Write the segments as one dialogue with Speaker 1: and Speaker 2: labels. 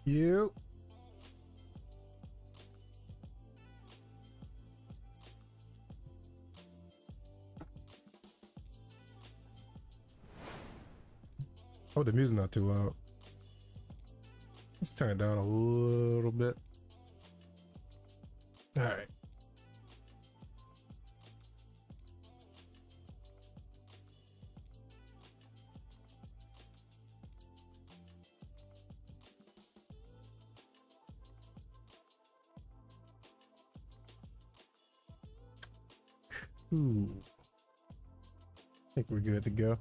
Speaker 1: You. Oh, the music's not too loud. Let's turn it down a little bit. All right. Ooh. I think we're good to go.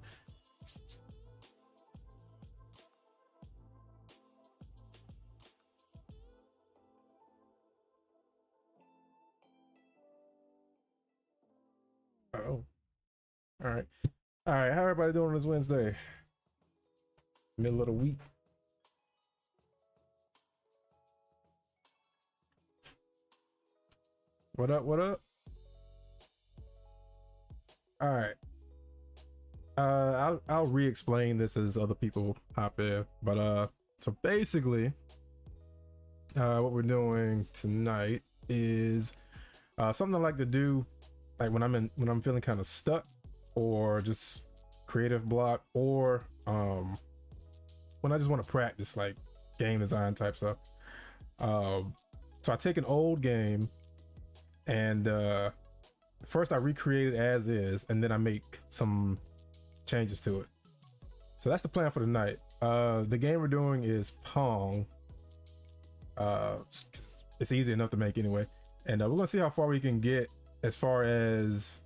Speaker 1: Oh. All right. All right. How everybody doing this Wednesday? Middle of the week. What up? What up? All right. I'll re-explain this as other people hop in. But so basically, what we're doing tonight is something I like to do, like when I'm feeling kind of stuck or just creative block, or when I just want to practice like game design type stuff. So I take an old game and first I recreate it as is, and then I make some changes to it. So that's the plan for tonight. The game we're doing is Pong. It's easy enough to make anyway, and we're gonna see how far we can get as far as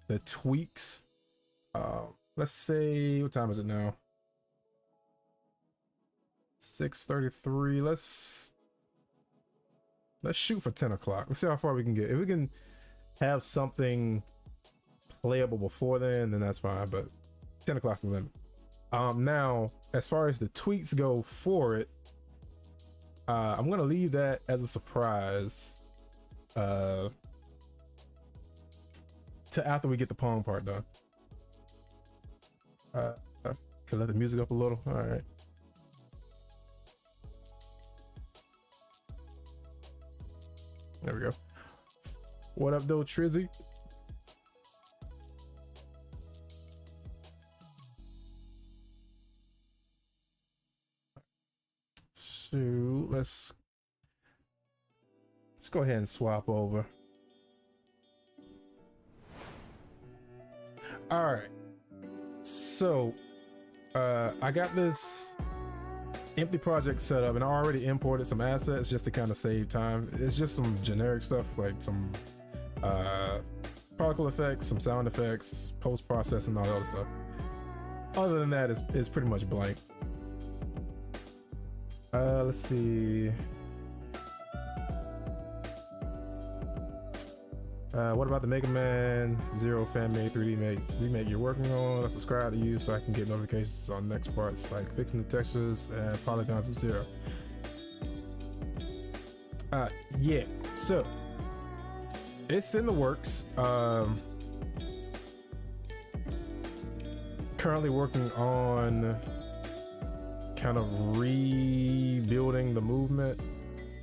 Speaker 1: the tweaks. Let's say, what time is it now? 6:33. Let's shoot for 10 o'clock. Let's see how far we can get. If we can have something playable before then that's fine, but 10 o'clock's the limit. Now as far as the tweaks go for it, I'm gonna leave that as a surprise to after we get the Pong part done. Can let the music up a little. All right. There we go. What up though, Trizzy? So let's go ahead and swap over. All right. So I got this empty project set up, and I already imported some assets just to kind of save time. It's just some generic stuff like some particle effects, some sound effects, post-processing, all that other stuff. Other than that, it's pretty much blank. Let's see. What about the Mega Man Zero fan made 3D remake you're working on? I subscribe to you so I can get notifications on next parts, like fixing the textures and polygons with Zero. Yeah, so it's in the works. Currently working on kind of rebuilding the movement.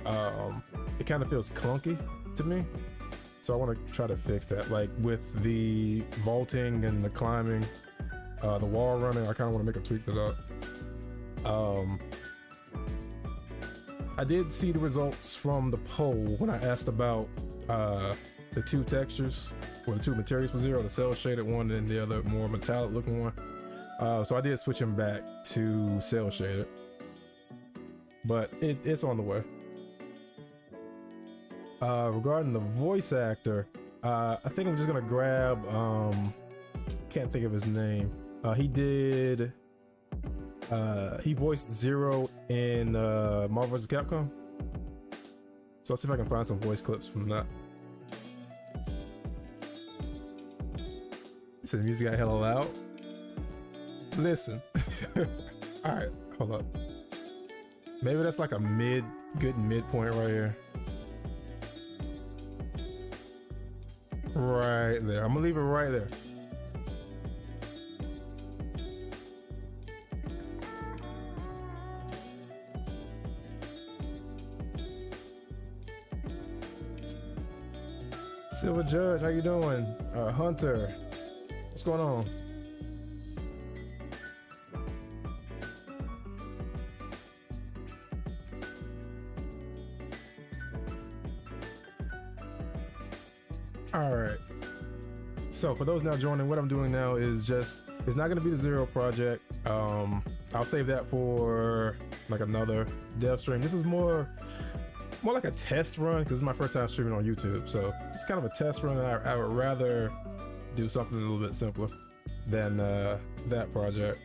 Speaker 1: It kind of feels clunky to me. So I want to try to fix that, like with the vaulting and the climbing, the wall running. I kind of want to make a tweak to that. I did see the results from the poll when I asked about the two textures, or the two materials for Zero, the cell shaded one and the other more metallic looking one. So I did switch him back to cell shaded, but it's on the way. Regarding the voice actor, I think I'm just gonna grab can't think of his name. He voiced Zero in Marvel vs. Capcom. So I'll see if I can find some voice clips from that. So the music got hella loud. Listen. All right, hold up. Maybe that's like a good midpoint right here. Right there. I'm gonna leave it right there. Silver Judge, how you doing? Hunter, what's going on? All right. So for those now joining, what I'm doing now is just, it's not going to be the Zero project. I'll save that for like another dev stream. This is more like a test run because it's my first time streaming on YouTube. So it's kind of a test run, and I would rather do something a little bit simpler than that project.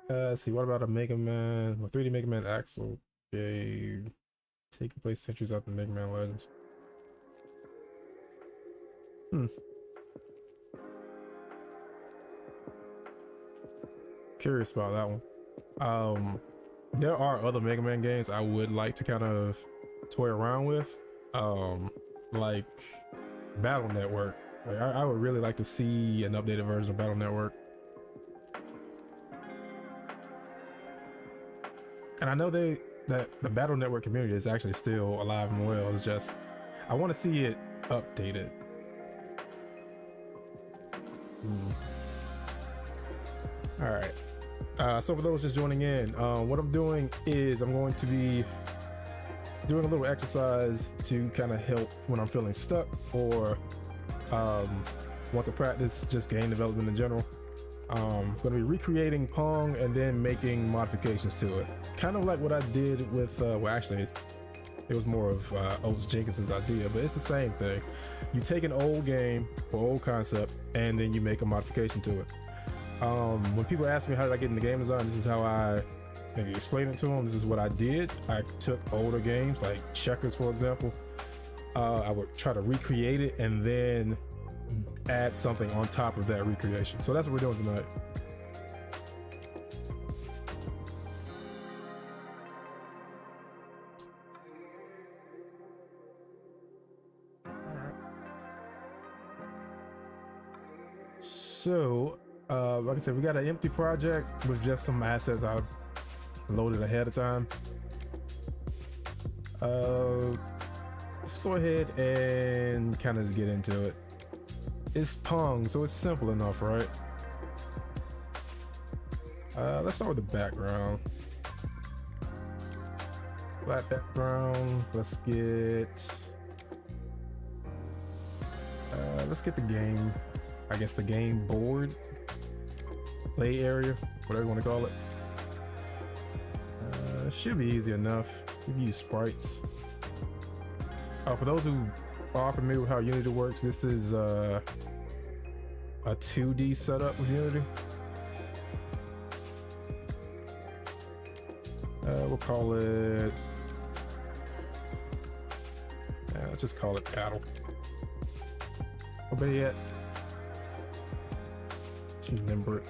Speaker 1: Let's see, what about a Mega Man, a 3D Mega Man Axel game taking place centuries after Mega Man Legends? Curious about that one. There are other Mega Man games I would like to kind of toy around with, like Battle Network. Like, I would really like to see an updated version of Battle Network. And I know that the Battle Network community is actually still alive and well. It's just, I want to see it updated. All right. So for those just joining in, what I'm doing is I'm going to be doing a little exercise to kind of help when I'm feeling stuck or want to practice just game development in general. I'm going to be recreating Pong and then making modifications to it. Kind of like what I did with, well, actually, it was more of Oates Jenkinson's idea, but it's the same thing. You take an old game or old concept and then you make a modification to it. When people ask me how did I get into game design, this is how I explain it to them. This is what I did. I took older games like Checkers, for example. I would try to recreate it and then add something on top of that recreation. So that's what we're doing tonight. So, like I said, we got an empty project with just some assets I loaded ahead of time. Let's go ahead and kind of just get into it. It's Pong, so it's simple enough, right? Let's start with the background. Black background. Let's get the game. I guess the game board, play area, whatever you want to call it. Should be easy enough. We can use sprites. For those who are familiar with how Unity works, this is a 2D setup with Unity. We'll call it, let's just call it battle. Or better yet, let's remember it.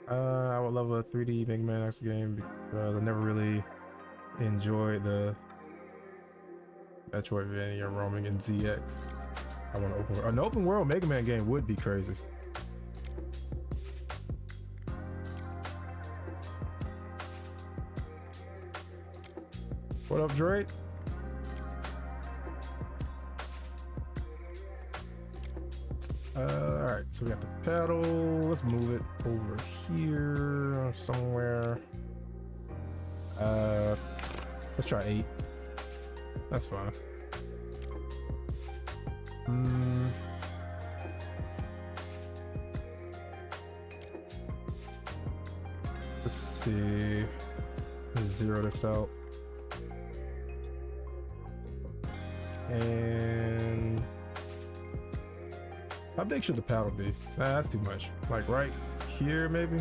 Speaker 1: I would love a 3D Mega Man X game because I never really enjoyed the Metroidvania roaming in ZX. I want an open world Mega Man game would be crazy. What up, Drake? Alright, so we got the pedal. Let's move it over here somewhere. Let's try 8. That's fine. Let's see. Zero this out. And how big should the paddle be? Nah, that's too much. Like right here, maybe?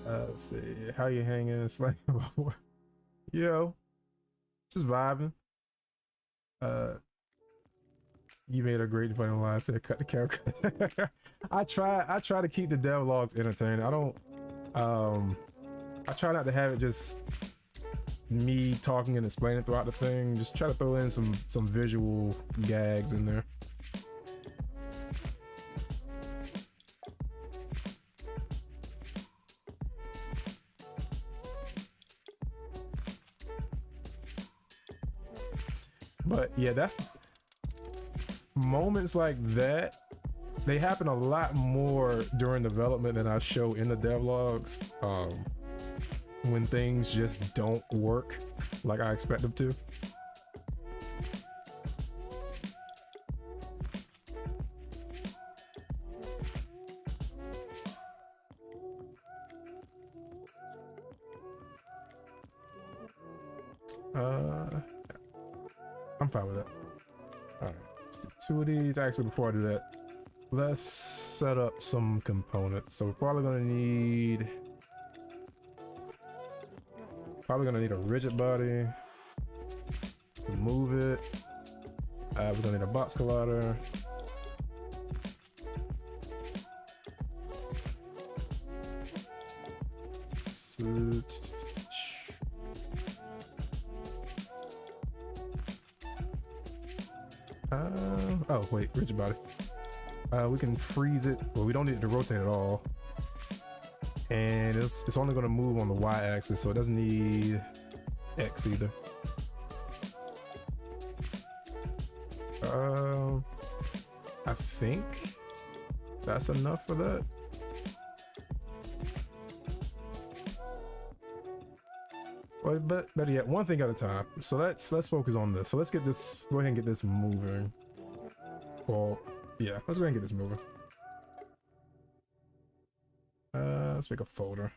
Speaker 1: Let's see. How you hanging? It's like, yo, just vibing. You made a great funny line. Said cut the camera. I try to keep the devlogs entertaining. I don't I try not to have it just me talking and explaining throughout the thing. Just try to throw in some visual gags in there. But yeah, that's moments like that. They happen a lot more during development than I show in the devlogs. When things just don't work like I expect them to. I'm fine with that. All right, let's do 2 of these. Actually, before I do that, let's set up some components. So we're probably gonna need a rigid body to move it. We're gonna need a box collider. Oh wait, rigid body. We can freeze it. Well, we don't need it to rotate at all. And it's only gonna move on the y-axis, so it doesn't need X either. I think that's enough for that. Well, but better yet, one thing at a time. So let's focus on this. So let's get this. Go ahead and get this moving. Well, yeah, let's go ahead and get this moving. Let's make a folder.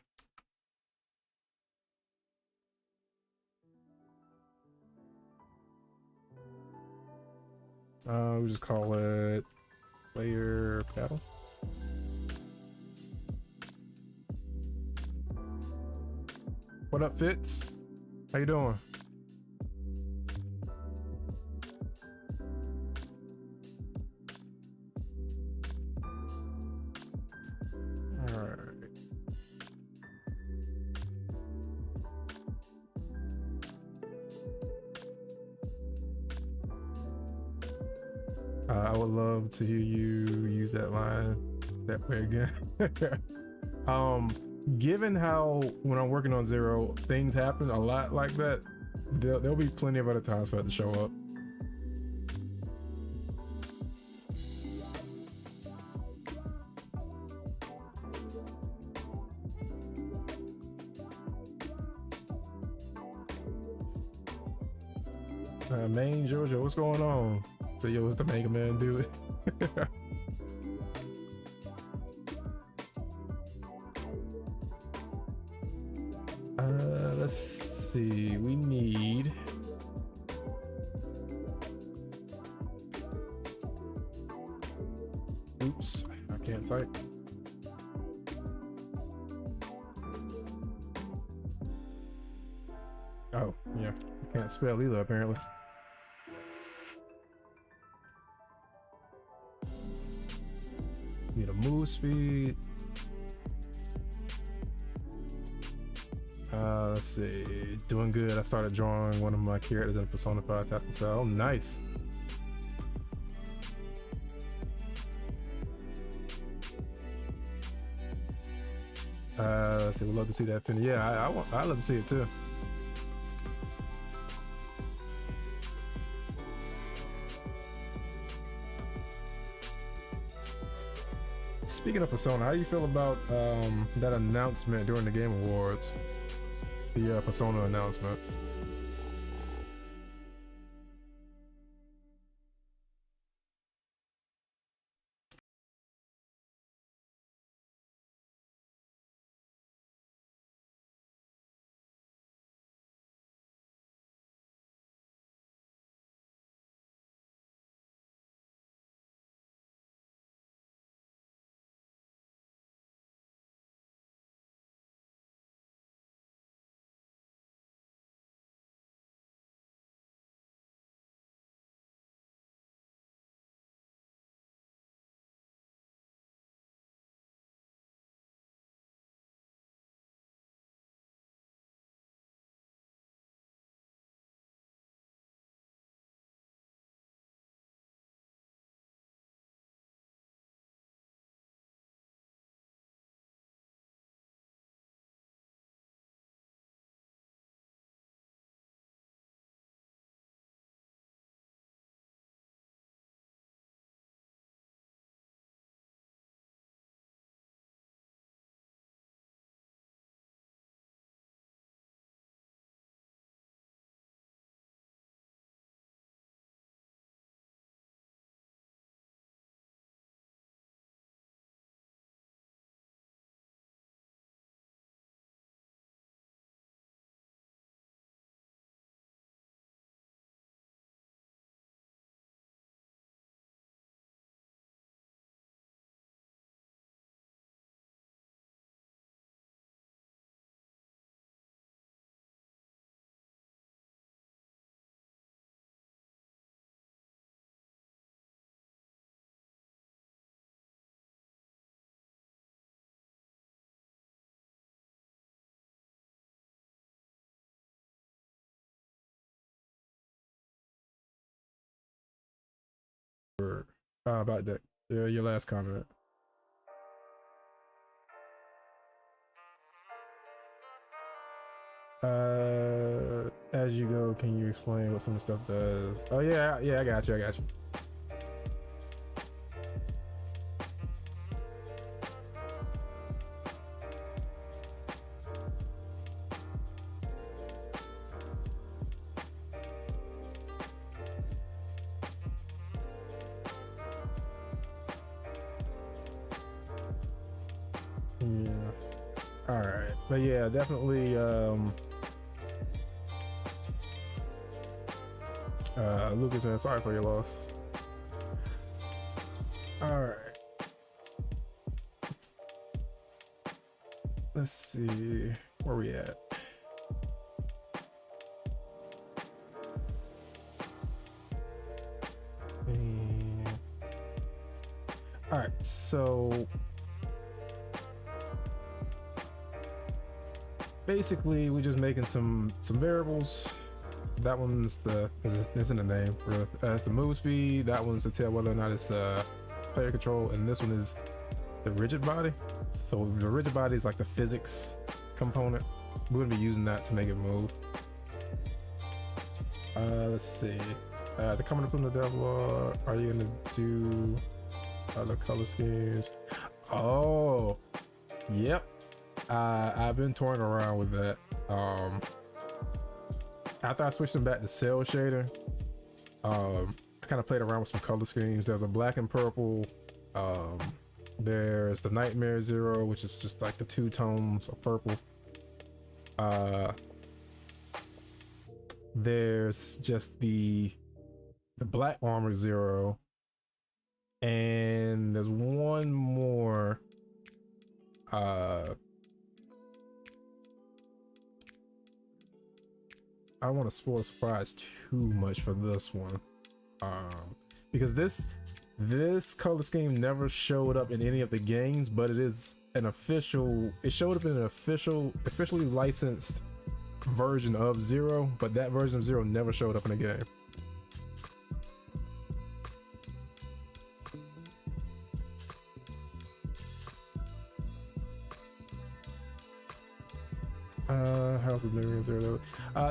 Speaker 1: We'll just call it player paddle. What up, Fitz? How you doing? All right. I would love to hear you use that line that way again. Given how when I'm working on Zero, things happen a lot like that, there'll be plenty of other times for it to show up. Main Jojo, what's going on? So yo, it's the Mega Man dude. Let's see. We need. Oops, I can't type. Oh, yeah. I can't spell either, apparently. Need a move speed. Let's see. Doing good. I started drawing one of my characters in Persona 5 Tactical Cell. Oh, nice. Let's see. We'd love to see that finish. Yeah, I'd love to see it too. Speaking of Persona, how do you feel about that announcement during the Game Awards? The Persona announcement. About that. Yeah, your last comment. As you go, can you explain what some of the stuff does? Oh yeah, I got you. Yeah. All right, but yeah, definitely. Lucas, man, sorry for your loss. All right. Let's see where we at. And... all right, so basically we're just making some variables. That one's the isn't a name really. It's the move speed. That one's to tell whether or not it's player control, and this one is the rigid body. So the rigid body is like the physics component. We're gonna be using that to make it move. Let's see. The coming up in the devlog. Are you gonna do other color schemes? Oh, yep. I've been toying around with that. After I switched them back to cell shader, I kind of played around with some color schemes. There's a black and purple. There's the Nightmare Zero, which is just like the two tones of purple. There's just the Black Armor Zero, and there's one more. I don't want to spoil the surprise too much for this one, because this color scheme never showed up in any of the games, but it is an official. It showed up in an officially licensed version of Zero, but that version of Zero never showed up in a game. How's the new Zero?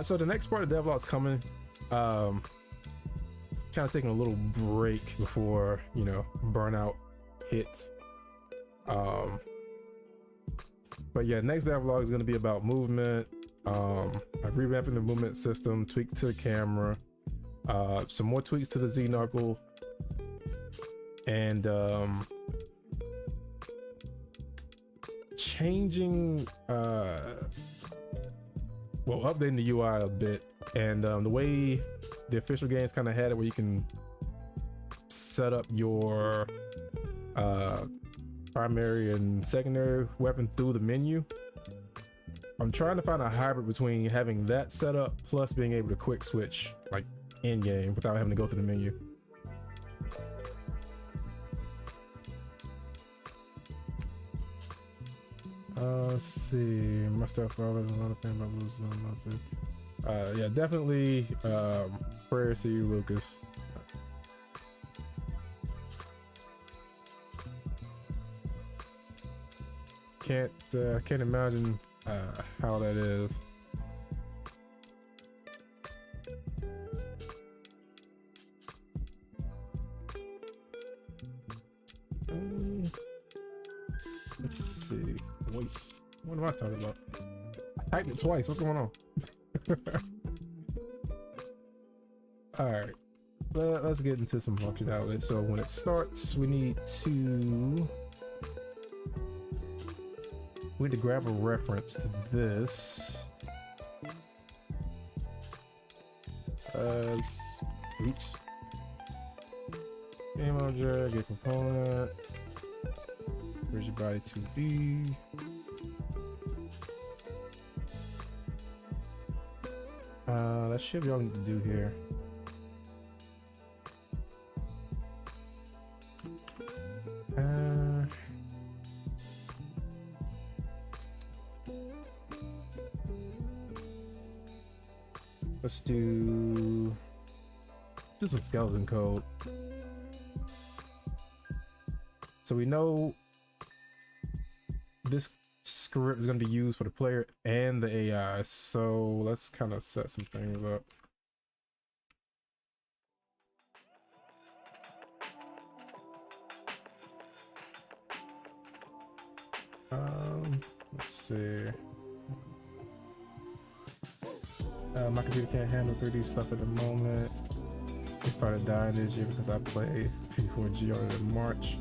Speaker 1: So the next part of devlog is coming. Kind of taking a little break before, you know, burnout hits. But yeah, next devlog is going to be about movement, revamping the movement system, tweak to the camera, some more tweaks to the Z knuckle, and changing updating the UI a bit, and the way the official games kind of had it where you can set up your primary and secondary weapon through the menu. I'm trying to find a hybrid between having that set up plus being able to quick switch like in game without having to go through the menu. Let's see. My stuff there's a lot of pain about losing nothing. Yeah, definitely prayers to you, Lucas. Can't imagine how that is. Let's see. Voice. What am I talking about? I typed it twice. What's going on? All right. Let's get into some functionality. So when it starts, we need to grab a reference to this. Oops. Game object, get component. Rigid body 2V. That should be all we need to do here. Let's do some skeleton code. So we know this script is going to be used for the player and the AI. So let's kind of set some things up. Let's see. My computer can't handle 3D stuff at the moment. It started dying this year because I played P4G on it in March.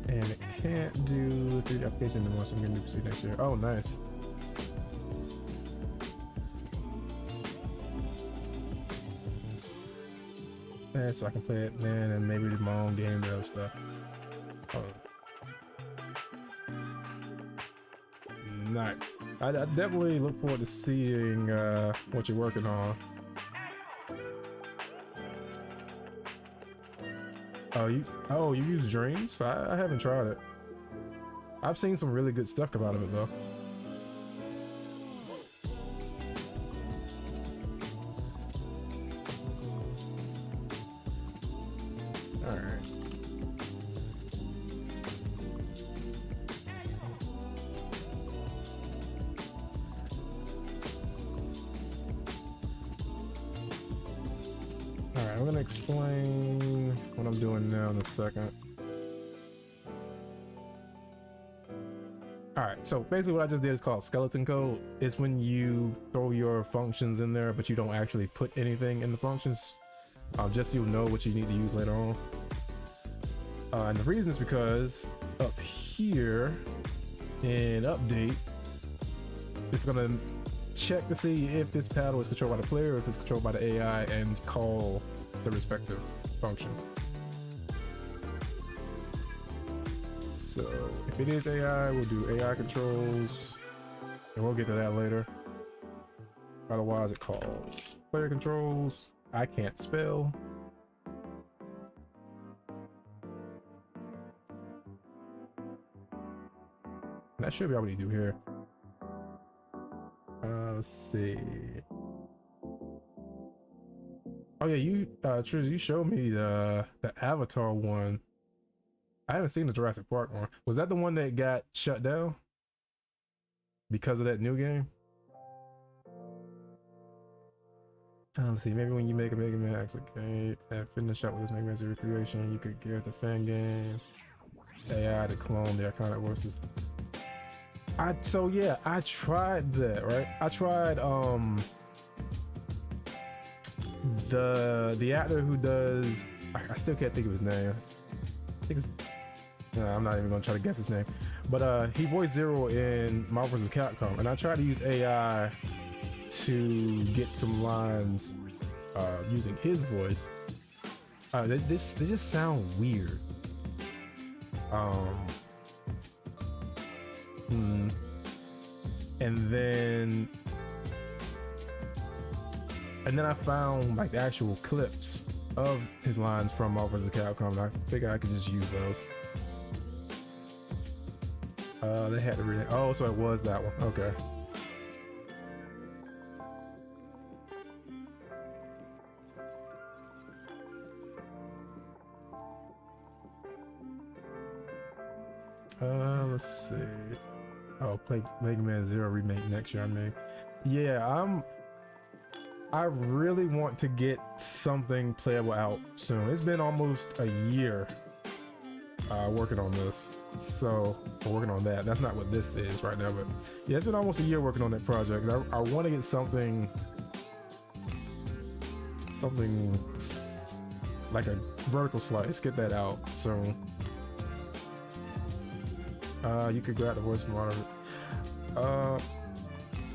Speaker 1: And it can't do 3D application anymore, so I'm gonna proceed next year. Oh, nice. Yeah, so I can play it then and maybe do my own game dev stuff. Oh. Nice. I definitely look forward to seeing what you're working on. Oh, you use Dreams? I haven't tried it. I've seen some really good stuff come out of it though. Alright. Alright, I'm gonna explain what I'm doing now in a second. Alright, so basically what I just did is called skeleton code. It's when you throw your functions in there, but you don't actually put anything in the functions. Just so you'll know what you need to use later on. And the reason is because up here in update, it's gonna check to see if this paddle is controlled by the player or if it's controlled by the AI and call the respective function. So if it is AI, we'll do AI controls, and we'll get to that later. Otherwise it calls player controls. I can't spell. And that should be all we do here. Let's see. Oh yeah, you Trish, you showed me the Avatar one. I haven't seen the Jurassic Park one. Was that the one that got shut down because of that new game? Let's see, maybe when you make a Mega Max, okay, and finish up with this Mega Man's recreation, you could give the fan game AI to clone the iconic voices. So yeah, I tried that, right? I tried the actor who does, I still can't think of his name. I think it's, I'm not even gonna try to guess his name, but he voiced Zero in Marvel vs. Capcom, and I tried to use AI to get some lines using his voice. They just sound weird. And then I found like the actual clips of his lines from Marvel vs. Capcom, and I figured I could just use those. They had to read it. Oh, so it was that one. Okay. Let's see. Oh, play Mega Man Zero remake next year. I mean, yeah, I really want to get something playable out soon. It's been almost a year working on this, so I'm working on that. That's not what this is right now, but yeah, it's been almost a year working on that project. I want to get something like a vertical slice, get that out soon. You could grab the voice monitor.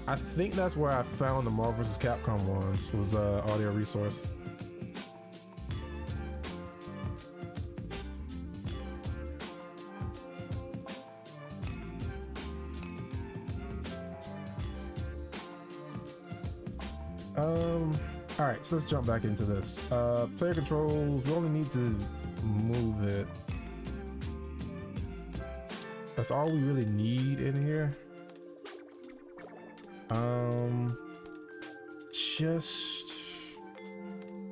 Speaker 1: I think that's where I found the Marvel vs. Capcom ones, was audio resource. All right, so let's jump back into this. Player controls, we only need to move it. That's all we really need in here. Just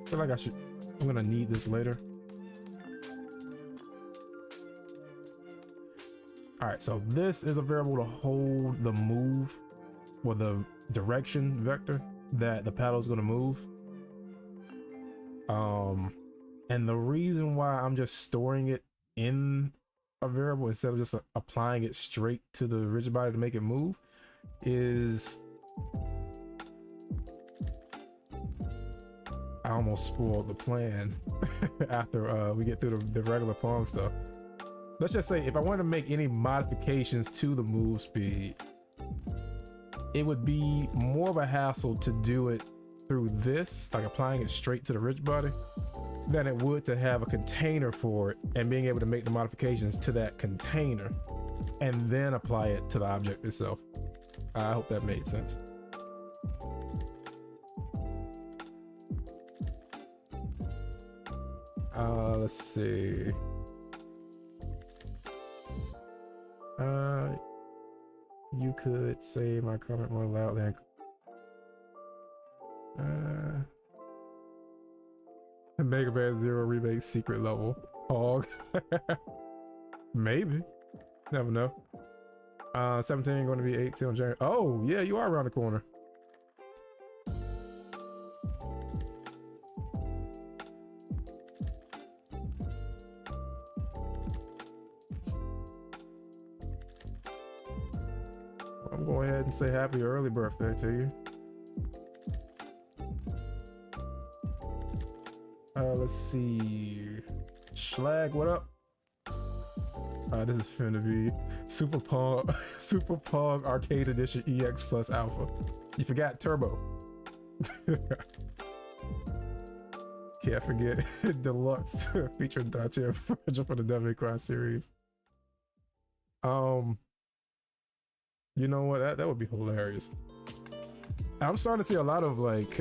Speaker 1: feel like I'm gonna need this later. All right, so this is a variable to hold the move or the direction vector that the paddle is going to move. And the reason why I'm just storing it in a variable instead of just applying it straight to the rigid body to make it move is I almost spoiled the plan after we get through the regular Pong stuff. Let's just say if I wanted to make any modifications to the move speed, it would be more of a hassle to do it through this, like applying it straight to the rigid body, than it would to have a container for it and being able to make the modifications to that container and then apply it to the object itself. I hope that made sense. Let's see. You could say my comment more loudly. Mega Man Zero remake secret level. Pong. Maybe. Never know. 17 going to be 18 on January. Oh, yeah, you are around the corner. I'm going ahead and say happy early birthday to you. Let's see. Schlag, what up? This is finna be Super Pong, Super Pong Arcade Edition EX Plus Alpha. You forgot Turbo. Can't forget Deluxe featuring Dacia for the Devil May Cry series. You know what? That would be hilarious. I'm starting to see a lot of like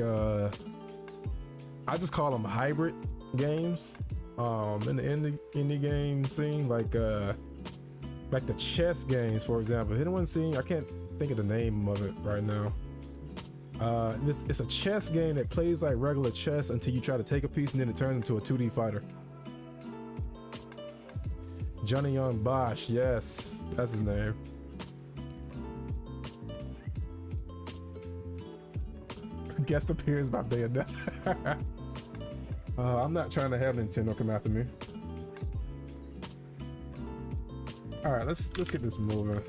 Speaker 1: I just call them hybrid games in the indie game scene, like the chess games, for example. Anyone seen? I can't think of the name of it right now. It's a chess game that plays like regular chess until you try to take a piece and then it turns into a 2D fighter. Johnny Young Bosch, yes, that's his name. Guest appears by Bayonetta. I'm not trying to have Nintendo come after me. All right, let's get this moving.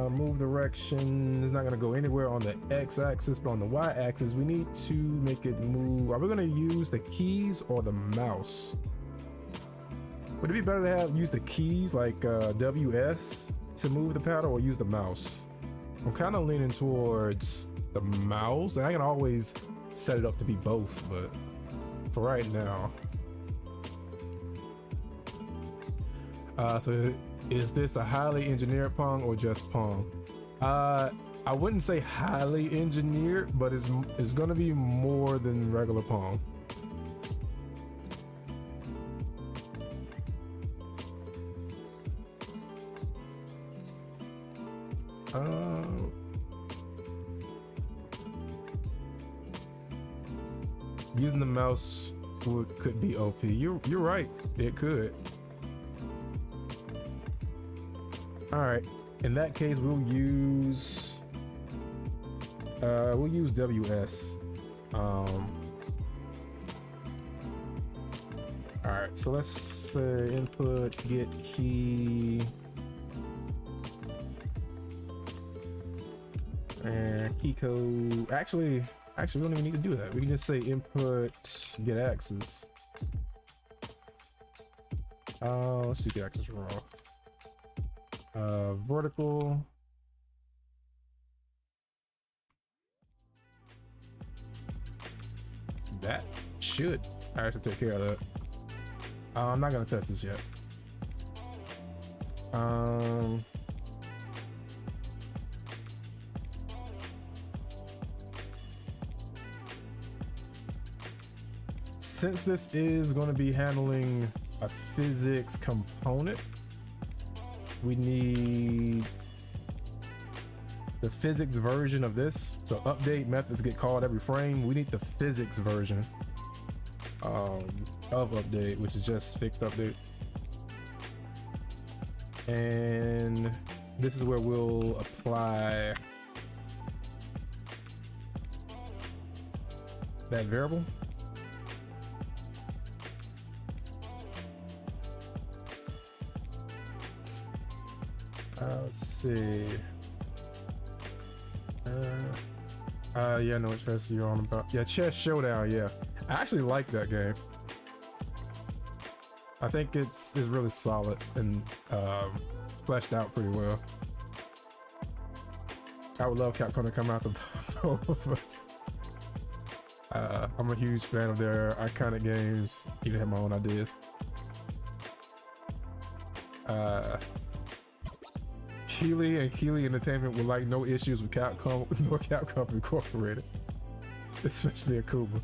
Speaker 1: Move direction is not going to go anywhere on the x-axis, but on the y-axis we need to make it move. Are we going to use the keys or the mouse? Would it be better to use the keys like WS to move the paddle, or use the mouse? I'm kind of leaning towards the mouse, and I can always set it up to be both, but for right now. So is this a highly engineered Pong or just Pong? I wouldn't say highly engineered, but it's gonna be more than regular Pong. Using the mouse could be OP. You're right. It could. All right. In that case, we'll use WS. All right. So let's say input get key and key code. Actually, we don't even need to do that. We can just say input get axis. Let's see, get axis raw. Vertical. That should actually take care of that. I'm not gonna test this yet. Since this is going to be handling a physics component, we need the physics version of this. So update methods get called every frame. We need the physics version. of update, which is just fixed update. And this is where we'll apply that variable. Let's see. Yeah, I know what chess you're on about. Yeah, Chess Showdown. Yeah, I actually like that game. I think it's really solid and fleshed out pretty well. I would love Capcom to come out the both of us. I'm a huge fan of their iconic games. Even have my own ideas. Keeley and Keeley Entertainment would like no issues with Capcom nor Capcom Incorporated, especially Akuba.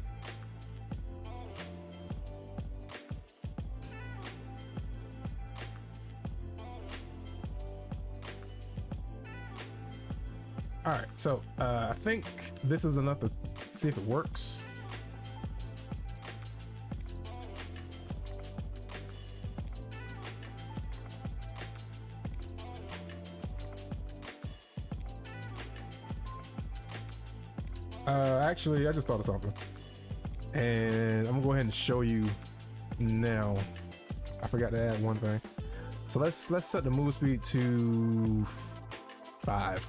Speaker 1: All right, so I think this is enough to see if it works. Actually, I just thought of something, and I'm gonna go ahead and show you now. I forgot to add one thing, so let's set the move speed to 5.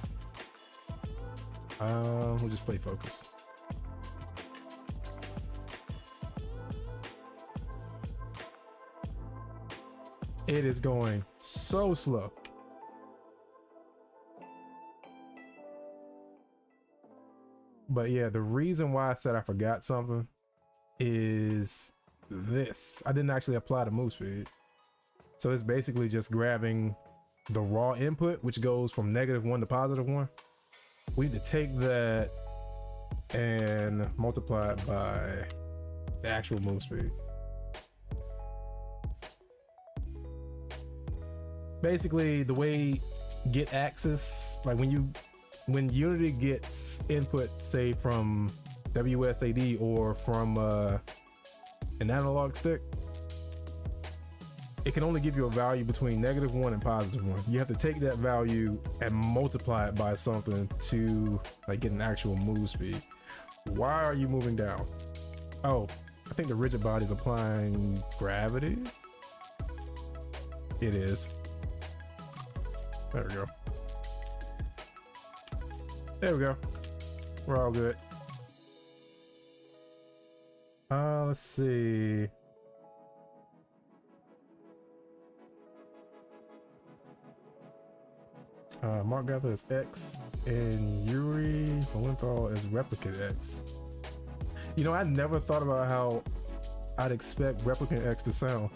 Speaker 1: We'll just play focus. It is going so slow. But yeah, the reason why I said I forgot something is this. I didn't actually apply the move speed. So it's basically just grabbing the raw input, which goes from -1 to +1. We need to take that and multiply it by the actual move speed. Basically, the way get access, like when Unity gets input, say from WSAD or from an analog stick, it can only give you a value between -1 and +1. You have to take that value and multiply it by something to like get an actual move speed. Why are you moving down? Oh, I think the rigid body is applying gravity. It is. There we go. There we go. We're all good. Let's see. Mark Gather is X and Yuri Valenthal is Replicant X. You know, I never thought about how I'd expect Replicant X to sound.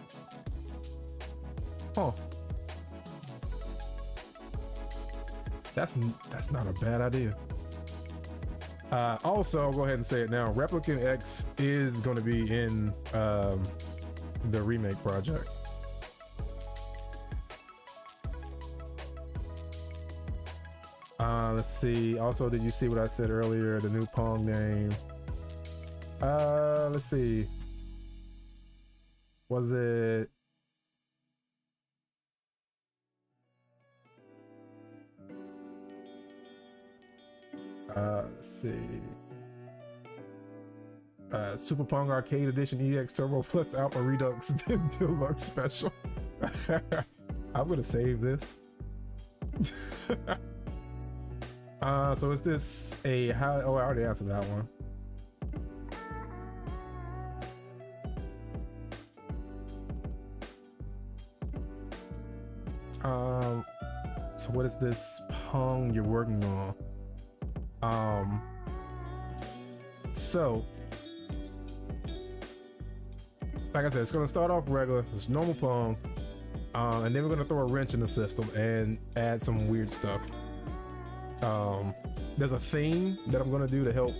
Speaker 1: Huh. That's not a bad idea. Also, I'll go ahead and say it now. Replicant X is going to be in the remake project. Let's see. Also, did you see what I said earlier? The new Pong name. Let's see. Was it? Let's see. Super Pong Arcade Edition EX Turbo Plus Alpha Redux Deluxe Special. I'm gonna save this. So is this a how? Oh, I already answered that one. So what is this Pong you're working on? So like I said, it's gonna start off regular, it's normal Pong, and then we're gonna throw a wrench in the system and add some weird stuff. There's a theme that I'm gonna do to help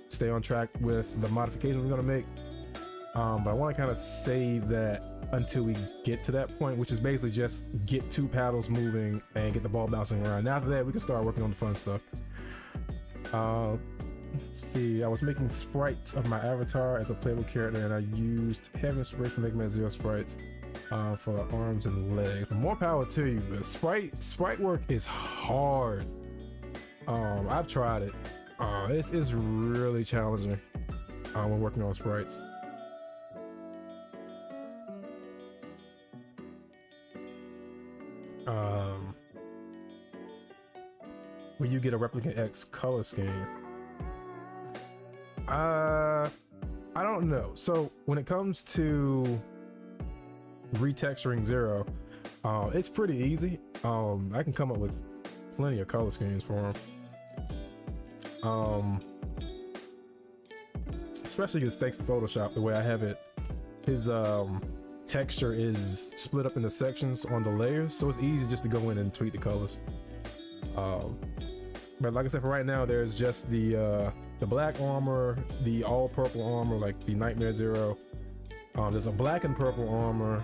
Speaker 1: stay on track with the modifications we're gonna make, but I want to kind of save that until we get to that point, which is basically just get 2 paddles moving and get the ball bouncing around. And after that, we can start working on the fun stuff. let's see, I was making sprites of my avatar as a playable character, and I used heavy inspiration from Mega Man Zero sprites for arms and legs. More power to you, but sprite work is hard. I've tried it. It's really challenging when working on sprites. When you get a Replicant X color scheme, I don't know. So when it comes to retexturing Zero, it's pretty easy. I can come up with plenty of color schemes for him. Especially because thanks to Photoshop, the way I have it, his texture is split up into sections on the layers, so it's easy just to go in and tweak the colors. But like I said, for right now, there's just the black armor, the all purple armor, like the Nightmare Zero. There's a black and purple armor,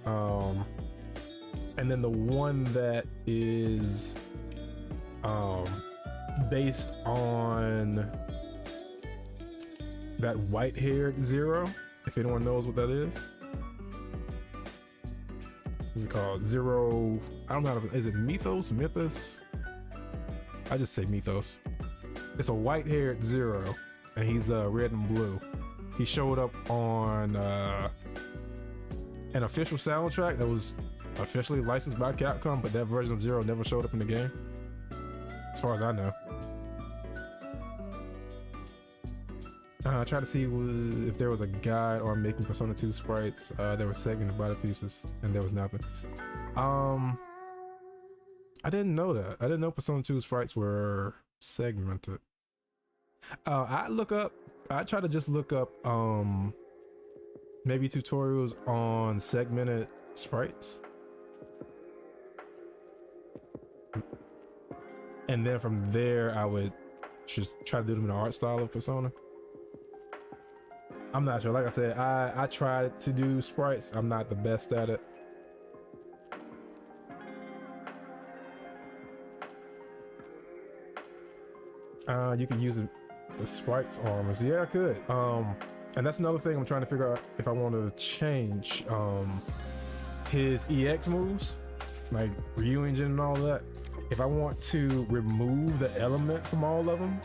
Speaker 1: and then the one that is based on that white-haired Zero, if anyone knows what that is. What's it called? Zero, I don't know, is it Mythos? I just say Mythos. It's a white-haired Zero, and he's red and blue. He showed up on an official soundtrack that was officially licensed by Capcom, but that version of Zero never showed up in the game, as far as I know. I tried to see if there was a guide on making Persona 2 sprites. There were segmented body pieces, and there was nothing. I didn't know that. I didn't know Persona 2 sprites were segmented. I try to just look up maybe tutorials on segmented sprites, and then from there I would just try to do them in the art style of Persona. I'm not sure. Like I said, I tried to do sprites. I'm not the best at it. You could use the sprites armors. Yeah, I could. And that's another thing I'm trying to figure out if I want to change his EX moves, like Ryu Engine and all that. If I want to remove the element from all of them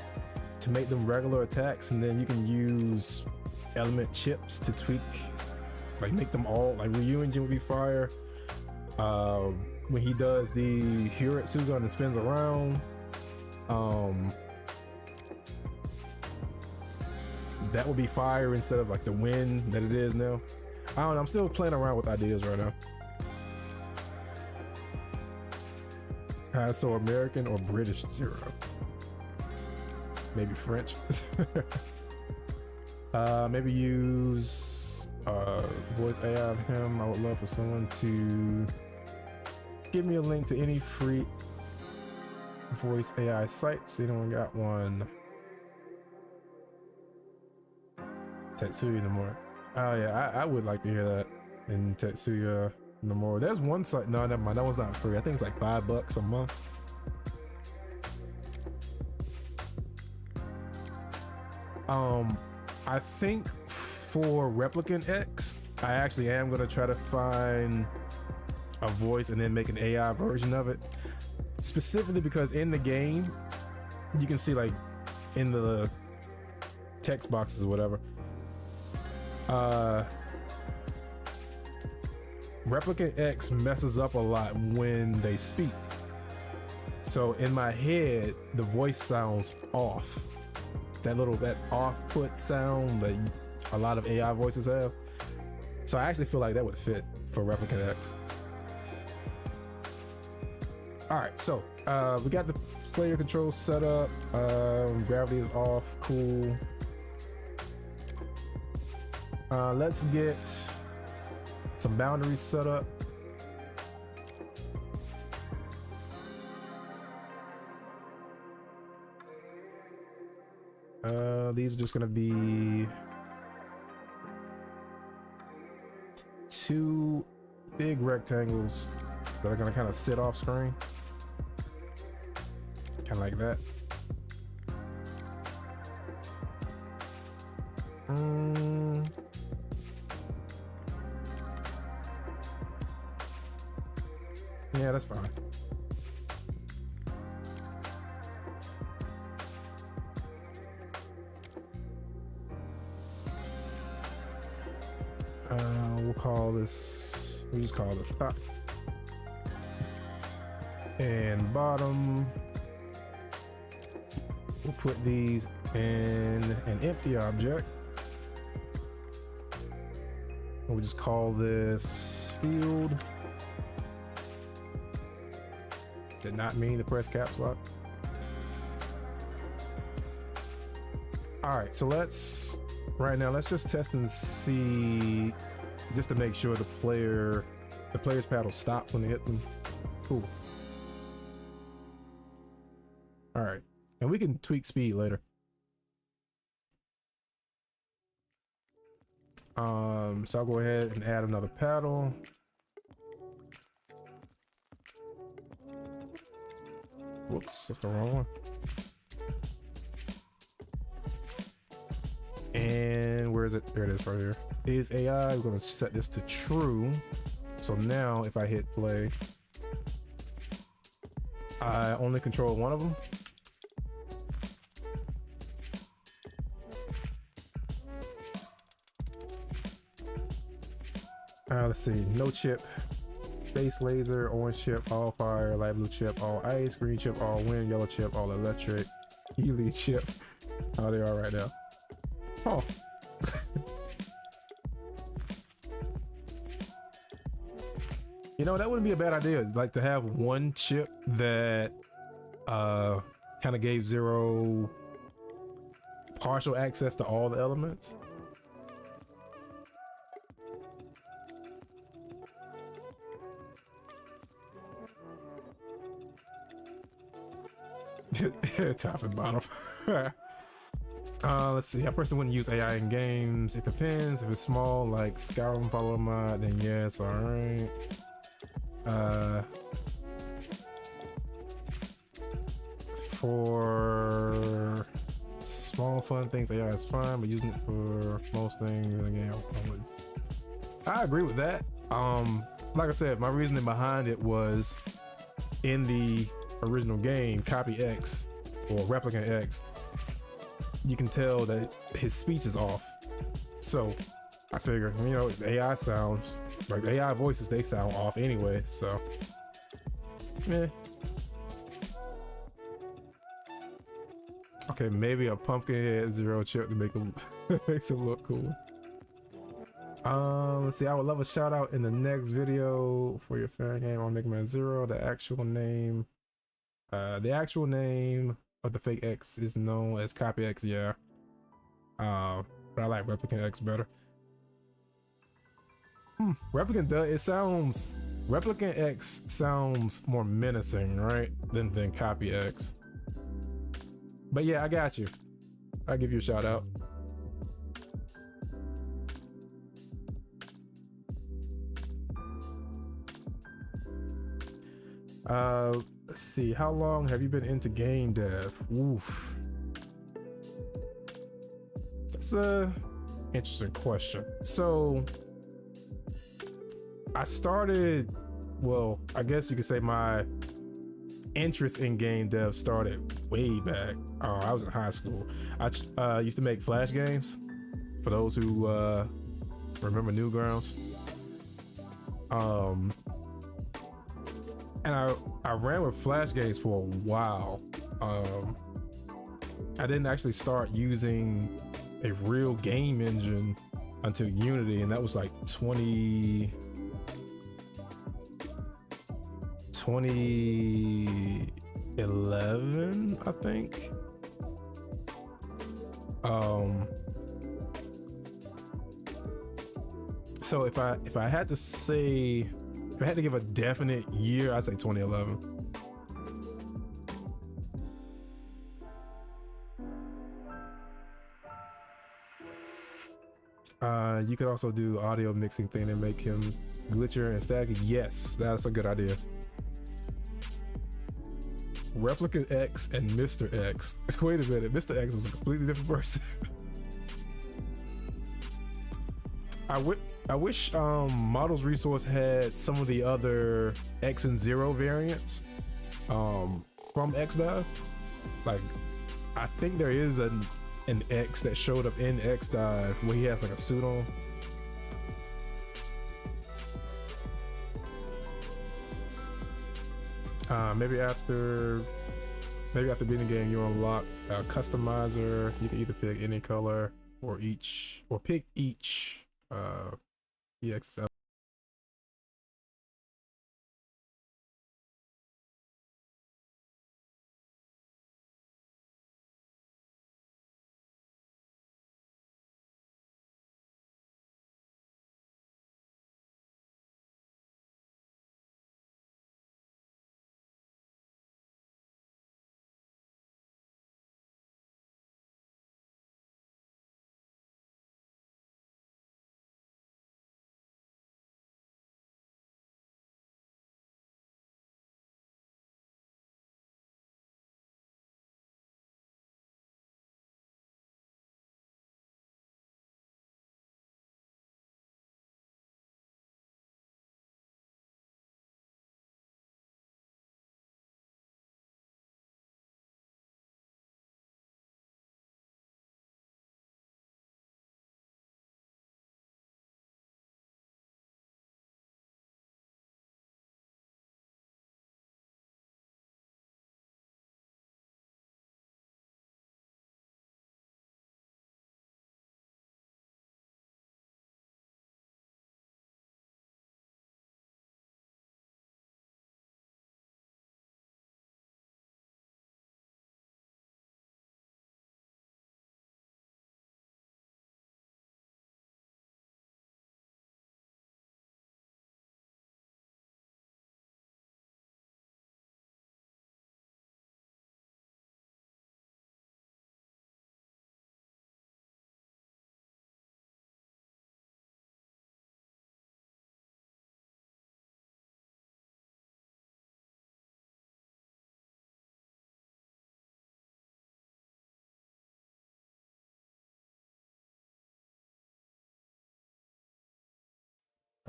Speaker 1: to make them regular attacks, and then you can use element chips to tweak, like make them all, like Ryu Engine would be fire. When he does the Hyuretsuza and spins around, that would be fire instead of like the wind that it is now. I don't know, I'm still playing around with ideas right now. So American or British Zero, maybe French. Maybe use voice AI of him. I would love for someone to give me a link to any free voice AI sites. Anyone got one? Tetsuya Nomura. Oh yeah, I would like to hear that in Tetsuya Nomura. There's one site. No, never mind. That one's not free. I think it's like $5 a month. I think for Replicant X, I actually am gonna try to find a voice and then make an AI version of it. Specifically because in the game, you can see like in the text boxes or whatever, Replicant X messes up a lot when they speak. So in my head, the voice sounds off. That off-put sound that a lot of AI voices have. So I actually feel like that would fit for Replicant X. All right, so we got the player controls set up. Gravity is off, cool. Let's get some boundaries set up. These are just gonna be 2 big rectangles that are gonna kind of sit off screen, kind of like that. Yeah, that's fine. We'll call this, we'll just call this top and bottom. We'll put these in an empty object. We'll just call this field. Did not mean to press caps lock. All right, so let's just test and see, just to make sure the player's paddle stops when they hit them. Cool. All right, and we can tweak speed later. So I'll go ahead and add another paddle. Whoops, that's the wrong one. And where is it? There it is, right here. Is AI. We're gonna set this to true. So now if I hit play, I only control one of them. Let's see. No chip, base laser, orange chip, all fire, light blue chip, all ice, green chip, all wind, yellow chip, all electric, elite chip. How they are right now. Oh. You know, that wouldn't be a bad idea. Like to have one chip that kind of gave zero partial access to all the elements. Top and bottom. Let's see. I personally wouldn't use AI in games. It depends. If it's small, like Skyrim follower mod, then yes, all right. For small fun things, AI is fine, but using it for most things, again, I wouldn't. I agree with that. Like I said, my reasoning behind it was in the original game, Copy X or Replicant X, you can tell that his speech is off. So I figure, you know, the AI sounds like AI voices, they sound off anyway. So, okay, maybe a pumpkin head zero chip to make him makes him look cool. Let's see. I would love a shout out in the next video for your fan game on Mega Man Zero. The actual name of the fake X is known as Copy X. Yeah. But I like Replicant X better. Replicant X sounds more menacing, right? Than Copy X. But yeah, I got you. I'll give you a shout out. Let's see. How long have you been into game dev? Oof. That's a interesting question. So I started, well, I guess you could say my interest in game dev started way back. I was in high school. I used to make Flash games. For those who remember Newgrounds. And I ran with Flash games for a while. I didn't actually start using a real game engine until Unity, and that was like 2011, I think. So if I had to say, if I had to give a definite year, I'd say 2011. You could also do audio mixing thing and make him glitcher and staggy. Yes, that's a good idea. Replicant X and Mr. X. Wait a minute, Mr. X is a completely different person. I wish Models Resource had some of the other X and Zero variants from X-Dive. Like, I think there is an X that showed up in X-Dive where he has like a suit on. Maybe after beating the game, you unlock a customizer. You can either pick any color or pick each EX.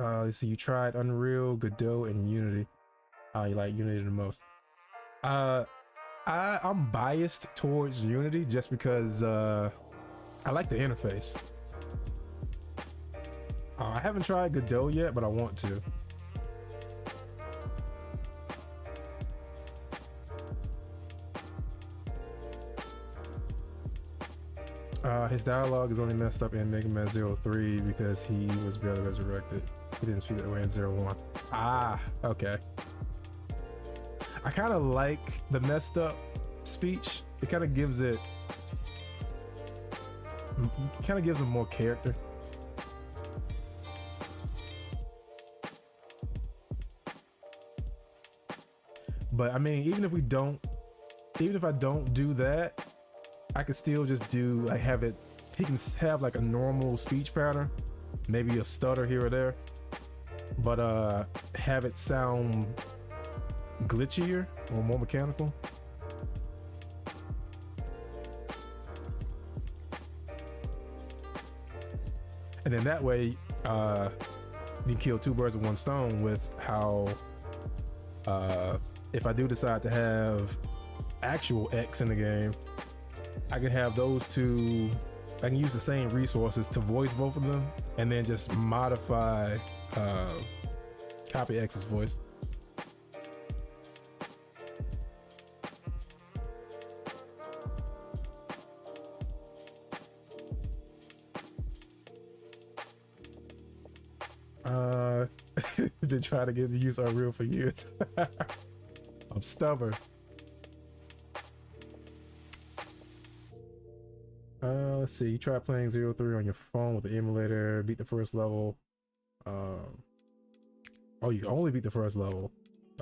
Speaker 1: Let's see, you tried Unreal, Godot, and Unity. You like Unity the most. I'm biased towards Unity just because I like the interface. I haven't tried Godot yet, but I want to. His dialogue is only messed up in Mega Man 03 because he was barely resurrected. He didn't speak that way in 01. Ah, okay. I kind of like the messed up speech. It kind of gives him more character. But I mean, even if I don't do that, I could still just do like he can have like a normal speech pattern, maybe a stutter here or there, but have it sound glitchier or more mechanical. And then that way you kill two birds with one stone with how if I do decide to have actual X in the game, I can have those two. I can use the same resources to voice both of them and then just modify copy X's voice. Been trying to get to use Unreal for years. I'm stubborn. Let's see. You try playing 03 on your phone with the emulator. Beat the first level. Oh, you only beat the first level.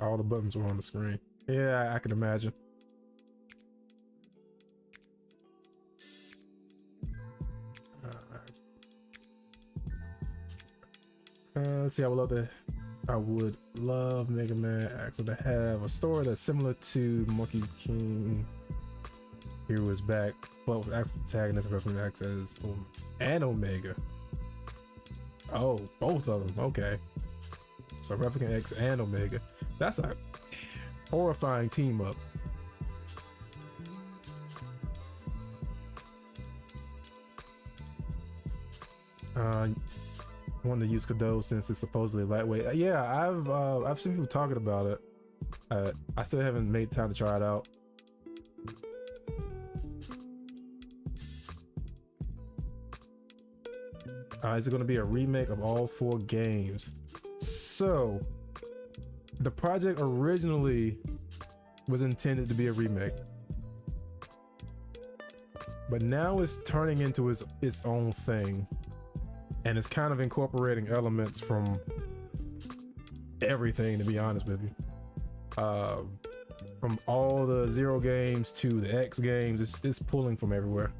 Speaker 1: All the buttons were on the screen. Yeah, I can imagine. Let's see. I would love Mega Man X to have a story that's similar to Monkey King Heroes Back, but with X protagonist referring to X as and Omega. Oh, both of them. Okay. So Replicant X and Omega. That's a horrifying team up. Wanted to use Cadeau since it's supposedly lightweight. Yeah, I've seen people talking about it. I still haven't made time to try it out. Is it going to be a remake of all 4 games? So, the project originally was intended to be a remake, but now it's turning into its own thing, and it's kind of incorporating elements from everything, to be honest with you. From all the Zero games to the X games, it's pulling from everywhere.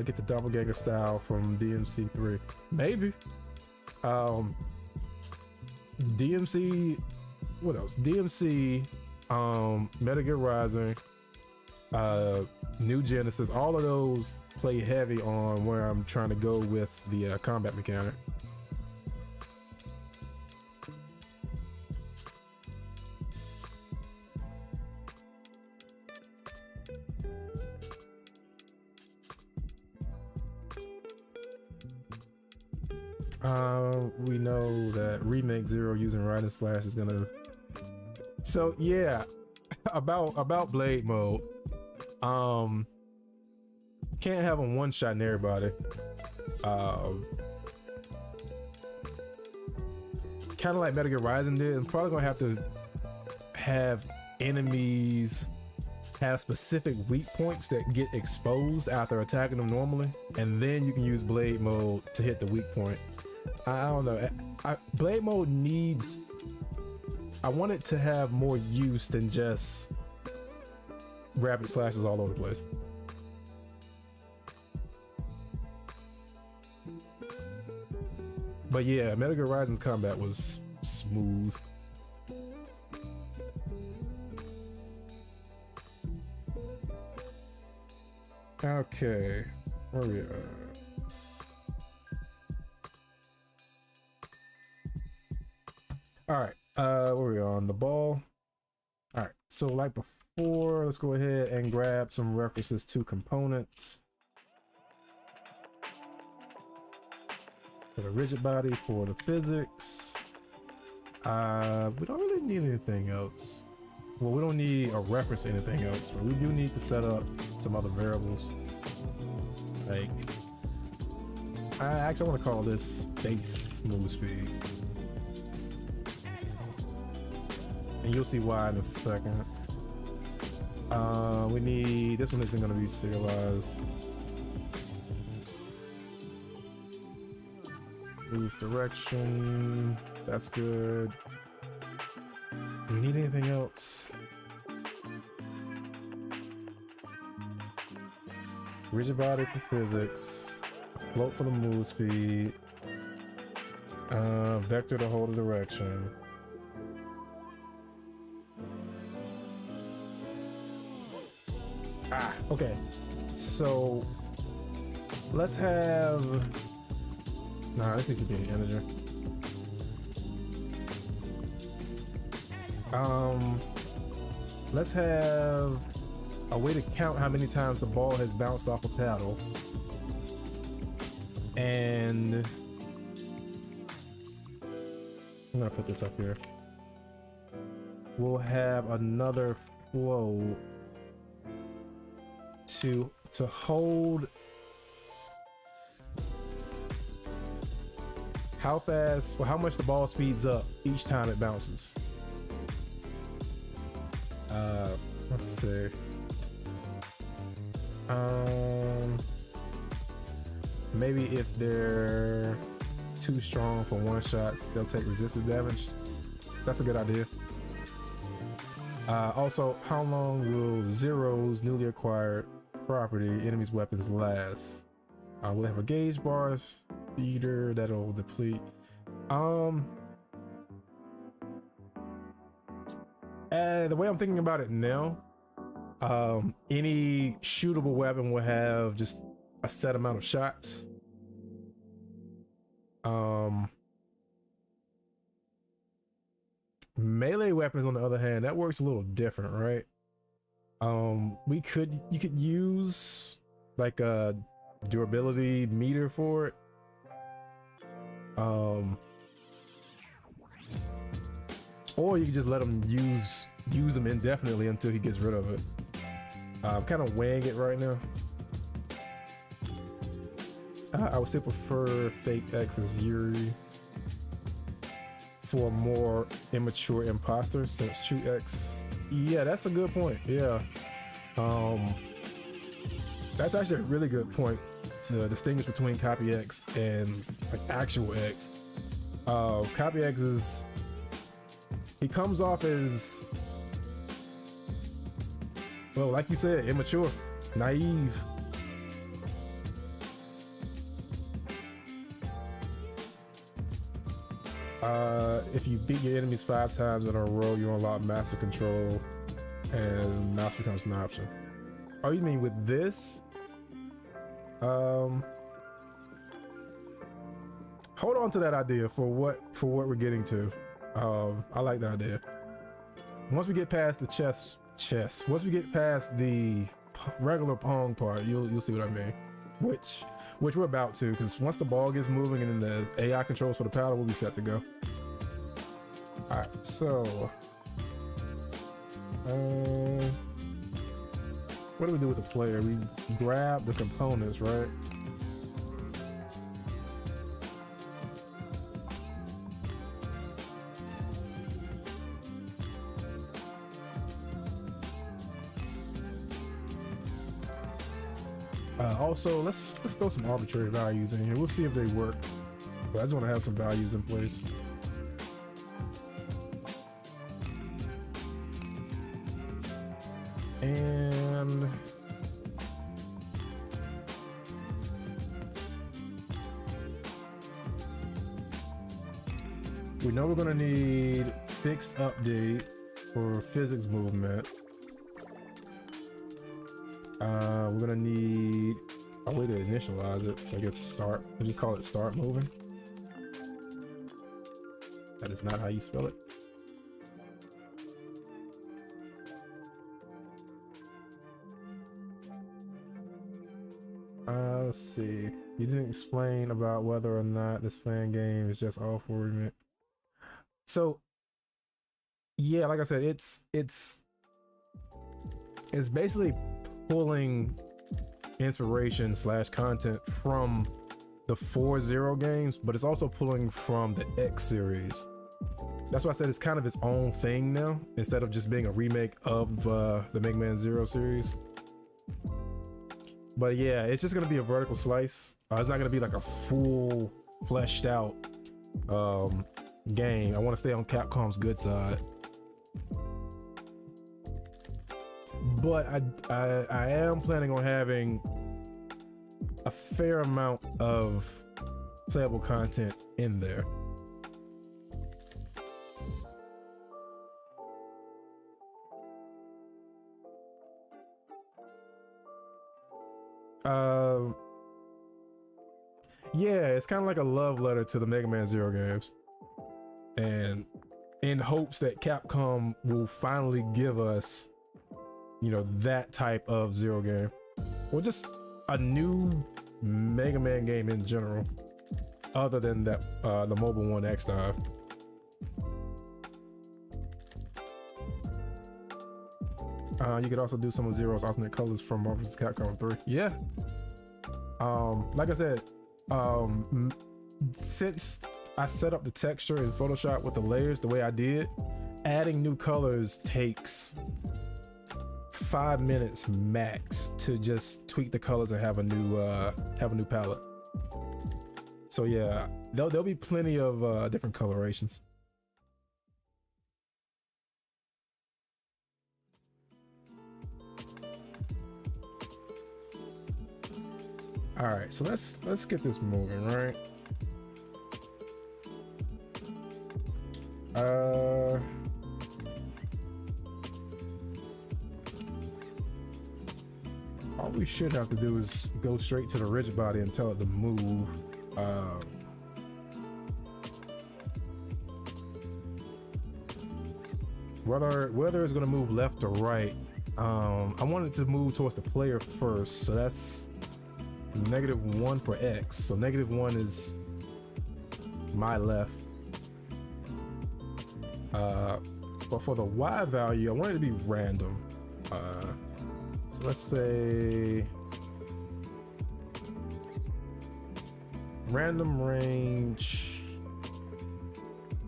Speaker 1: Get the doppelganger style from DMC3. Maybe. DMC, what else? DMC, Metal Gear Rising, New Genesis, all of those play heavy on where I'm trying to go with the combat mechanic. We know that Remake Zero using Ride and Slash is gonna. So yeah, about Blade Mode. Can't have them one shot in everybody. Kind of like Metal Gear Rising did. I'm probably gonna have to have enemies have specific weak points that get exposed after attacking them normally, and then you can use Blade Mode to hit the weak point. I don't know. Blade Mode needs. I want it to have more use than just rapid slashes all over the place. But yeah, Metal Gear Rising's combat was smooth. Okay, where are we at? All right, where are we on the ball? All right, so like before, let's go ahead and grab some references to components. For the rigid body, for the physics. We don't really need anything else. Well, we don't need a reference to anything else, but we do need to set up some other variables. Like, I actually want to call this base move speed. And you'll see why in a second. We need, this one isn't going to be serialized. Move direction, that's good. Do we need anything else? Rigid body for physics, float for the move speed, vector to hold the direction. Okay, so let's have. Nah, this needs to be an integer. Let's have a way to count how many times the ball has bounced off a paddle. And I'm gonna put this up here. We'll have another flow to hold how fast, well, how much the ball speeds up each time it bounces. Let's see. Maybe if they're too strong for one shots, they'll take resistance damage. That's a good idea. Also, how long will Zero's newly acquired property, enemy's weapons, last? We'll have a gauge bar speeder that'll deplete. The way I'm thinking about it now, any shootable weapon will have just a set amount of shots. Um, melee weapons, on the other hand, that works a little different, right? You could use like a durability meter for it. Or you can just let him use them indefinitely until he gets rid of it. I'm kind of weighing it right now. I would still prefer Fake X as Yuri for a more immature imposter, since True X. Yeah, that's a good point. Yeah, that's actually a really good point to distinguish between Copy X and like actual X. Copy X he comes off as, well, like you said, immature, naive. If you beat your enemies 5 times in a row, you unlock master control, and mouse becomes an option. Oh, you mean with this? Hold on to that idea for what we're getting to. I like that idea. Once we get past the chess, once we get past the regular Pong part, you'll see what I mean. Which we're about to, because once the ball gets moving and then the AI controls for the paddle, we'll be set to go. All right, so what do we do with the player? We grab the components, right? Also, let's throw some arbitrary values in here. We'll see if they work, but I just want to have some values in place. And we know we're going to need fixed update for physics movement. We're gonna need a way to initialize it. So I guess start. We'll just call it start moving. That is not how you spell it. Let's see. You didn't explain about whether or not this fan game is just all for. So yeah, like I said, it's basically pulling inspiration / content from the 4.0 games, but it's also pulling from the X series. That's why I said it's kind of its own thing now, instead of just being a remake of the Mega Man Zero series. But yeah, it's just gonna be a vertical slice. It's not gonna be like a full fleshed out game. I want to stay on Capcom's good side. But I am planning on having a fair amount of playable content in there. Yeah, it's kind of like a love letter to the Mega Man Zero games, and in hopes that Capcom will finally give us, you know, that type of Zero game, or just a new Mega Man game in general, other than that the mobile one X-Dive. You could also do some of Zero's alternate colors from Marvel vs. Capcom 3. Yeah. Like I said, since I set up the texture in Photoshop with the layers the way I did, adding new colors takes 5 minutes max to just tweak the colors and have a new palette. So yeah, there'll be plenty of different colorations. All right, so let's get this moving, right? All we should have to do is go straight to the rigid body and tell it to move. whether it's gonna move left or right. I wanted to move towards the player first, so that's -1 for X. So -1 is my left. But for the Y value, I want it to be random. So let's say random range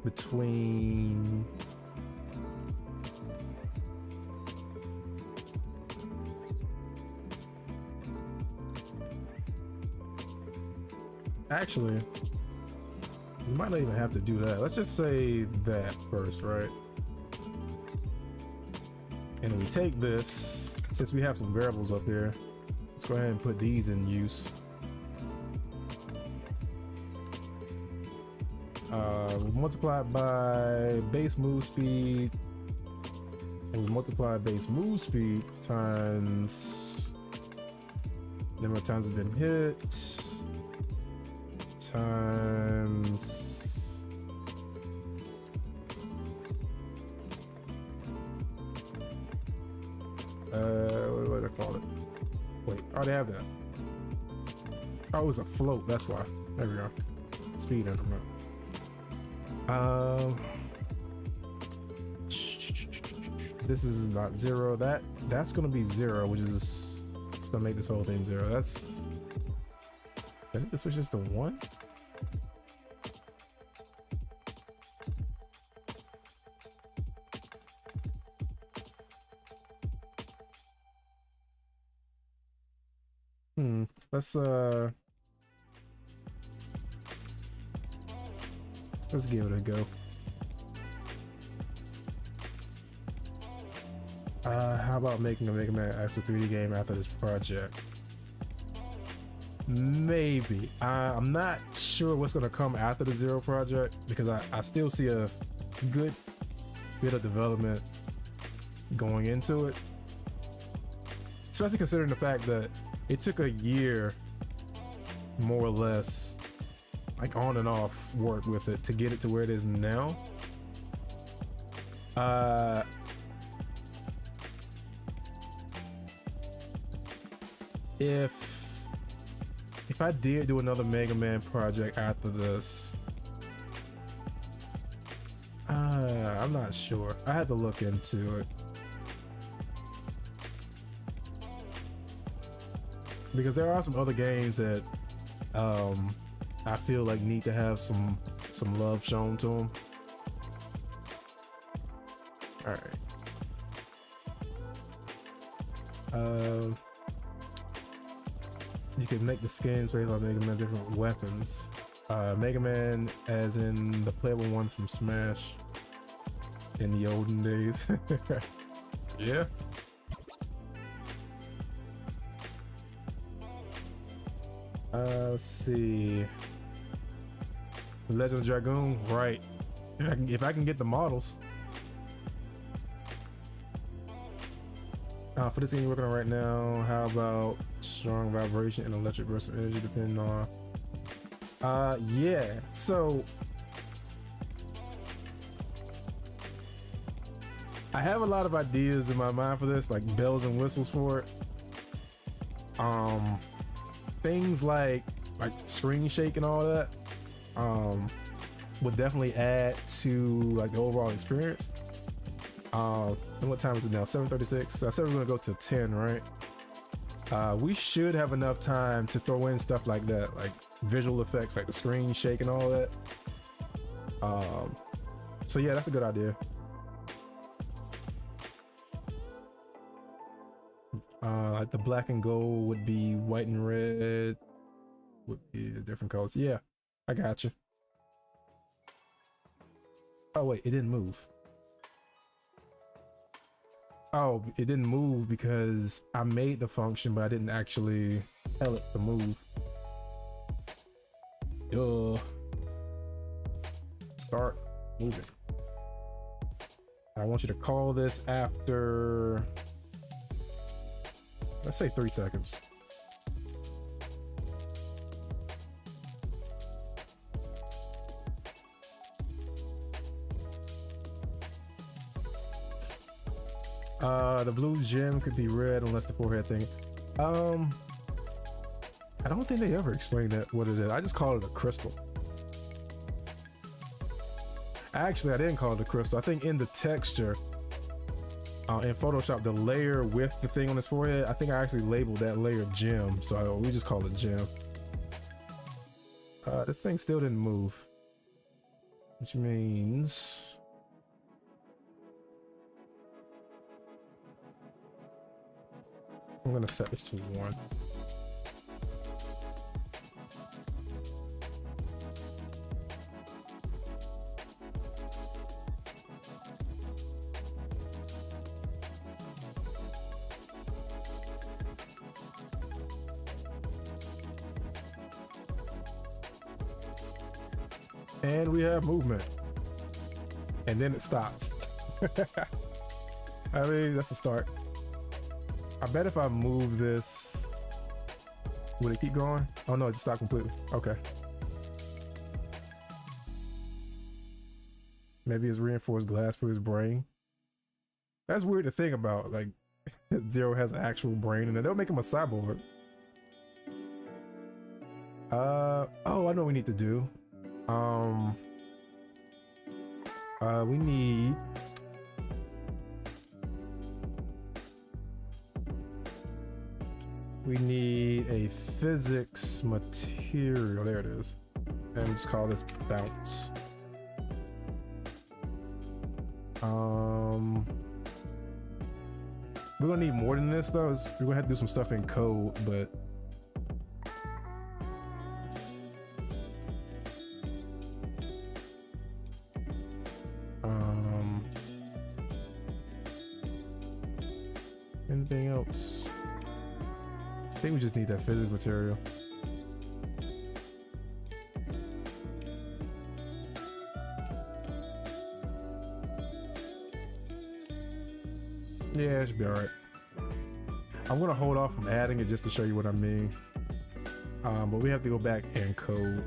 Speaker 1: between actually, we might not even have to do that. Let's just say that first, right? And then we take this, since we have some variables up here, let's go ahead and put these in use. We multiply it by base move speed, and we multiply base move speed times number of times it's been hit times what do I call it? Wait, I already have that. Oh, it was a float, that's why. There we go. Speed increment. This is not 0. That's gonna be 0, which is gonna make this whole thing 0. That's, I think this switches to 1. Let's give it a go. How about making a Mega Man X 3D game after this project? Maybe. I'm not sure what's gonna come after the Zero project, because I still see a good bit of development going into it. Especially considering the fact that it took a year, more or less, like on and off work with it to get it to where it is now. If I did do another Mega Man project after this, I'm not sure. I had to look into it, because there are some other games that I feel like need to have some love shown to them. All right. You can make the skins based on Mega Man different weapons. Mega Man, as in the playable one from Smash in the olden days. Yeah. Let's see. Legend of Dragoon, right? If I can get the models. For this thing you're working on right now, how about strong vibration and electric burst of energy depending on yeah, so I have a lot of ideas in my mind for this, like bells and whistles for it. Things like screen shake and all that would definitely add to like the overall experience. And what time is it now? 7:36. I said we're gonna go to 10, right? We should have enough time to throw in stuff like that, like visual effects, like the screen shake and all that. So yeah, that's a good idea. Like the black and gold would be white and red, would be the different colors. Yeah, I got you. Oh wait, it didn't move. Oh, it didn't move because I made the function, but I didn't actually tell it to move. Start moving. I want you to call this after, let's say 3 seconds. The blue gem could be red unless the forehead thing. I don't think they ever explained that what it is. I just call it a crystal. Actually, I didn't call it a crystal. I think in the texture in Photoshop, the layer with the thing on his forehead, I think I actually labeled that layer gem. So we just call it gem. This thing still didn't move, which means I'm gonna set this to 1. And we have movement. And then it stops. I mean, that's a start. I bet if I move this, would it keep going? Oh no, it just stopped completely. Okay. Maybe it's reinforced glass for his brain. That's weird to think about. Like, Zero has an actual brain, and then they'll make him a cyborg. Oh, I know what we need to do. We need a physics material. There it is. And we just call this bounce. We're gonna need more than this though. We're gonna have to do some stuff in code, but anything else? I think we just need that physics material. Yeah, it should be all right. I'm gonna hold off from adding it just to show you what I mean. But we have to go back and code.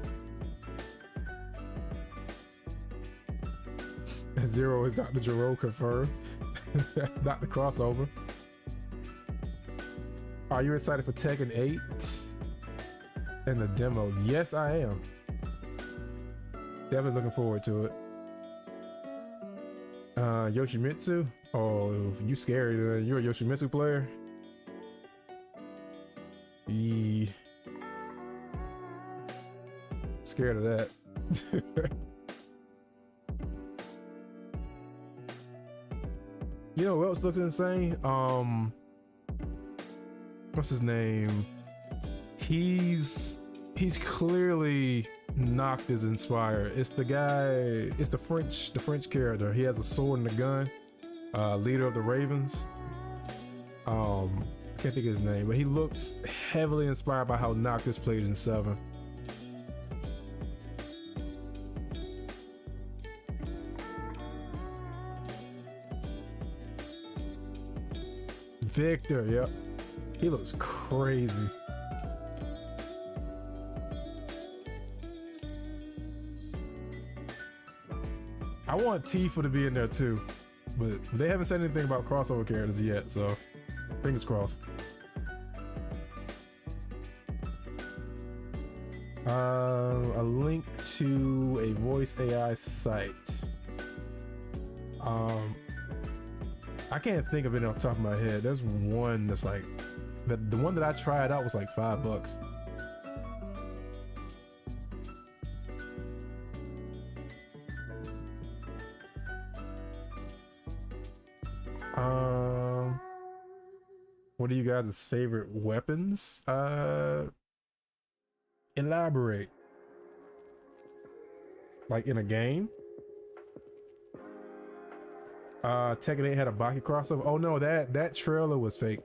Speaker 1: Zero is Dr. Gero confirmed. Not the crossover. Are you excited for Tekken 8 and the demo? Yes, I am. Definitely looking forward to it. Yoshimitsu? Oh, you scary, then. You're a Yoshimitsu player? Scared of that. You know what else looks insane? What's his name? He's clearly Noctis inspired. It's the guy, it's the French character. He has a sword and a gun. Leader of the Ravens. I can't think of his name, but he looks heavily inspired by how Noctis played in 7. Victor, yep. He looks crazy. I want Tifa to be in there too, but they haven't said anything about crossover characters yet, so fingers crossed. A link to a voice AI site. I can't think of it off the top of my head. There's one that's like, the one that I tried out was like $5. What are you guys' favorite weapons? Elaborate. Like in a game? Tekken 8 had a Baki crossover. Oh no, that trailer was fake.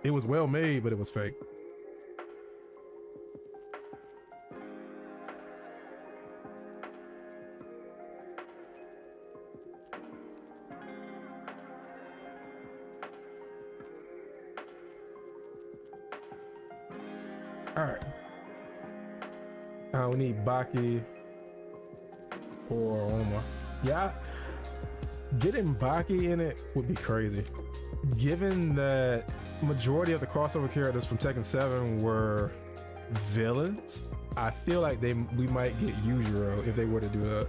Speaker 1: It was well made, but it was fake. All right. We need Baki or Oma. Yeah, Getting Baki in it would be crazy. Given that majority of the crossover characters from Tekken 7 were villains, I feel like we might get Yujiro if they were to do that.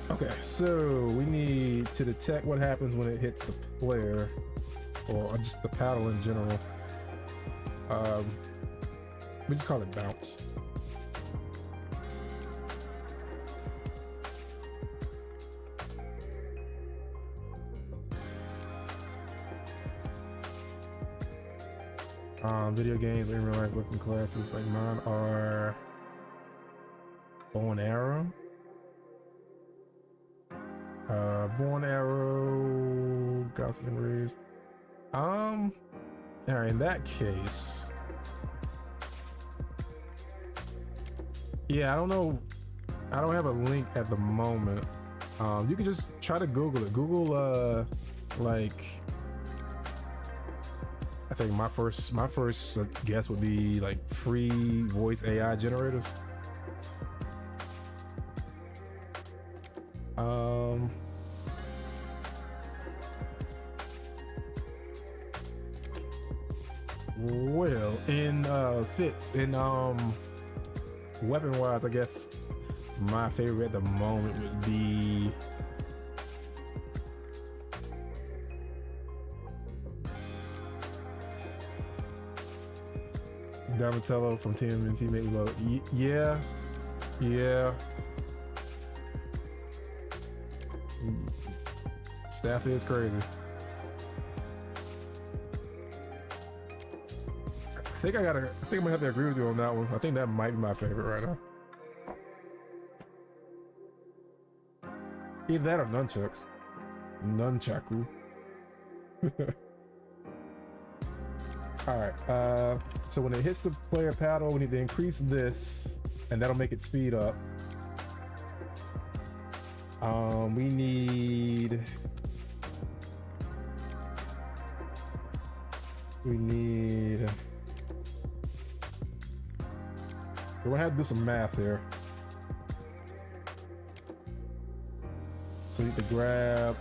Speaker 1: Okay, so we need to detect what happens when it hits the player, or just the paddle in general. We just call it bounce. Video games in real life working classes like mine are bow and arrow. Bow and arrow, Gaussian rays. Alright, in that case, yeah, I don't know. I don't have a link at the moment. You can just try to Google it. Google, like, I think my first guess would be like free voice AI generators. Well, in fits in weapon wise, I guess my favorite at the moment would be Donatello from TMNT Make Love. Yeah. Staff is crazy. I think I'm gonna have to agree with you on that one. I think that might be my favorite right now. Either that or nunchucks. Nunchaku. Alright, so when it hits the player paddle, we need to increase this, and that'll make it speed up. We need... We're gonna have to do some math here. So you need to grab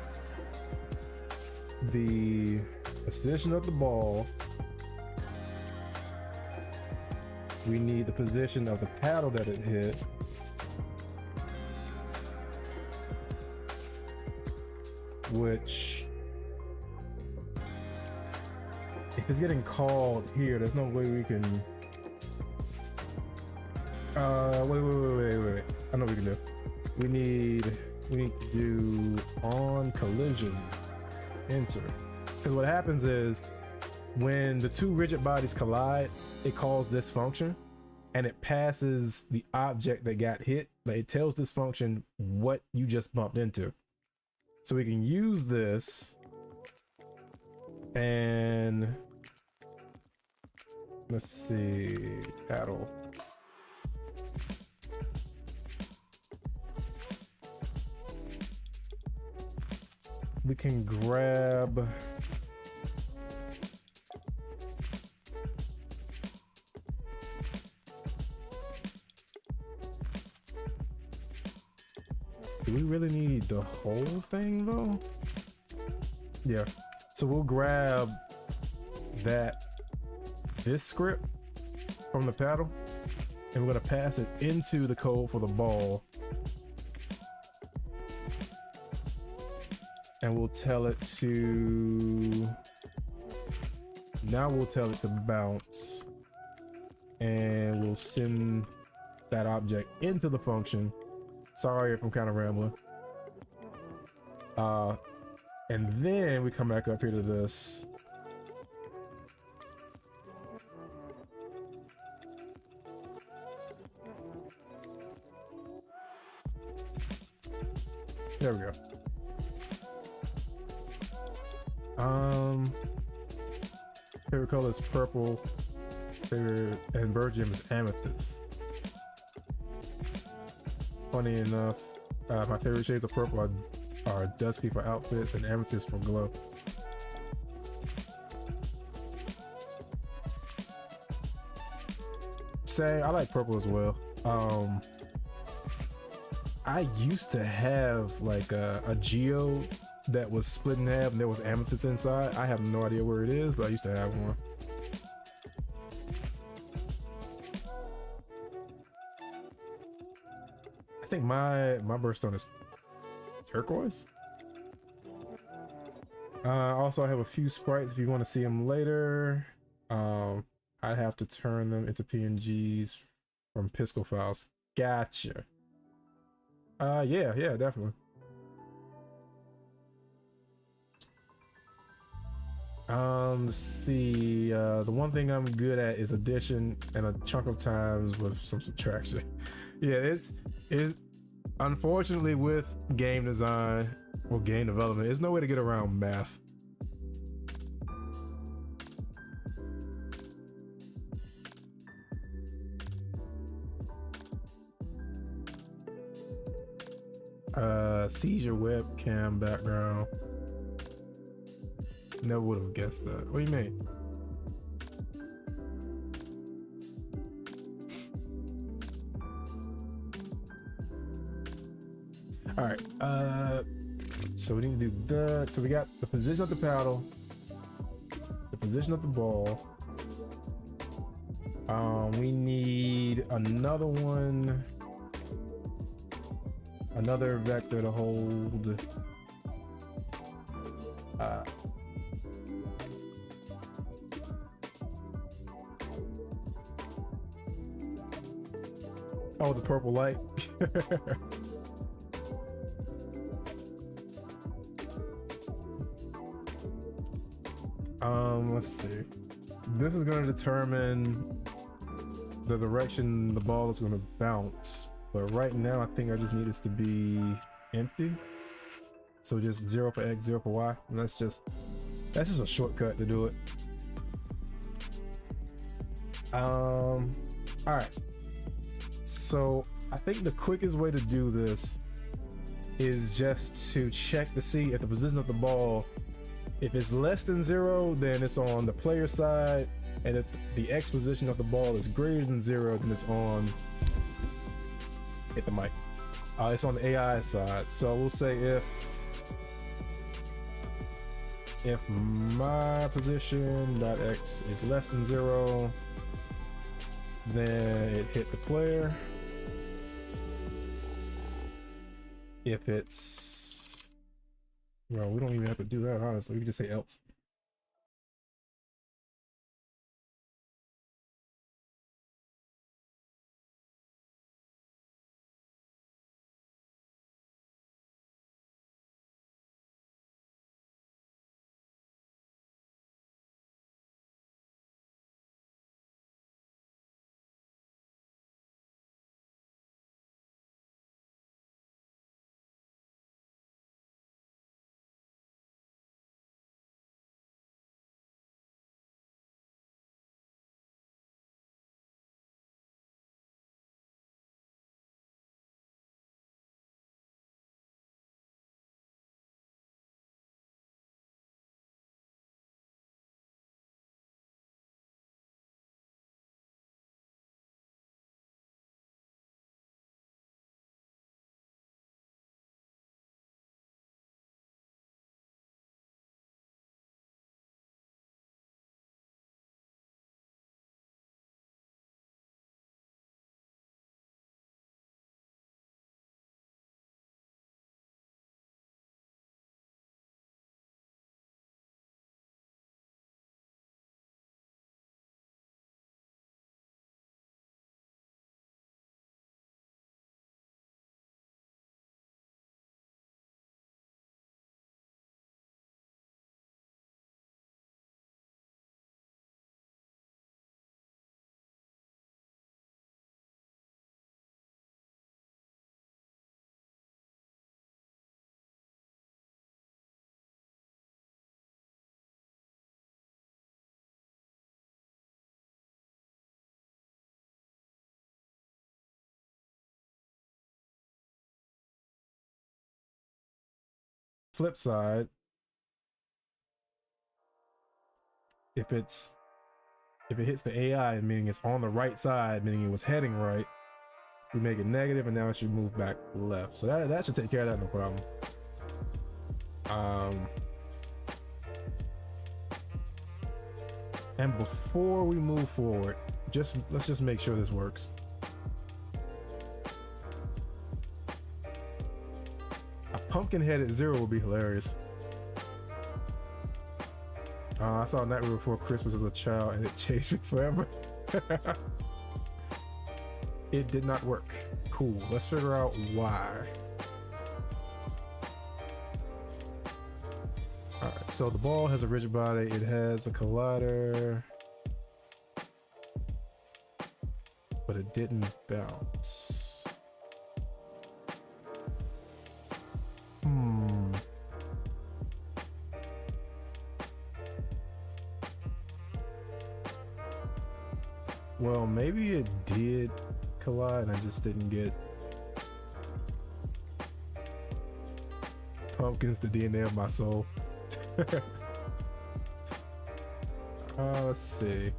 Speaker 1: the position of the ball. We need the position of the paddle that it hit. Which, if it's getting called here, there's no way we can... wait. I know what we can do. We need to do on collision, enter. Because what happens is, when the two rigid bodies collide, it calls this function, and it passes the object that got hit. Like, it tells this function what you just bumped into. So we can use this, and let's see, paddle. We can grab do we really need the whole thing though? Yeah, so we'll grab this script from the paddle, and we're going to pass it into the code for the ball, and we'll tell it to bounce, and we'll send that object into the function. Sorry if I'm kind of rambling. And then we come back up here to this. There we go. Favorite color is purple. And bird gem is amethyst. Funny enough, my favorite shades of purple are dusky for outfits and amethyst for glow. say I like purple as well. I used to have like a geode that was split in half and there was amethyst inside. I have no idea where it is, but I used to have one. I think my birthstone is turquoise. Also, I have a few sprites if you want to see them later. I'd have to turn them into PNGs from Pisco files. Gotcha. Yeah, definitely. Let's see. The one thing I'm good at is addition and a chunk of times with some subtraction. Yeah, it's unfortunately with game design or game development, there's no way to get around math. Seizure webcam background. Never would have guessed that. What do you mean? All right. So we need to do that. So we got the position of the paddle, the position of the ball. We need another one, another vector to hold. Oh, the purple light. Let's see. This is going to determine the direction the ball is going to bounce. But right now, I think I just need this to be empty. So just 0 for X, 0 for Y. And that's just a shortcut to do it. All right. So I think the quickest way to do this is just to check to see if the position of the ball, if it's less than 0, then it's on the player side, and if the X position of the ball is greater than 0, then it's on, hit the mic, it's on the AI side. So we'll say if my position dot X is less than 0, then it hit the player. If it's, well, we don't even have to do that, honestly. We can just say else. Flip side, if it's If it hits the AI, meaning it's on the right side, meaning it was heading right, we make it negative, and now it should move back left. So that should take care of that, no problem. And before we move forward, let's just make sure this works. A pumpkin head at 0 would be hilarious. I saw Nightmare Before Christmas as a child and it chased me forever. It did not work. Cool, let's figure out why. Alright, so the ball has a rigid body, it has a collider, but it didn't bounce. Well, maybe it did collide and I just didn't get pumpkins, the DNA of my soul. Let's see.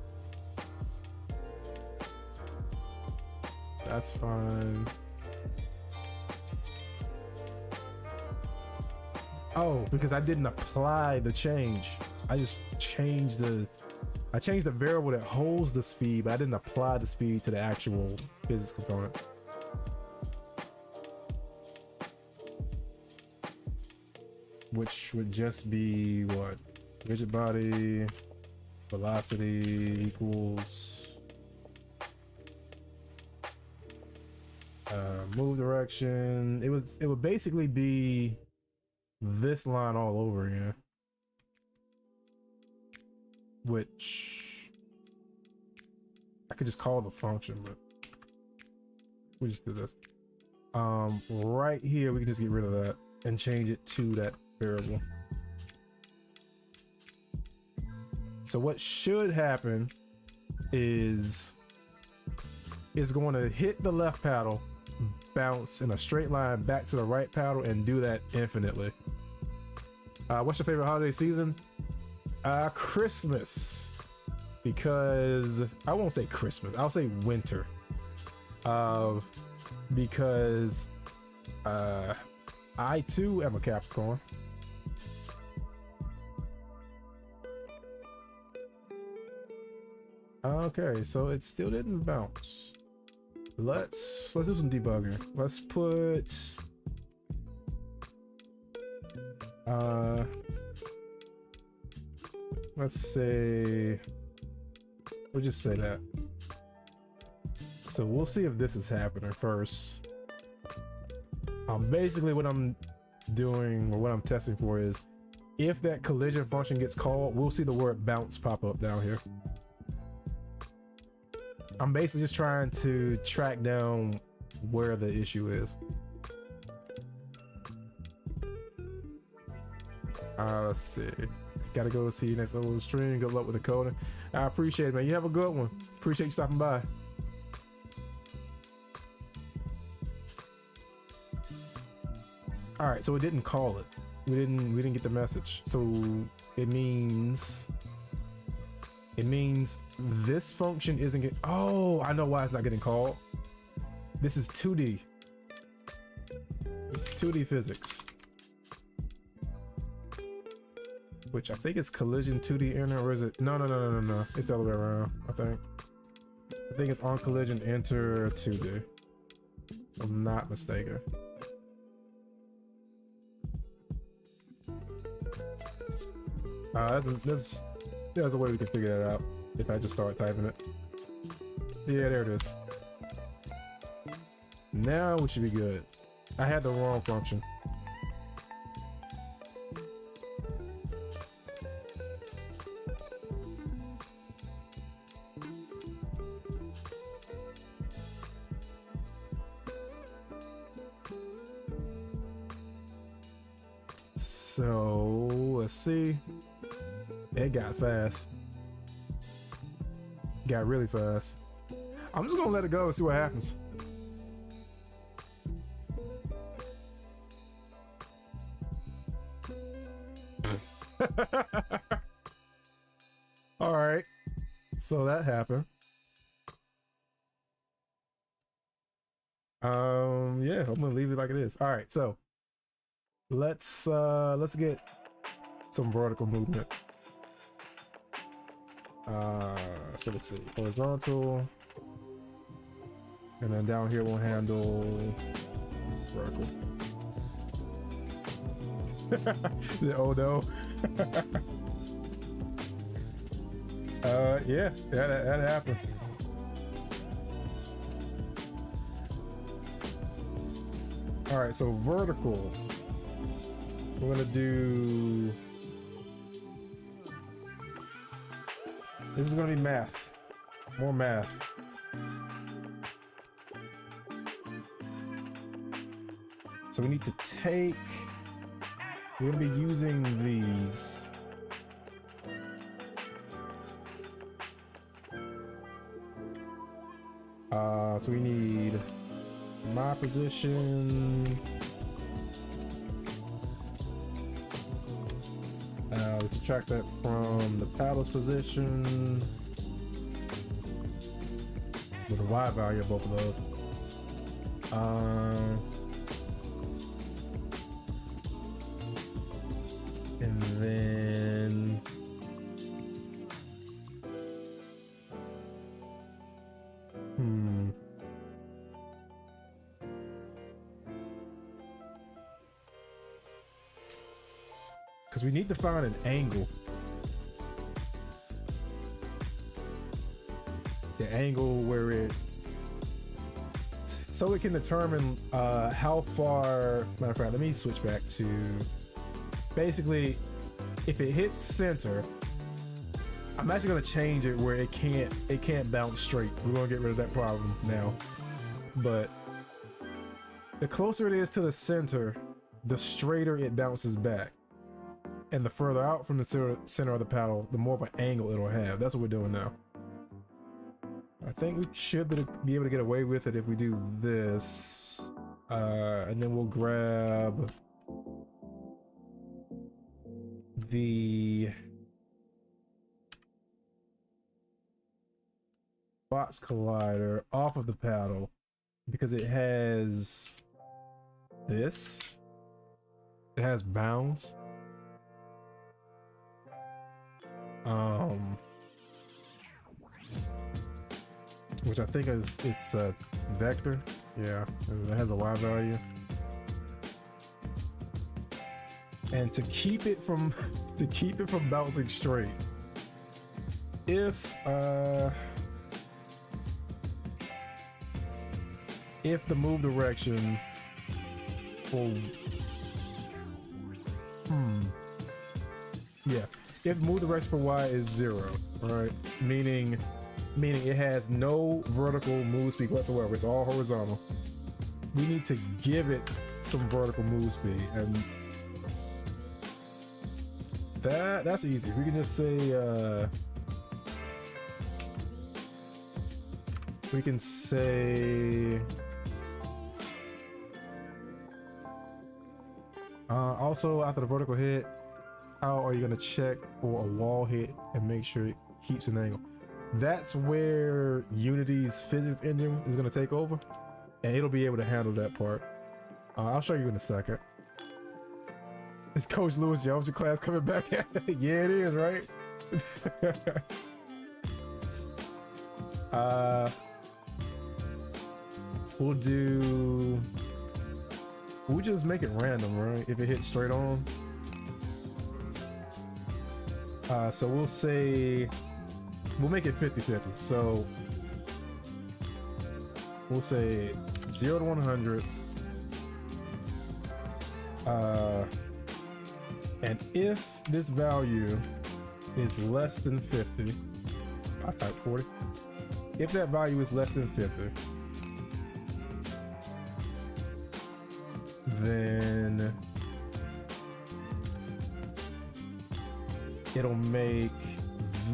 Speaker 1: That's fine. Oh, because I didn't apply the change. I just changed the variable that holds the speed, but I didn't apply the speed to the actual physics component. Which would just be what? Rigid body, velocity equals move direction. It would basically be this line all over again. Which I could just call the function, but we just do this. Right here, we can just get rid of that and change it to that variable. So what should happen is it's going to hit the left paddle, bounce in a straight line back to the right paddle, and do that infinitely. What's your favorite holiday season? Christmas, because I won't say Christmas, I'll say winter, because I too am a Capricorn. Okay, so it still didn't bounce. Let's do some debugging. Let's put let's say, we'll just say that. So we'll see if this is happening first. Basically what I'm doing, or what I'm testing for, is if that collision function gets called, we'll see the word bounce pop up down here. I'm basically just trying to track down where the issue is. Let's see. Gotta go see you next level of the stream. Good luck with the coding. I appreciate it, man. You have a good one. Appreciate you stopping by. All right, so it didn't call it. We didn't get the message. So it means this function isn't getting. Oh, I know why it's not getting called. This is 2D. This is 2D physics. Which I think is collision 2D enter, or is it? No. It's the other way around, I think. I think it's on collision enter 2D. I'm not mistaken. There's a way we can figure that out if I just start typing it. Yeah, there it is. Now we should be good. I had the wrong function. So let's see. It got fast. Got really fast. I'm just gonna let it go and see what happens. All right. So that happened. Yeah, I'm gonna leave it like it is. All right, so let's get some vertical movement. So let's see, horizontal, and then down here we'll handle vertical. Oh no. Yeah, that happened. All right, so vertical. We're gonna do. This is gonna be math. More math. So we need to take. We're gonna be using these. So we need my position. We subtract that from the paddle's position. With a Y value of both of those. And then because we need to find an angle. The angle where it, so it can determine how far. Matter of fact, let me switch back to basically if it hits center. I'm actually gonna change it where it can't bounce straight. We're gonna get rid of that problem now. But the closer it is to the center, the straighter it bounces back. And the further out from the center of the paddle, the more of an angle it'll have. That's what we're doing now. I think we should be able to get away with it if we do this. And then we'll grab the box collider off of the paddle because it has this. It has bounds. Which I think it's a vector. Yeah, it has a Y value. And to keep it from bouncing straight, if the move direction if move direction for Y is 0, right? Meaning it has no vertical move speed whatsoever. It's all horizontal. We need to give it some vertical move speed, and that's easy. We can just say we can say also after the vertical hit, how are you going to check for a wall hit and make sure it keeps an angle? That's where Unity's physics engine is going to take over, and it'll be able to handle that part. I'll show you in a second. Is Coach Lewis geometry class coming back at it? Yeah, it is, right? We'll just make it random, right? If it hits straight on. So we'll say, we'll make it 50-50. So we'll say 0 to 100. And if this value is less than 50, I type 40. If that value is less than 50, then it'll make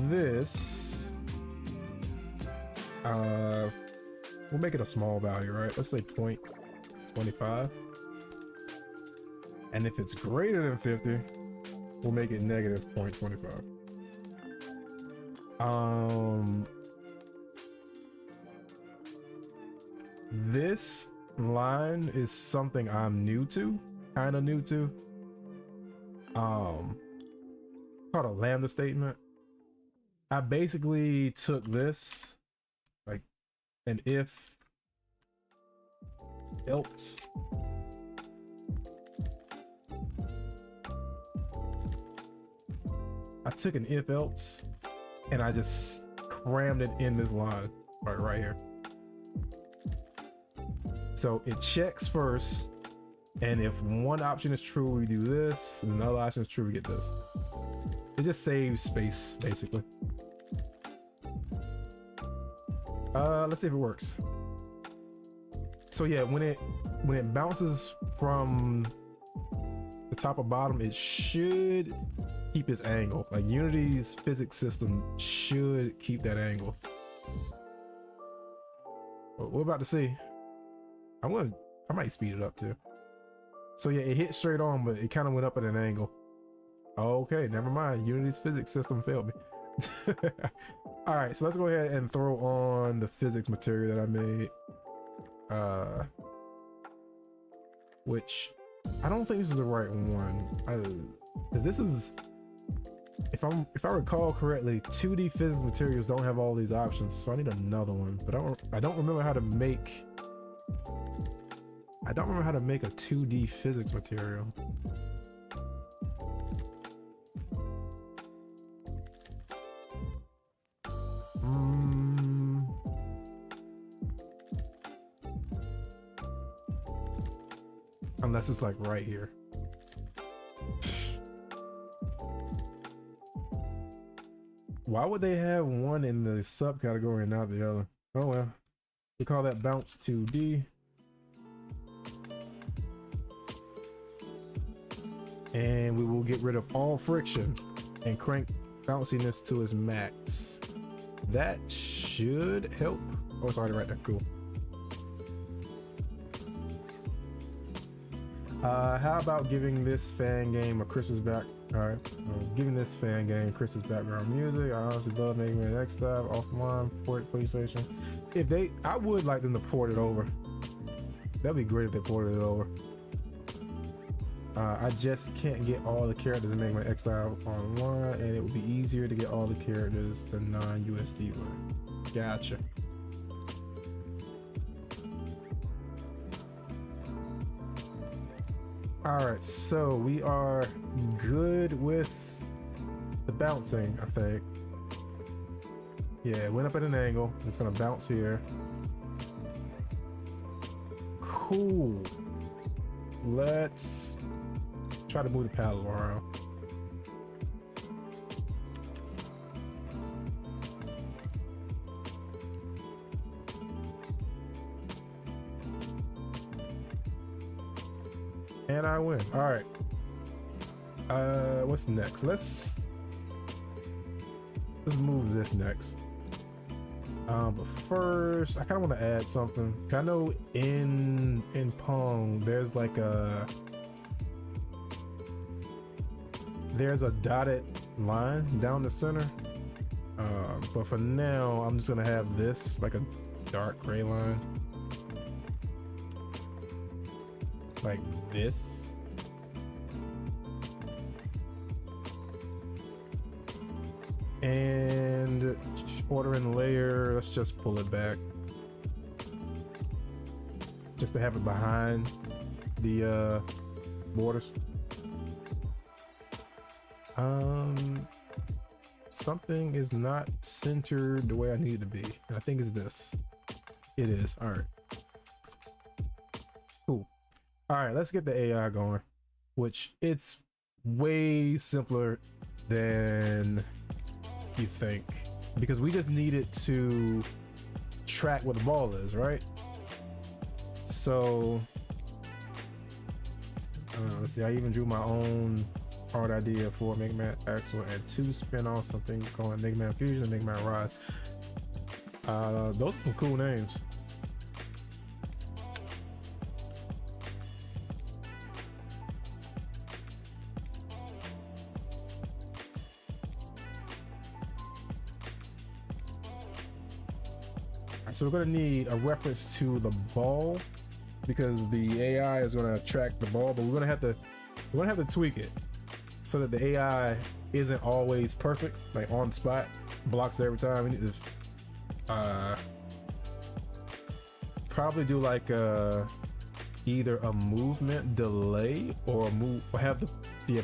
Speaker 1: this, we'll make it a small value, right? Let's say 0.25. And if it's greater than 50, we'll make it negative 0.25. Um, this line is something I'm new to, kind of new to. Called a lambda statement. I basically took this, like an if, else. I took an if else and I just crammed it in this line right here. So it checks first, and if one option is true, we do this, and another option is true, we get this. It just saves space, basically. Let's see if it works. So yeah, when it bounces from the top or bottom, it should keep its angle. Like Unity's physics system should keep that angle. But we're about to see. I might speed it up too. So yeah, it hit straight on, but it kind of went up at an angle. Okay, never mind. Unity's physics system failed me. All right, so let's go ahead and throw on the physics material that I made. Which I don't think this is the right one. Cause this is, if I recall correctly, 2D physics materials don't have all these options, so I need another one. But I don't remember how to make. I don't remember how to make a 2D physics material. Unless it's like right here. Why would they have one in the subcategory and not the other? Oh well. We call that bounce 2D. And we will get rid of all friction and crank bounciness to its max. That should help. Oh, it's already right there. Cool. How about giving this fan game a Christmas back? All right, giving this fan game Christmas background music. I honestly love making an X Dive offline port PlayStation. I would like them to port it over. That'd be great if they ported it over. I just can't get all the characters and make my X Dive online, and it would be easier to get all the characters the non-USD way. Gotcha. All right, so we are good with the bouncing, I think. Yeah, it went up at an angle. It's gonna bounce here. Cool. Let's try to move the paddle around. And I win. All right. What's next? Let's move this next. But first, I kind of want to add something. I know in Pong, there's like there's a dotted line down the center. But for now, I'm just gonna have this like a dark gray line. Like this. And order in layer, let's just pull it back. Just to have it behind the borders. Something is not centered the way I need it to be. And I think it's this. It is. All right. Cool. All right, let's get the AI going, which it's way simpler than you think, because we just need it to track what the ball is, right? So let's see, I even drew my own hard idea for Mega Man Axel and 2 spin-offs, something called Mega Man Fusion and Mega Man Rise. Those are some cool names. So we're gonna need a reference to the ball because the AI is gonna track the ball, but we're gonna have to tweak it so that the AI isn't always perfect, like on the spot, blocks every time. We need to probably do like either a movement delay or have the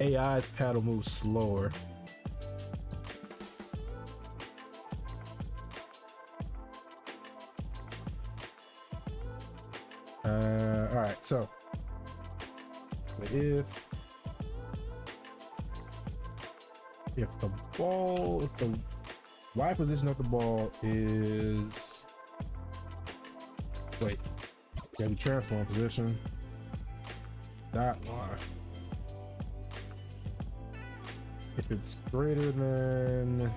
Speaker 1: AI's paddle move slower. All right, so if the Y position of the ball is, wait, gotta be transform position, that Y. If it's greater than,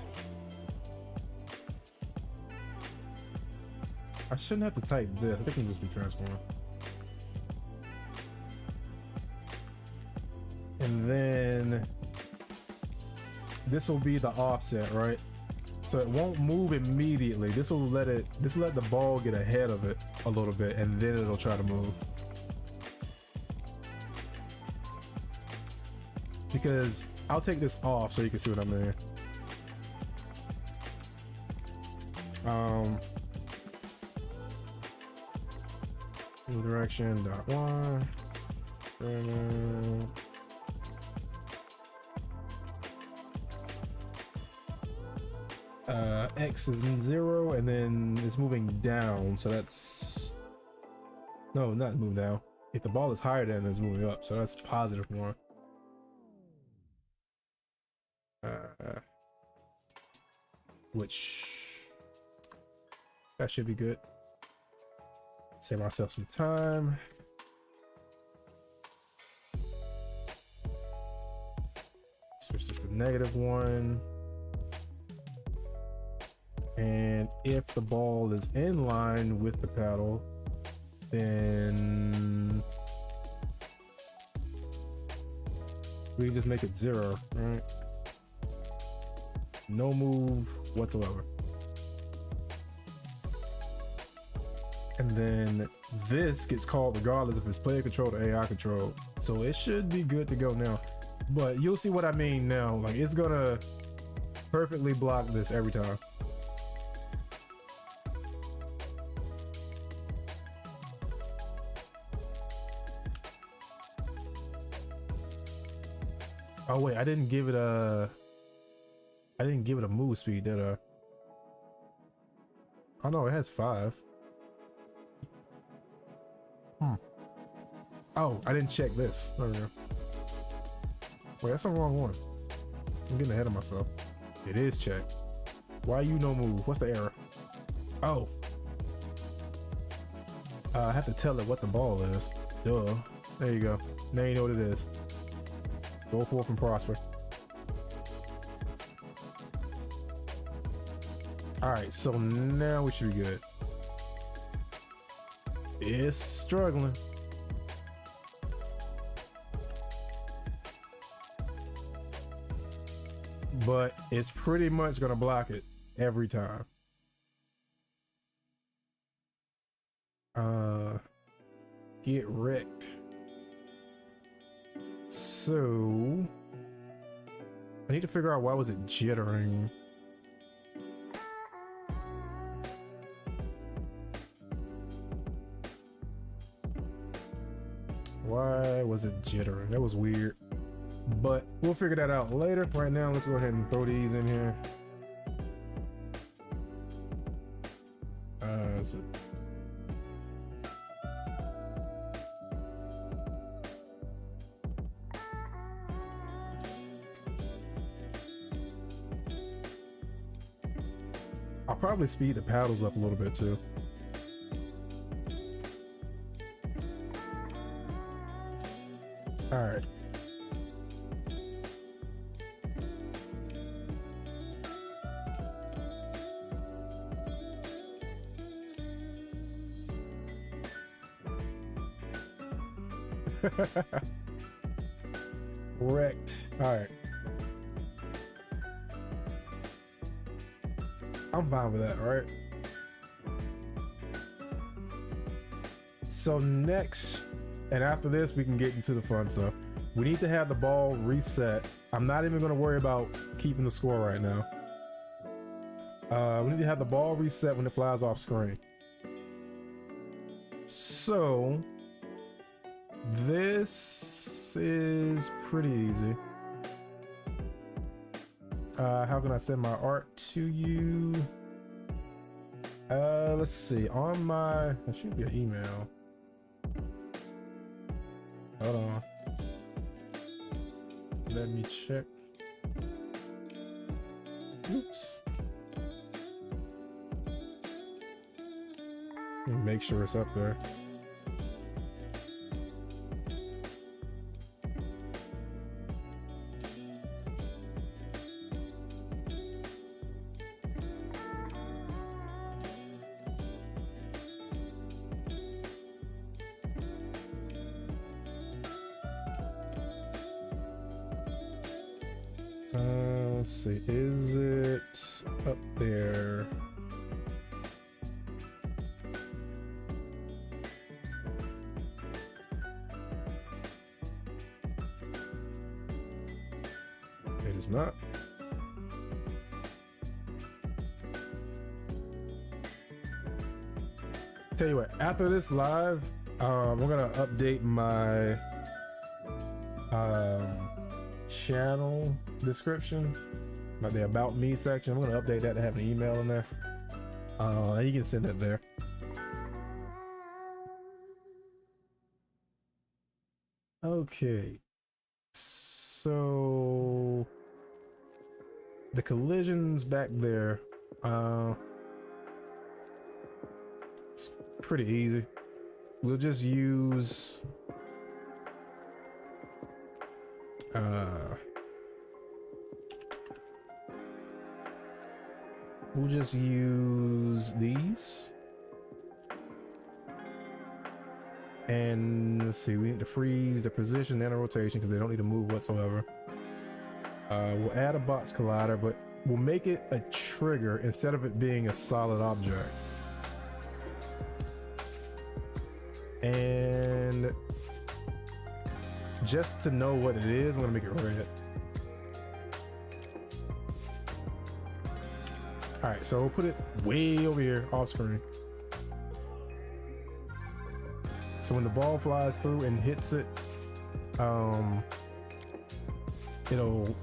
Speaker 1: I shouldn't have to type this. I think I can just do transform. And then this will be the offset, right? So it won't move immediately. This will let the ball get ahead of it a little bit, and then it'll try to move. Because I'll take this off so you can see what I'm doing. New direction dot Y. X is 0, and then it's moving down, so that's, no, not moving down. If the ball is higher than it's moving up, so that's +1. Which that should be good. Save myself some time. Switch this to -1. And if the ball is in line with the paddle, then we can just make it 0, right? No move whatsoever. And then this gets called regardless if it's player controlled or AI controlled. So it should be good to go now. But you'll see what I mean now. Like, it's gonna perfectly block this every time. Oh wait, I didn't give it a move speed, did I? Oh no, it has 5. Oh, I didn't check this. There we go. Wait, that's the wrong one. I'm getting ahead of myself. It is checked. Why you no move? What's the error? Oh. I have to tell it what the ball is. Duh. There you go. Now you know what it is. Go forth and prosper. Alright, so now we should be good. It's struggling. But it's pretty much gonna block it every time. Get wrecked. So I need to figure out why was it jittering. Why was it jittering? That was weird. But we'll figure that out later. Right now, let's go ahead and throw these in here. I'll probably speed the paddles up a little bit too. All right. Wrecked. All right. I'm fine with that, all right? So next, and after this, we can get into the fun stuff. We need to have the ball reset. I'm not even going to worry about keeping the score right now. We need to have the ball reset when it flies off screen. So this is pretty easy. How can I send my art to you? Let's see. On my, that should be an email. Hold on. Let me check. Oops. Make sure it's up there. Let's see, is it up there? It is not. Tell you what, after this live, we're gonna update my channel description, like the about me section. I'm gonna update that to have an email in there. You can send it there. Okay, so the collisions back there, it's pretty easy. We'll just use these, and let's see, we need to freeze the position and the rotation because they don't need to move whatsoever. We'll add a box collider, but we'll make it a trigger instead of it being a solid object. And just to know what it is, I'm gonna make it red. All right, so we'll put it way over here off screen. So when the ball flies through and hits it, it'll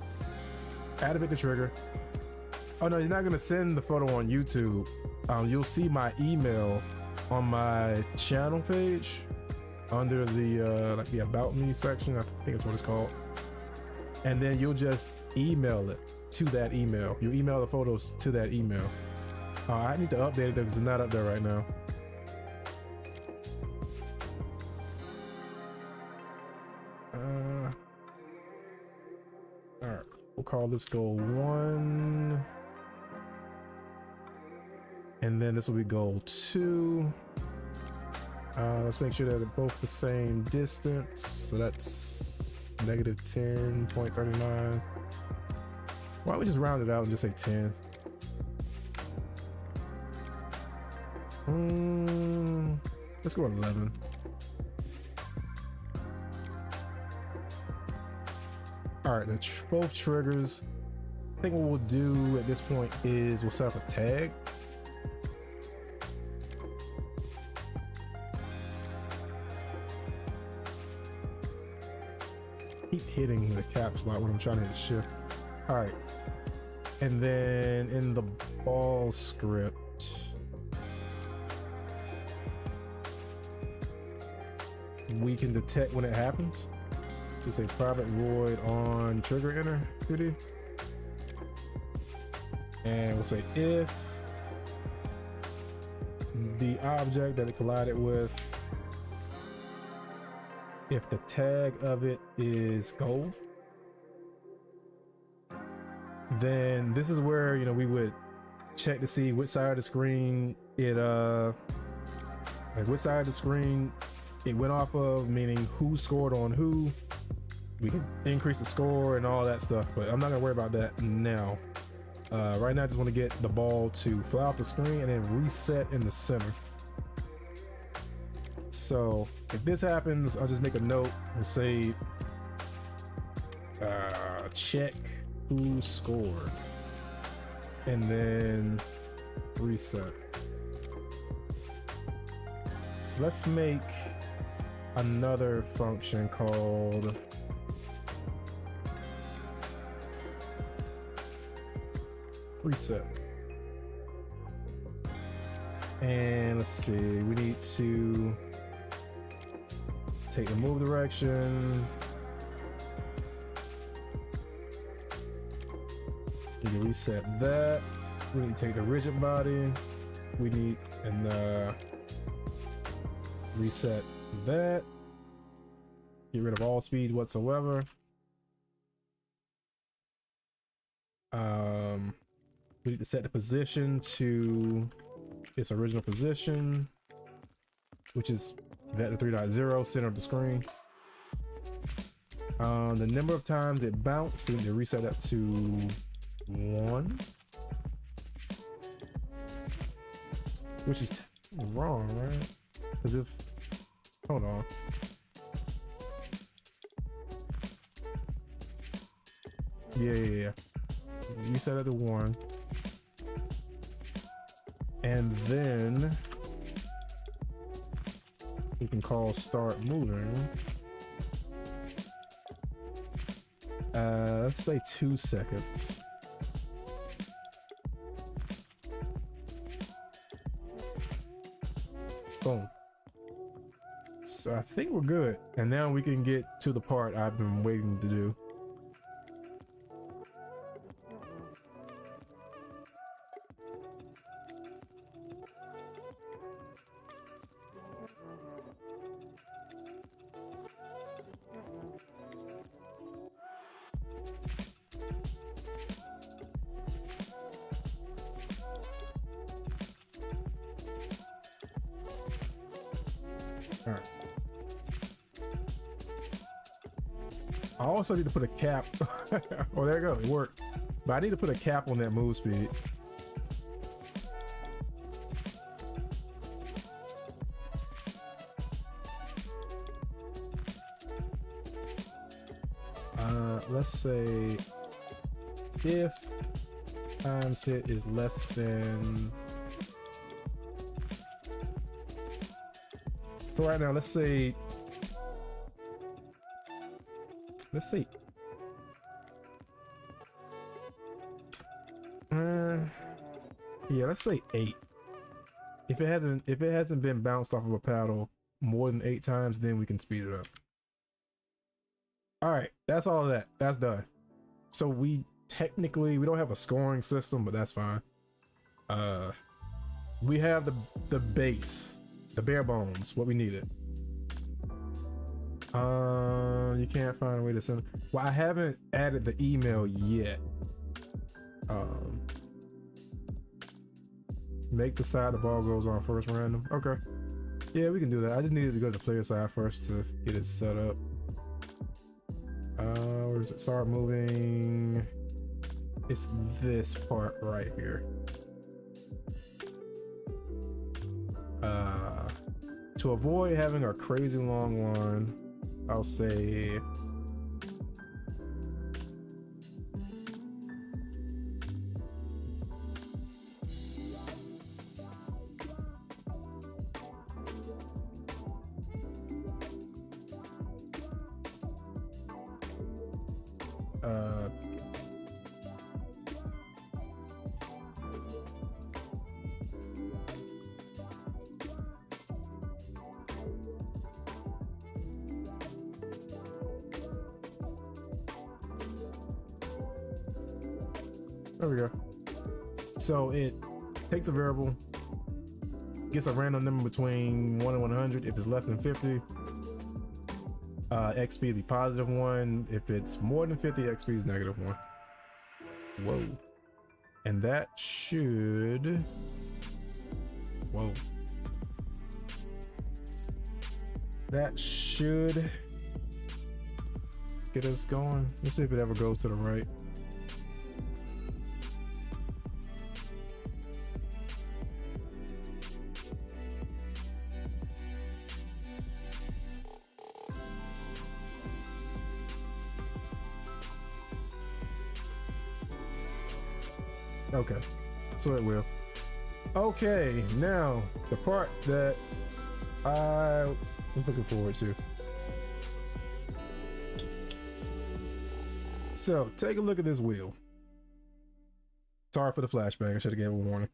Speaker 1: activate the trigger. Oh no, you're not gonna send the photo on YouTube. You'll see my email on my channel page under the like the about me section. I think that's what it's called. And then you'll just email it to that email. You email the photos to that email. I need to update it because it's not up there right now. All right, we'll call this goal 1, and then this will be goal 2. Let's make sure that they're both the same distance. So that's negative 10.39. Why don't we just round it out and just say 10? Let's go 11. All right, both triggers. I think what we'll do at this point is we'll set up a tag. Keep hitting the caps lock when I'm trying to hit shift. All right, and then in the ball script, we can detect when it happens. Just say private void on trigger enter 2D, and we'll say if the object that it collided with, if the tag of it is gold, then this is where, you know, we would check to see which side of the screen it like which side of the screen it went off of, meaning who scored on who. We can increase the score and all that stuff, but I'm not gonna worry about that now. Right now I just want to get the ball to fly off the screen and then reset in the center. So if this happens, I'll just make a note and say check who scored and then reset. So let's make another function called reset. And let's see, we need to take the move direction. We can reset that. We need to take the rigid body. We need and reset that. Get rid of all speed whatsoever. We need to set the position to its original position, which is vector 3.0, center of the screen. The number of times it bounced, we need to reset that to 1, which is wrong, right? Because if, hold on. Yeah. Reset it to 1. And then we can call start moving. Let's say 2 seconds. Boom. So I think we're good. And now we can get to the part I've been waiting to do. All right. I also need to put a cap. Oh, there you go. It worked. But I need to put a cap on that move speed. Let's say if times hit is less than, for right now, let's say yeah, let's say 8. If it hasn't been bounced off of a paddle more than 8 times, then we can speed it up. All right, that's all of that. That's done. So we don't have a scoring system, but that's fine. We have the base, the bare bones, what we needed. You can't find a way to send. Well, I haven't added the email yet. Make the side the ball goes on first random. Okay. Yeah, we can do that. I just needed to go to the player side first to get it set up. Where does it start moving? It's this part right here. To avoid having a crazy long one, I'll say there we go. So it takes a variable, gets a random number between 1 and 100. If it's less than 50, X speed will be +1. If it's more than 50, X speed is -1. Whoa. And that should, whoa. That should get us going. Let's see if it ever goes to the right. Okay, so it will. Okay, now the part that I was looking forward to. So take a look at this wheel. Sorry for the flashbang. I should have gave a warning.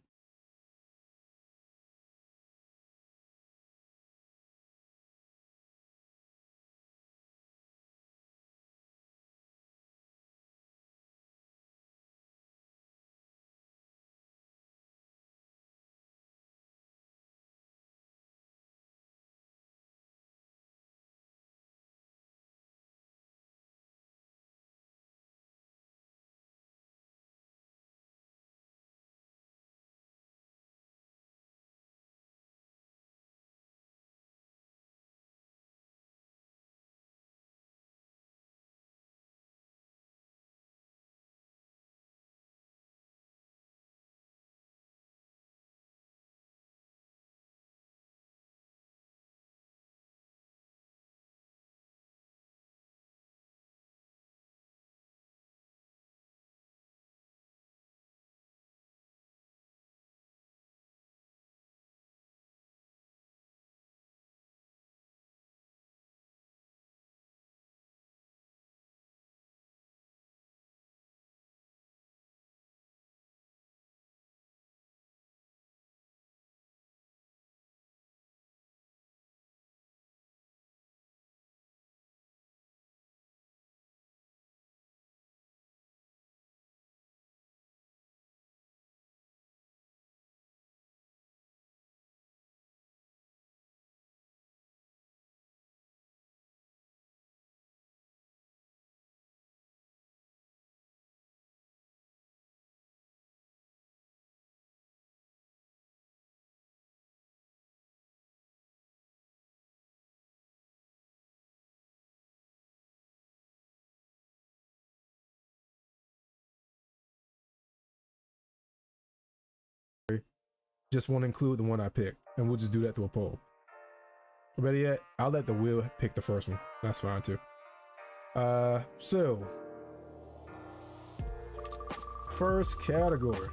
Speaker 1: Just want to include the one I picked, and we'll just do that through a poll. Or better yet, I'll let the wheel pick the first one. That's fine too. So first category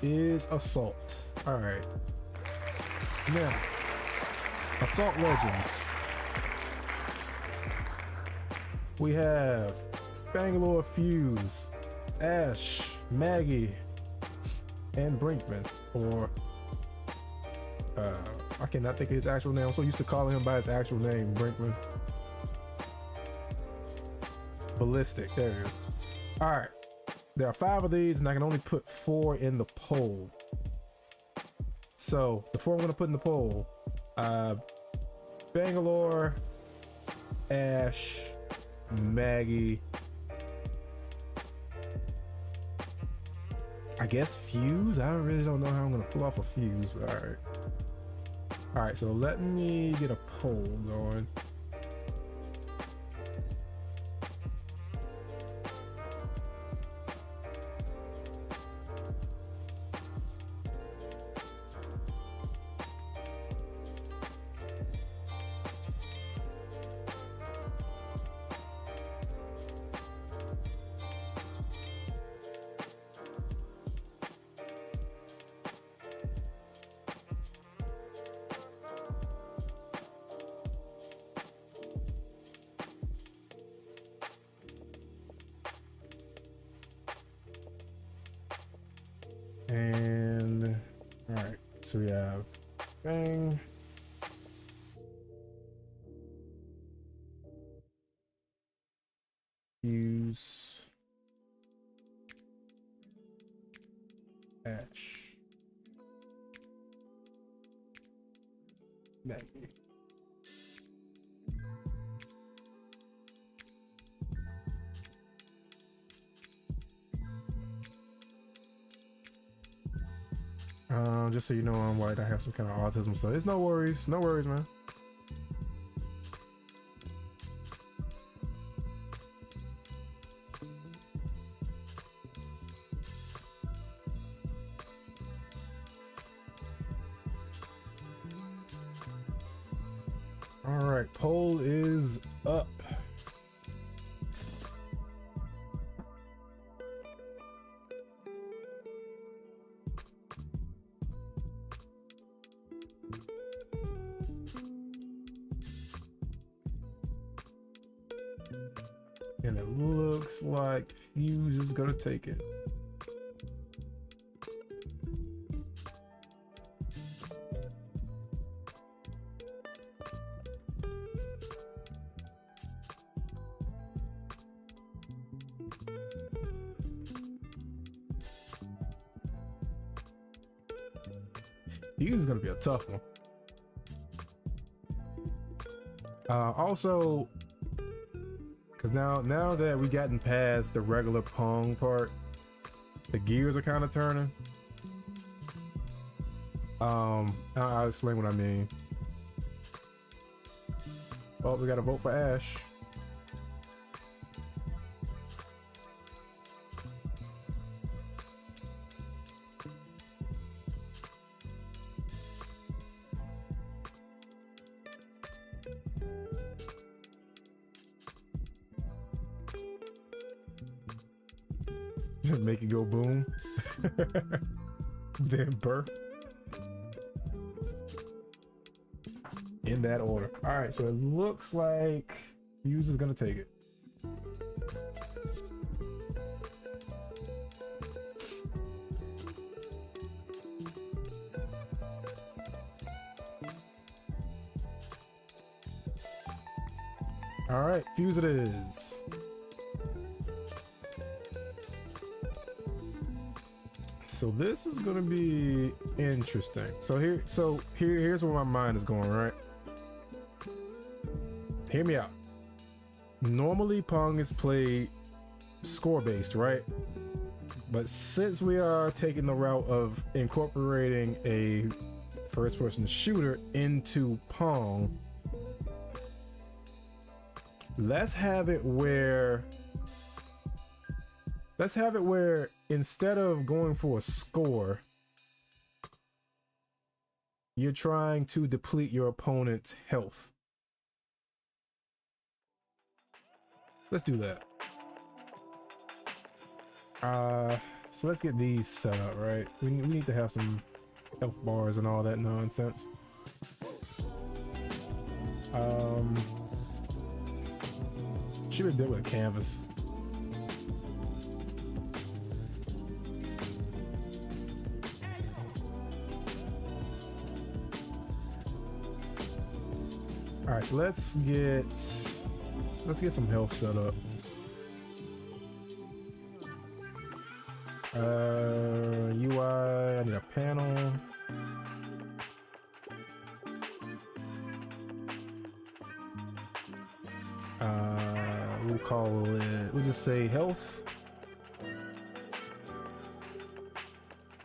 Speaker 1: is assault. All right. Now, assault legends. We have Bangalore Fuse, Ash, Maggie, and Brinkman. Or I cannot think of his actual name. I'm so used to calling him by his actual name, Brinkman. Ballistic. There it is. All right. There are 5 of these, and I can only put 4 in the poll. So the 4 I'm going to put in the poll: Bangalore, Ash, Maggie, I guess Fuse. I really don't know how I'm going to pull off a Fuse, but all right. So let me get a poll going. And all right, so we have Bang, Fuse, Ash, Maggie. Just so you know, I'm white. I have some kind of autism, so it's no worries. No worries, man. All right, poll is up. looks like Fuse is gonna take it. Fuse is gonna be a tough one. Also, because now that we gotten past the regular Pong part, the gears are kind of turning. I'll explain what I mean. Oh, we gotta vote for Ash. Make it go boom. Then burr. In that order. All right, so it looks like Fuse is gonna take it. All right, Fuse it is. So this is gonna be interesting. Here's where my mind is going, right? Hear me out. Normally Pong is played score based, right? But since we are taking the route of incorporating a first person shooter into Pong, let's have it where instead of going for a score, you're trying to deplete your opponent's health. Let's do that. So let's get these set up, right? We need to have some health bars and all that nonsense. Should have done with a canvas. All right, so let's get some health set up. UI, I need a panel. We'll call it, we'll just say health.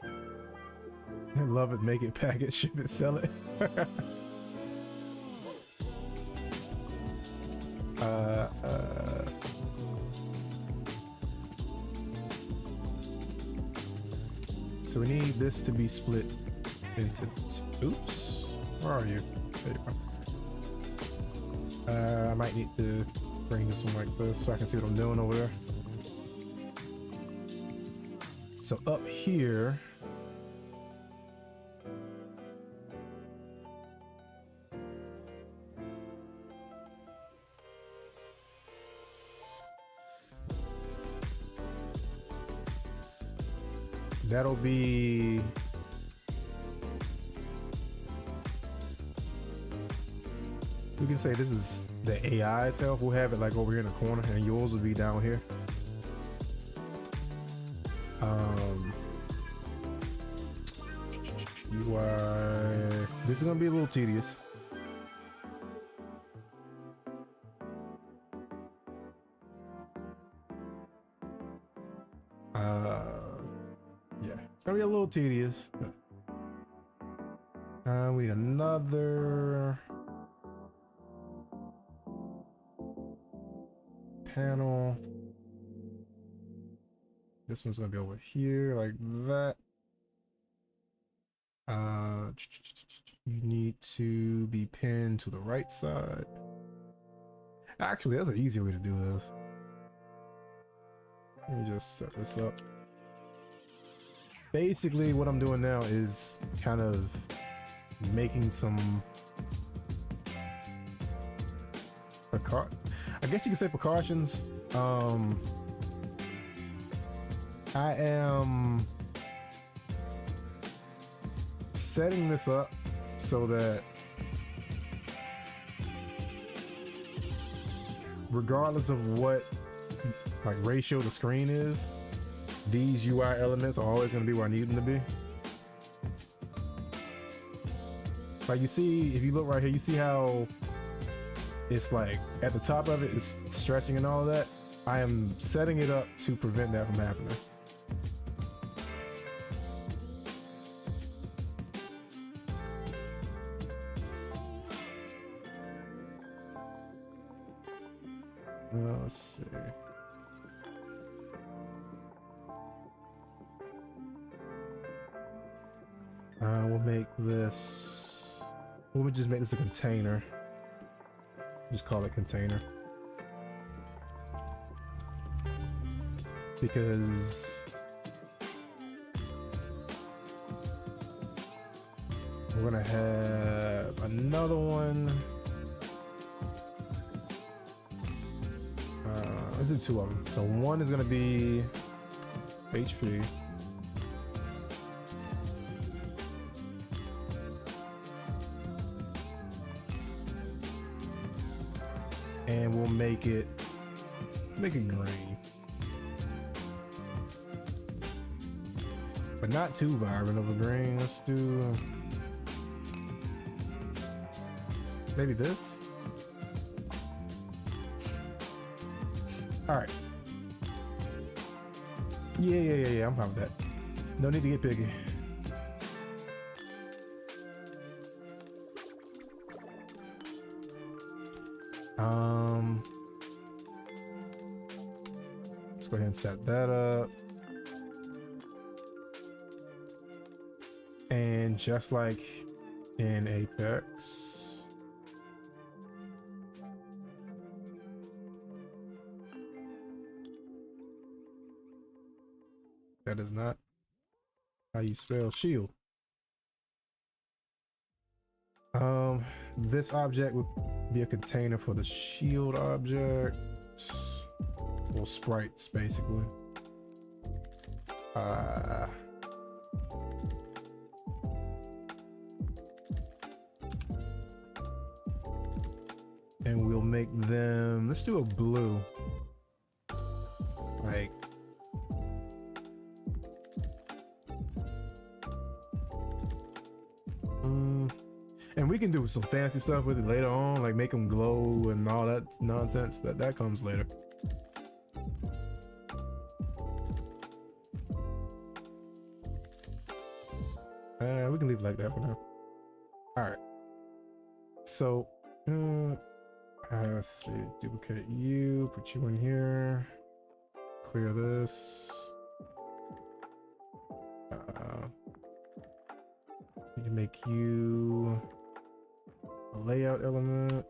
Speaker 1: I love it, make it, pack it, ship it, sell it. So we need this to be split into oops, where are you? There you go. I might need to bring this one like this so I can see what I'm doing over there. So up here, that'll be we can say this is the AI's health. We'll have it like over here in the corner, and yours will be down here. UI. This is gonna be a little tedious. Yeah, it's gonna be a little tedious. We need another panel. This one's gonna be over here like that. You need to be pinned to the right side. Actually, that's an easier way to do this. Let me just set this up. Basically, what I'm doing now is kind of making some I guess you could say precautions. I am setting this up so that regardless of what like ratio the screen is, these UI elements are always going to be where I need them to be. Like you see, if you look right here, you see how it's like at the top of it is stretching and all of that. I am setting it up to prevent that from happening. Let's see. We'll make this. We'll just make this a container. Just call it container. Because we're gonna have another one. Let's do two of them. So one is gonna be HP. And we'll make it green. But not too vibrant of a green. Let's do maybe this. All right. Yeah. I'm fine with that. No need to get picky. Let's go ahead and set that up. And just like in Apex, that is not how you spell shield. This object would be a container for the shield object. Well, sprites basically. And we'll make them, let's do a blue. Like and we can do some fancy stuff with it later on, like make them glow and all that nonsense. That comes later. We can leave it like that for now. All right. So, let's see. Duplicate you. Put you in here. Clear this. Need to make you a layout element.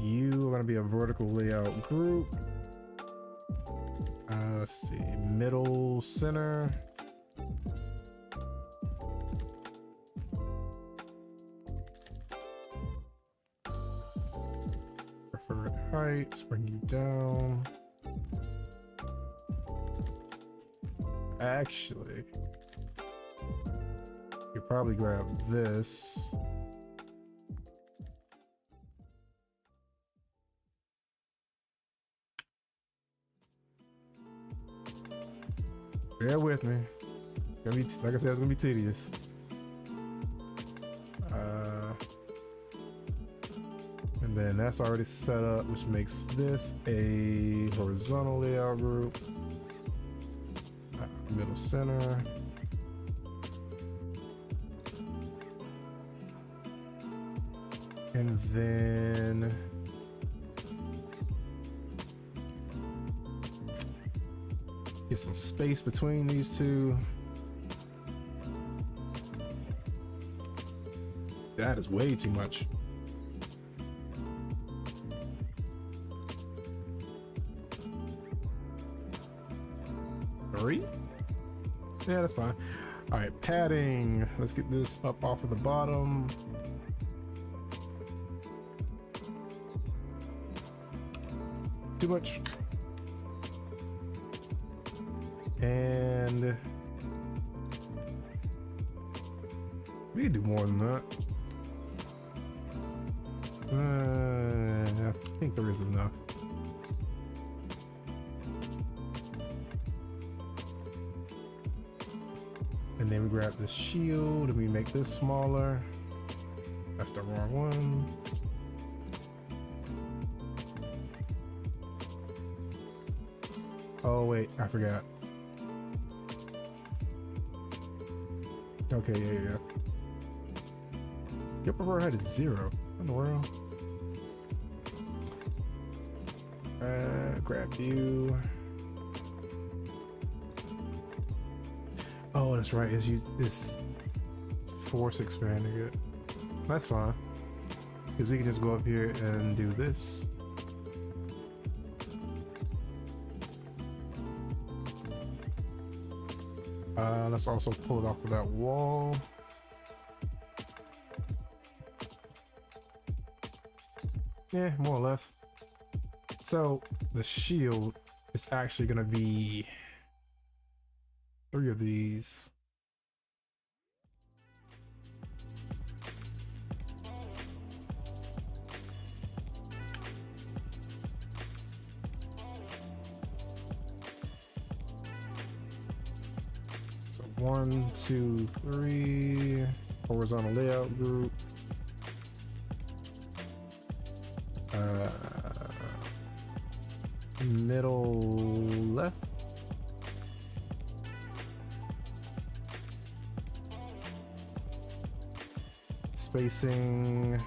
Speaker 1: You are going to be a vertical layout group. Let's see, middle, center. Preferred heights, bring you down. Actually, you probably grab this. Bear with me. It's gonna be, like I said, it's gonna be tedious. And then that's already set up, which makes this a horizontal layout group. Middle, center. And then get some space between these two. That is way too much. Three? Yeah, that's fine. All right, padding. Let's get this up off of the bottom. Too much. And we can do more than that. I think 3 is enough. And then we grab the shield and we make this smaller. That's the wrong one. Oh wait, I forgot. Okay, yeah. Your preferred height is 0. What in the world? Grab you. Oh, that's right. It's force expanding it. That's fine. Because we can just go up here and do this. Let's also pull it off of that wall. Yeah, more or less. So the shield is actually gonna be 3 of these. So 1, 2, 3 horizontal layout group. Middle left. Spacing,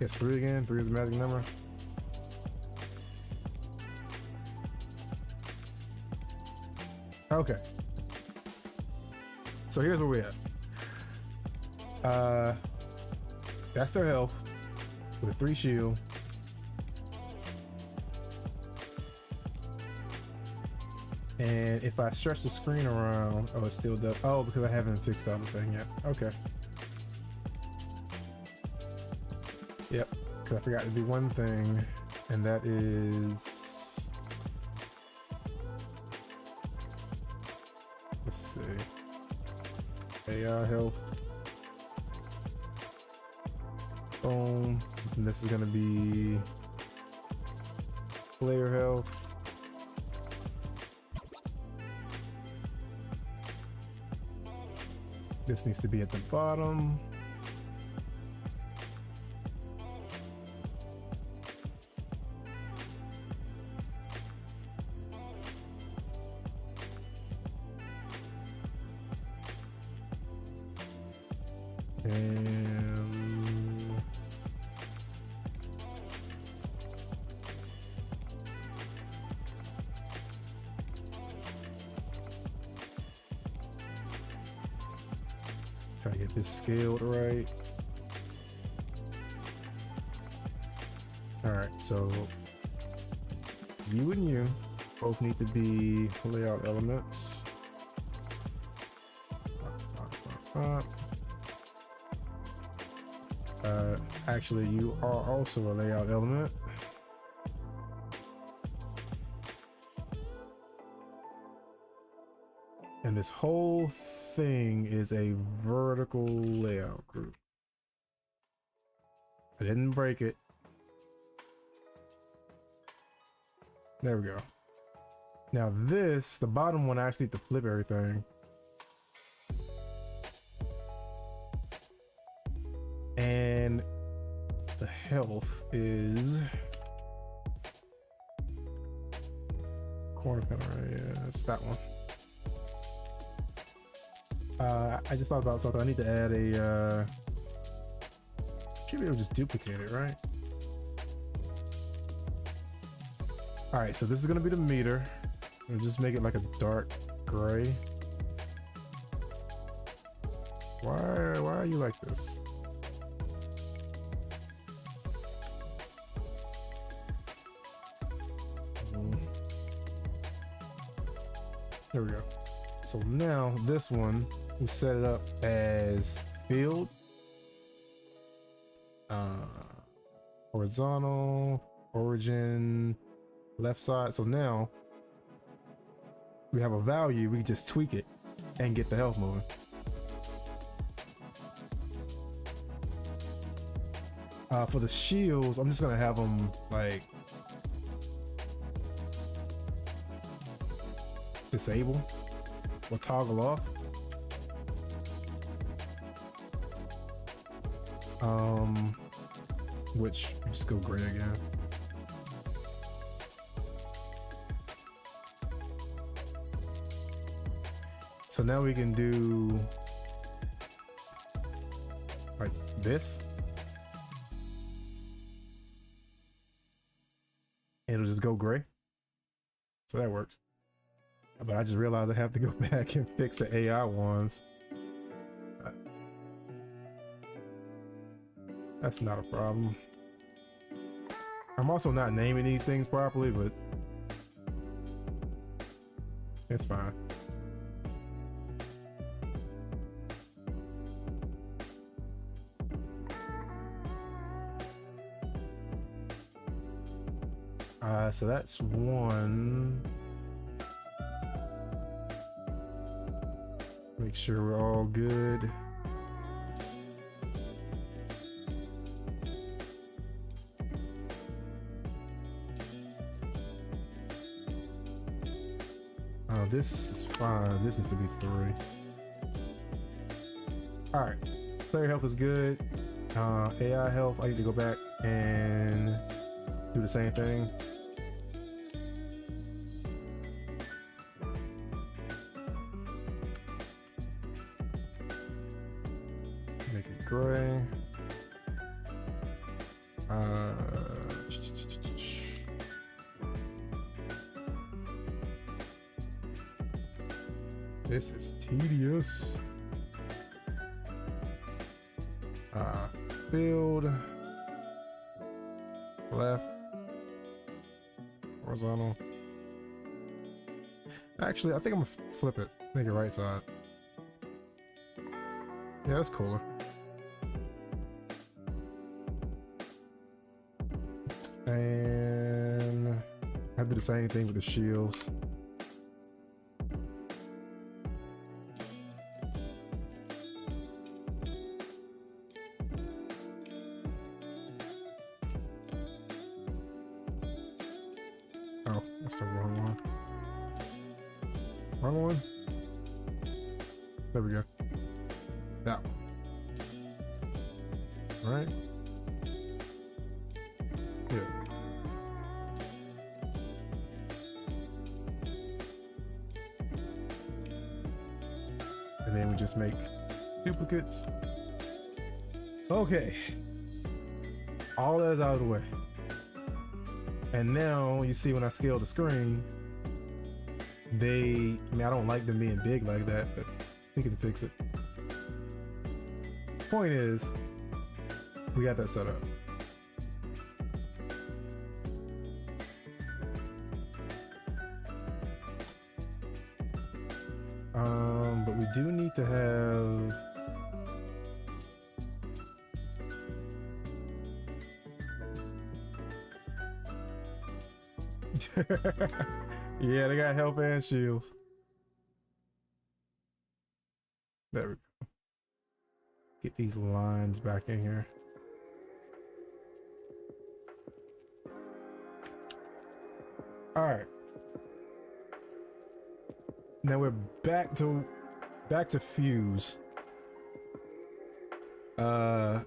Speaker 1: yes, 3 again. 3 is the magic number. Okay. So here's where we're at. That's their health with a 3 shield. And if I stretch the screen around, oh, it still does. Oh, because I haven't fixed the other thing yet. Okay. Yep, because I forgot to do one thing, and that is, let's see, AI health. Boom. And this is going to be player health. This needs to be at the bottom. And try to get this scaled right. All right, so you and you both need to be layout elements. Actually, you are also a layout element. And this whole thing is a vertical layout group. I didn't break it. There we go. Now this, the bottom one, I actually need to flip everything. And the health is corner panel, right? Yeah, it's that one. I just thought about something. I need to add a should be able to just duplicate it, right? All right, so this is gonna be the meter. We'll just make it like a dark gray. Why are you like this? There we go. So now this one, we set it up as field, horizontal, origin, left side. So now we have a value. We can just tweak it and get the health moving. For the shields, I'm just gonna have them like disable or toggle off. Which just go gray again. So now we can do like this. It'll just go gray. So that works. But I just realized I have to go back and fix the AI ones. That's not a problem. I'm also not naming these things properly, but it's fine. So that's one. Make sure we're all good. This is fine. This needs to be 3. All right, player health is good. AI health, I need to go back and do the same thing. Make it gray. This is tedious. Build left horizontal. Actually, I think I'm gonna flip it, make it right side. Yeah, that's cooler. And I do the same thing with the shields. Oh, that's the wrong one. Wrong one? There we go. That one. All right. Yeah. And then we just make duplicates. Okay. All that is out of the way. And now you see when I scale the screen, I mean, I don't like them being big like that, but we can fix it. Point is, we got that set up. But we do need to have yeah, they got health and shields. There we go. Get these lines back in here. All right. Now we're back to fuse. So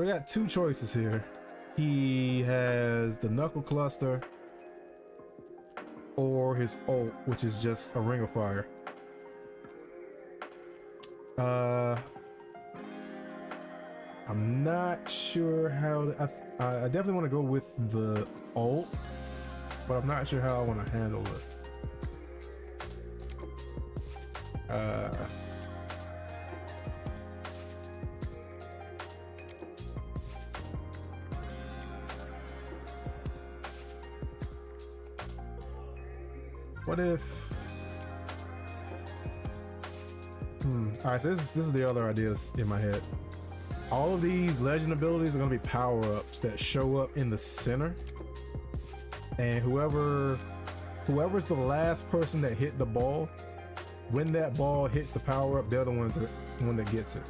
Speaker 1: we got 2 choices here. He has the knuckle cluster or his ult, which is just a ring of fire. I'm not sure how to, I definitely want to go with the ult, but I'm not sure how I want to handle it. What if? All right, so this is the other ideas in my head. All of these legend abilities are going to be power-ups that show up in the center. and whoever's the last person that hit the ball, when that ball hits the power up, they're the one that gets it.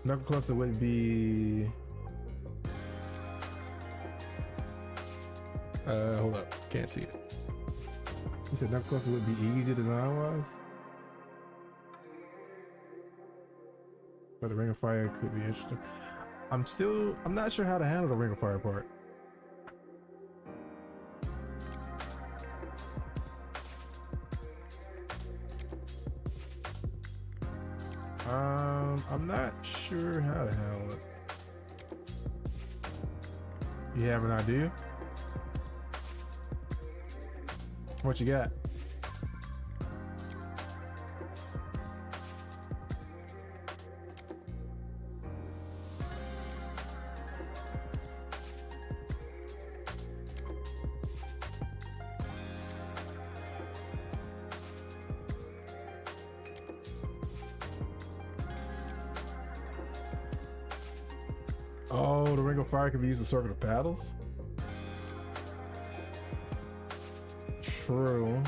Speaker 1: Knuckle cluster would be hold up, can't see it. You said knuckle cluster would be easy design wise, but the ring of fire could be interesting. I'm not sure how to handle the ring of fire part. I'm not sure how to handle it. You have an idea? What you got? Oh, the ring of fire can be used to circle the paddles? True.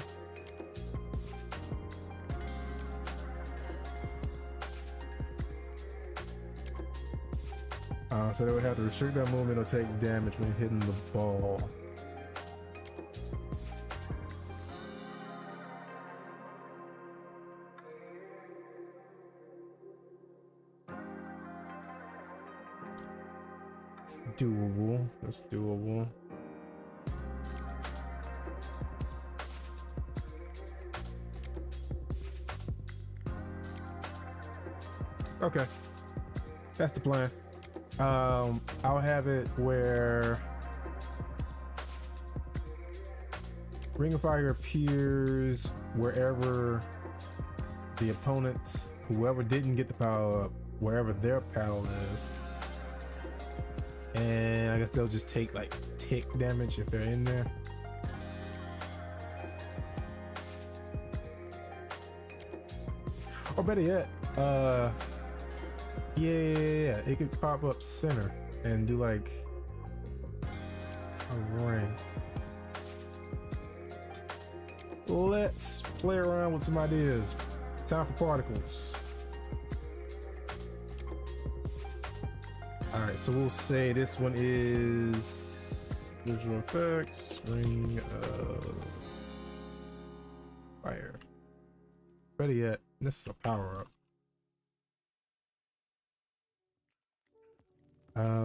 Speaker 1: So they would have to restrict that movement or take damage when hitting the ball. It's doable. That's doable. Okay, that's the plan. I'll have it where Ring of Fire appears wherever the opponents, whoever didn't get the power up, wherever their paddle is. And I guess they'll just take like tick damage if they're in there. Or better yet, yeah, it could pop up center and do like a ring. Let's play around with some ideas. Time for particles. Alright, so we'll say this one is visual effects, ring of fire. Better yet, this is a power up.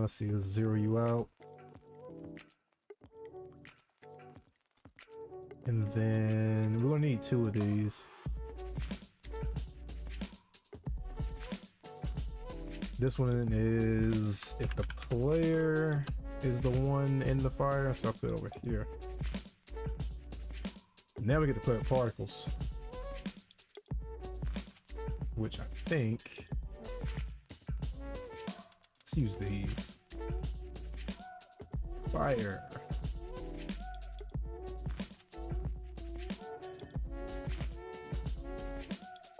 Speaker 1: Let's see, let's zero you out. And then we're gonna need 2 of these. This one is if the player is the one in the fire, so I'll put it over here. Now we get to play with particles, which I think, let's use these. Fire.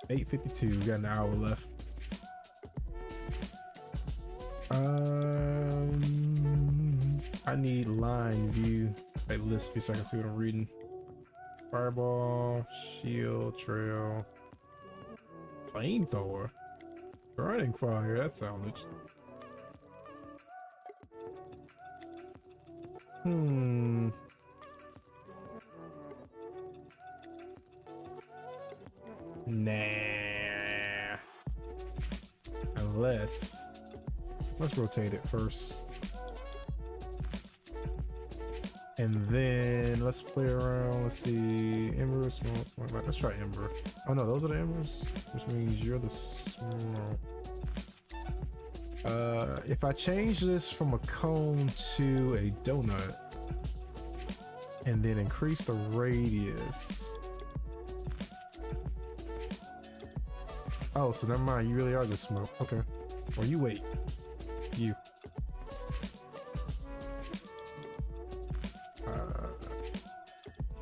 Speaker 1: $8:52, we got an hour left. I need line view, like list view, so I can see what I'm reading. Fireball, shield, trail, flamethrower, burning fire. That sounded. Nah. Unless, let's rotate it first. And then let's play around. Let's see. Ember, small. Let's try Ember. Oh no, those are the Embers, which means you're the small. If I change this from a cone to a donut and then increase the radius. Oh, so never mind. You really are just smoke. Okay. Or you wait. You.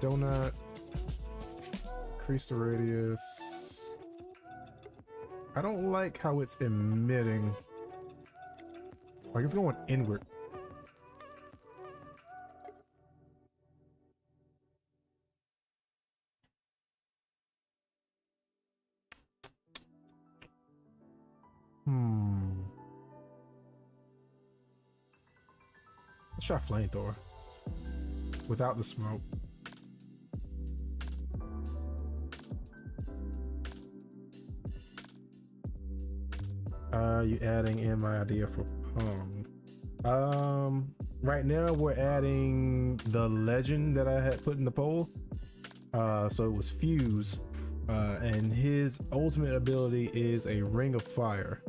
Speaker 1: Donut. Increase the radius. I don't like how it's emitting. Like it's going inward. try flamethrower without the smoke. You adding in my idea for Pong? Right now we're adding the legend that I had put in the poll. So it was Fuse, and his ultimate ability is a Ring of Fire.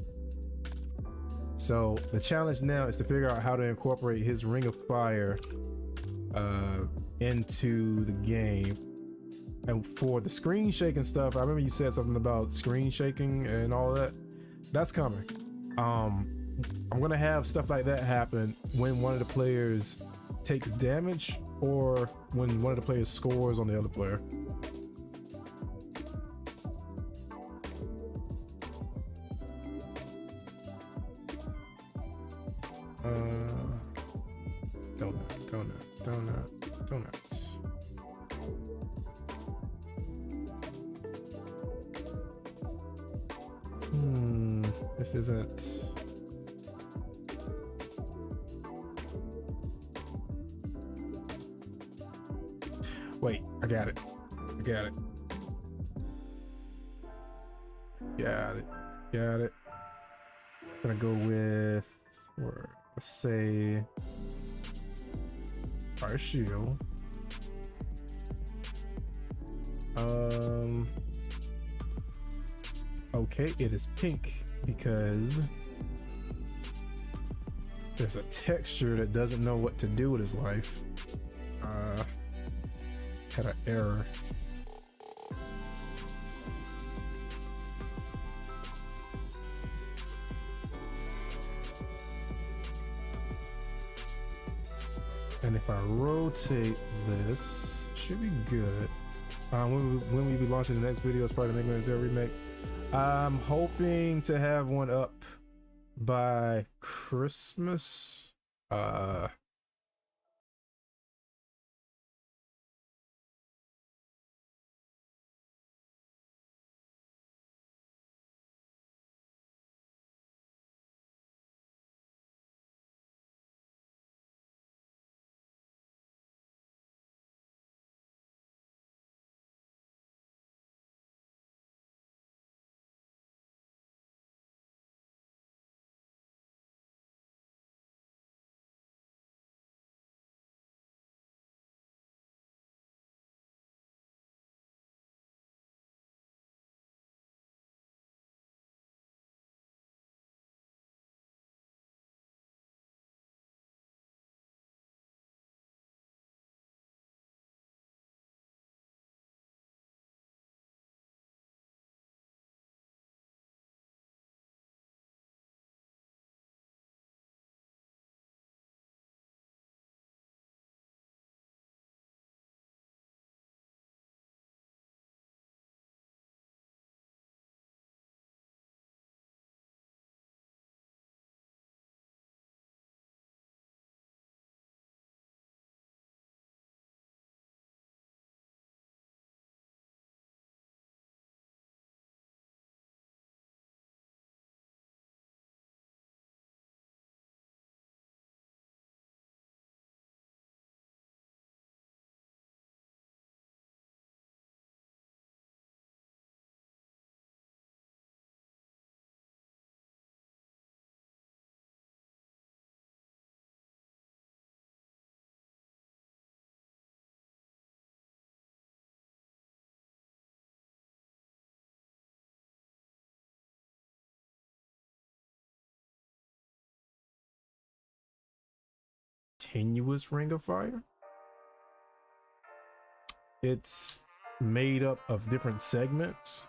Speaker 1: So the challenge now is to figure out how to incorporate his Ring of Fire into the game. And for the screen shaking stuff, I remember you said something about screen shaking and all that. That's coming. I'm gonna have stuff like that happen when one of the players takes damage or when one of the players scores on the other player. Donut. This isn't. Wait, I got it. Got it. Gonna go with, or let's say, our shield. Okay, it is pink because there's a texture that doesn't know what to do with his life. Had an error. And if I rotate this, should be good. When we be launching the next video as part of the Mega Man Zero remake, I'm hoping to have one up by Christmas. Continuous Ring of Fire. It's made up of different segments.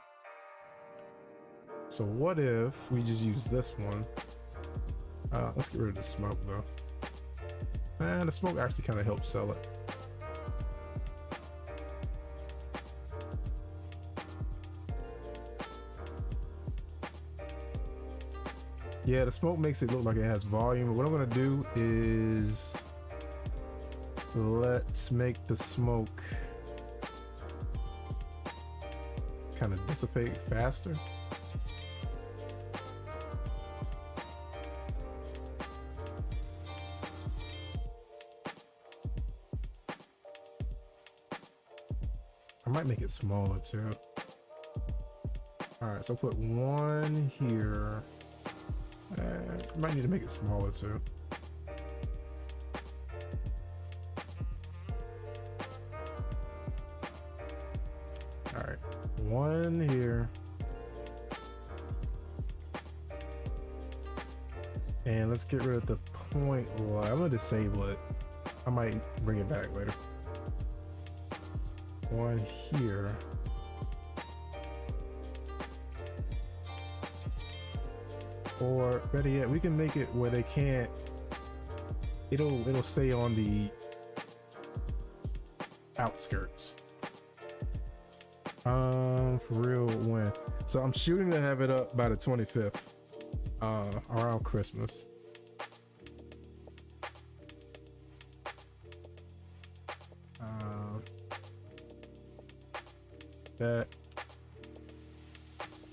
Speaker 1: So what if we just use this one? Let's get rid of the smoke though. And the smoke actually kind of helps sell it. Yeah, the smoke makes it look like it has volume. But what I'm gonna do is let's make the smoke kind of dissipate faster. I might make it smaller too. All right, so put one here. Might need to make it smaller too. All right, one here. And let's get rid of the point light. I'm gonna disable it. I might bring it back later. One here. Or better yet, we can make it where they can't. It'll stay on the outskirts. For real, when? So I'm shooting to have it up by the 25th. Around Christmas.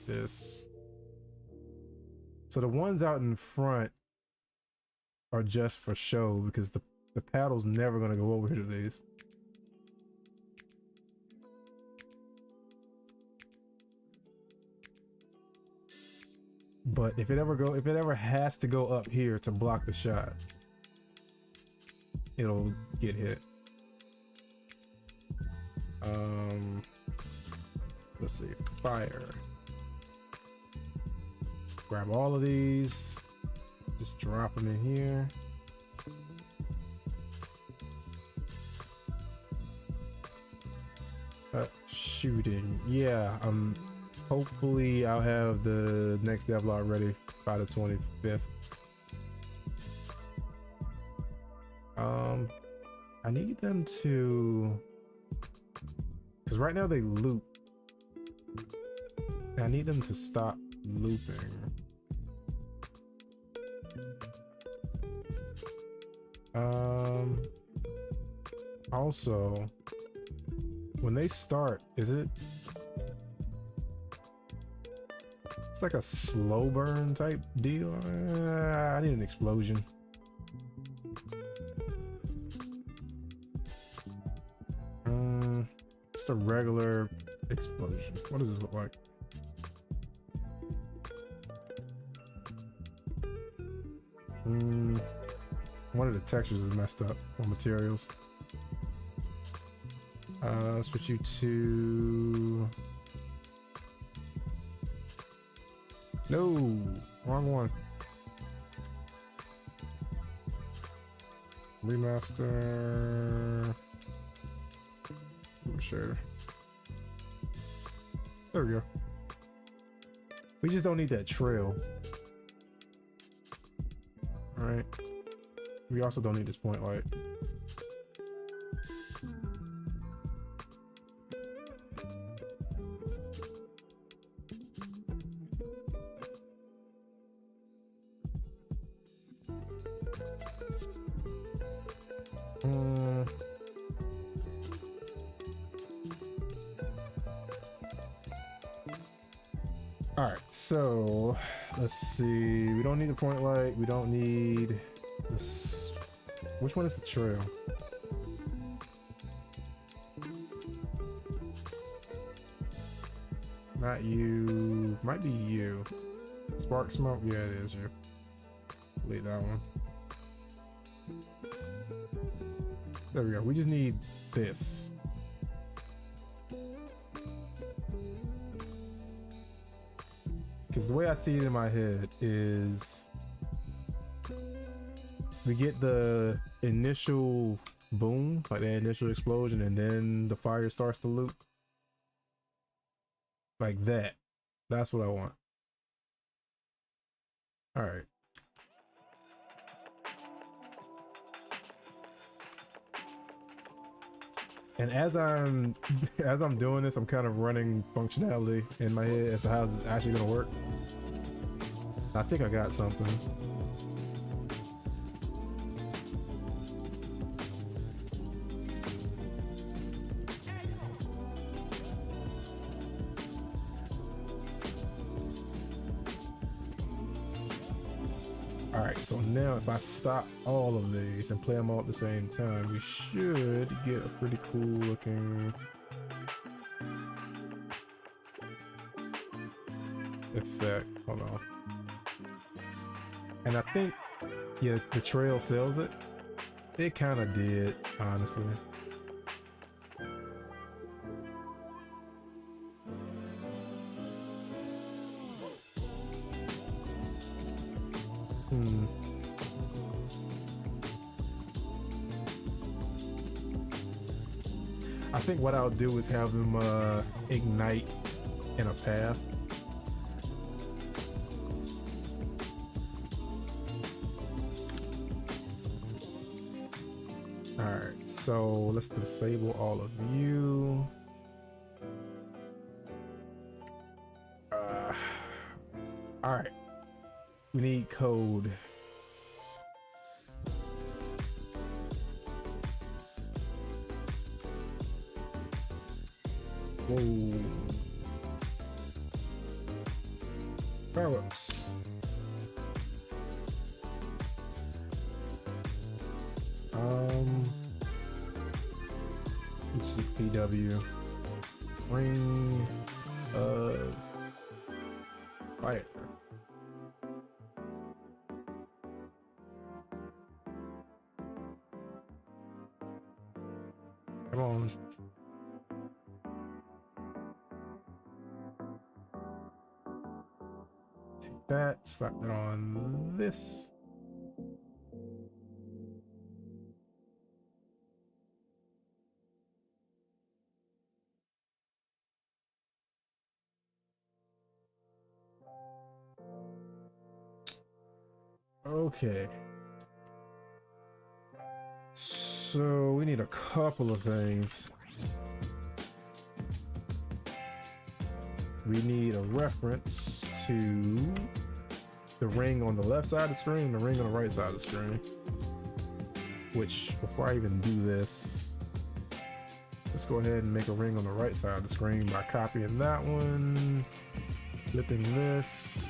Speaker 1: This. So the ones out in front are just for show because the paddle's never gonna go over here to these. But if it ever has to go up here to block the shot, it'll get hit. Let's see, fire. Grab all of these, just drop them in here. Shooting, yeah. Hopefully I'll have the next devlog ready by the 25th. I need them to, because right now they loop. I need them to stop looping. Also, when they start, it's like a slow burn type deal. I need an explosion. Just a regular explosion. What does this look like? One of the textures is messed up on materials. Switch you to... No, wrong one. Remaster. Shader. There we go. We just don't need that trail. All right. We also don't need this point light. All right, so let's see. We don't need the point light. We don't need this. Which one is the trail? Not you. Might be you. Spark smoke. Yeah, it is you. Delete that one. There we go. We just need this. Because the way I see it in my head is we get the initial boom, like the initial explosion, and then the fire starts to loop. Like that. That's what I want. All right. And as I'm doing this, I'm kind of running functionality in my head as to how it's actually gonna work. I think I got something. Alright, so now if I stop all of these and play them all at the same time, we should get a pretty cool looking effect. Hold on. And I think, yeah, the trail sells it. It kind of did, honestly. I think what I'll do is have them ignite in a path. Alright, so let's disable all of you. Alright. We need code. Whoa. Fireworks. PW. Ring of fire. Come on. Take that, slap that on this. Okay. So we need a couple of things. We need a reference to the ring on the left side of the screen, the ring on the right side of the screen. Which, before I even do this, let's go ahead and make a ring on the right side of the screen by copying that one, flipping this,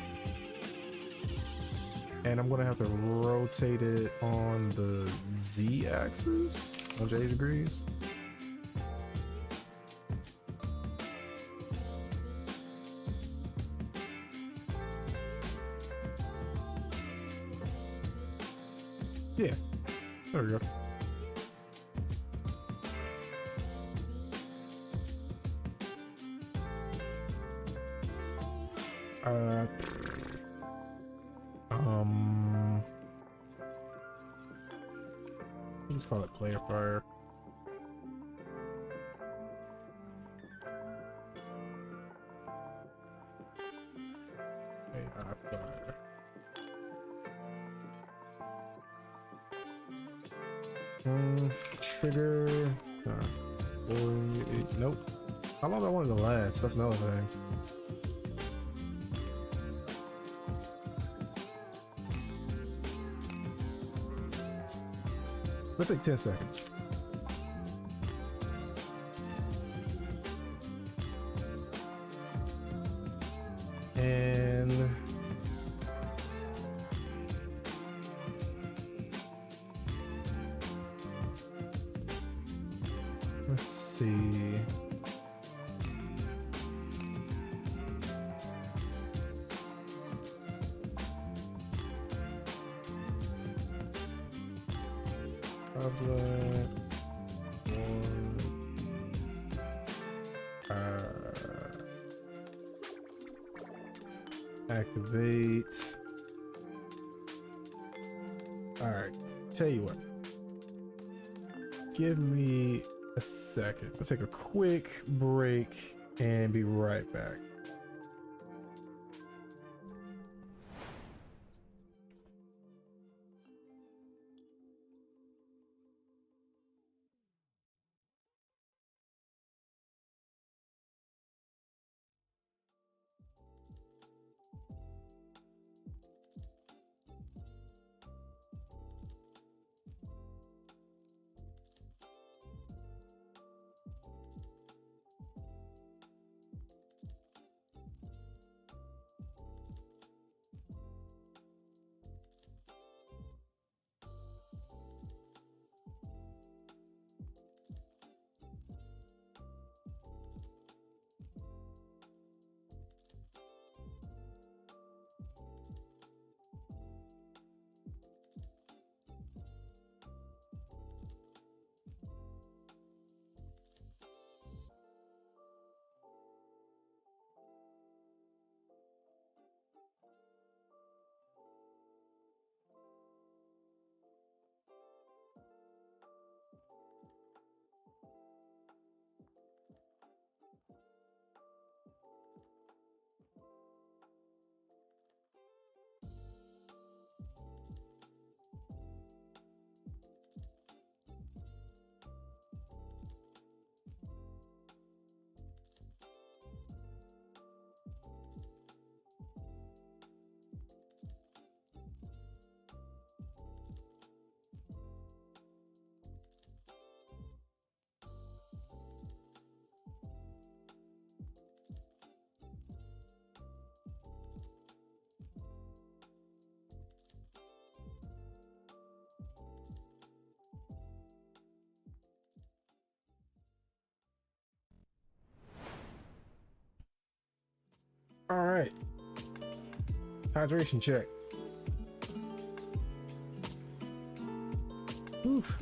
Speaker 1: and I'm gonna have to rotate it on the Z axis, 180 degrees. Yeah, there we go. Let's call it player fire. AI fire. Trigger. Nope. How long do I want it to last? That's another thing. Let's say 10 seconds. And let's see. Tablet. Activate. All right. Tell you what. Give me a second. I'll take a quick break and be right back. right. Hydration check. Oof.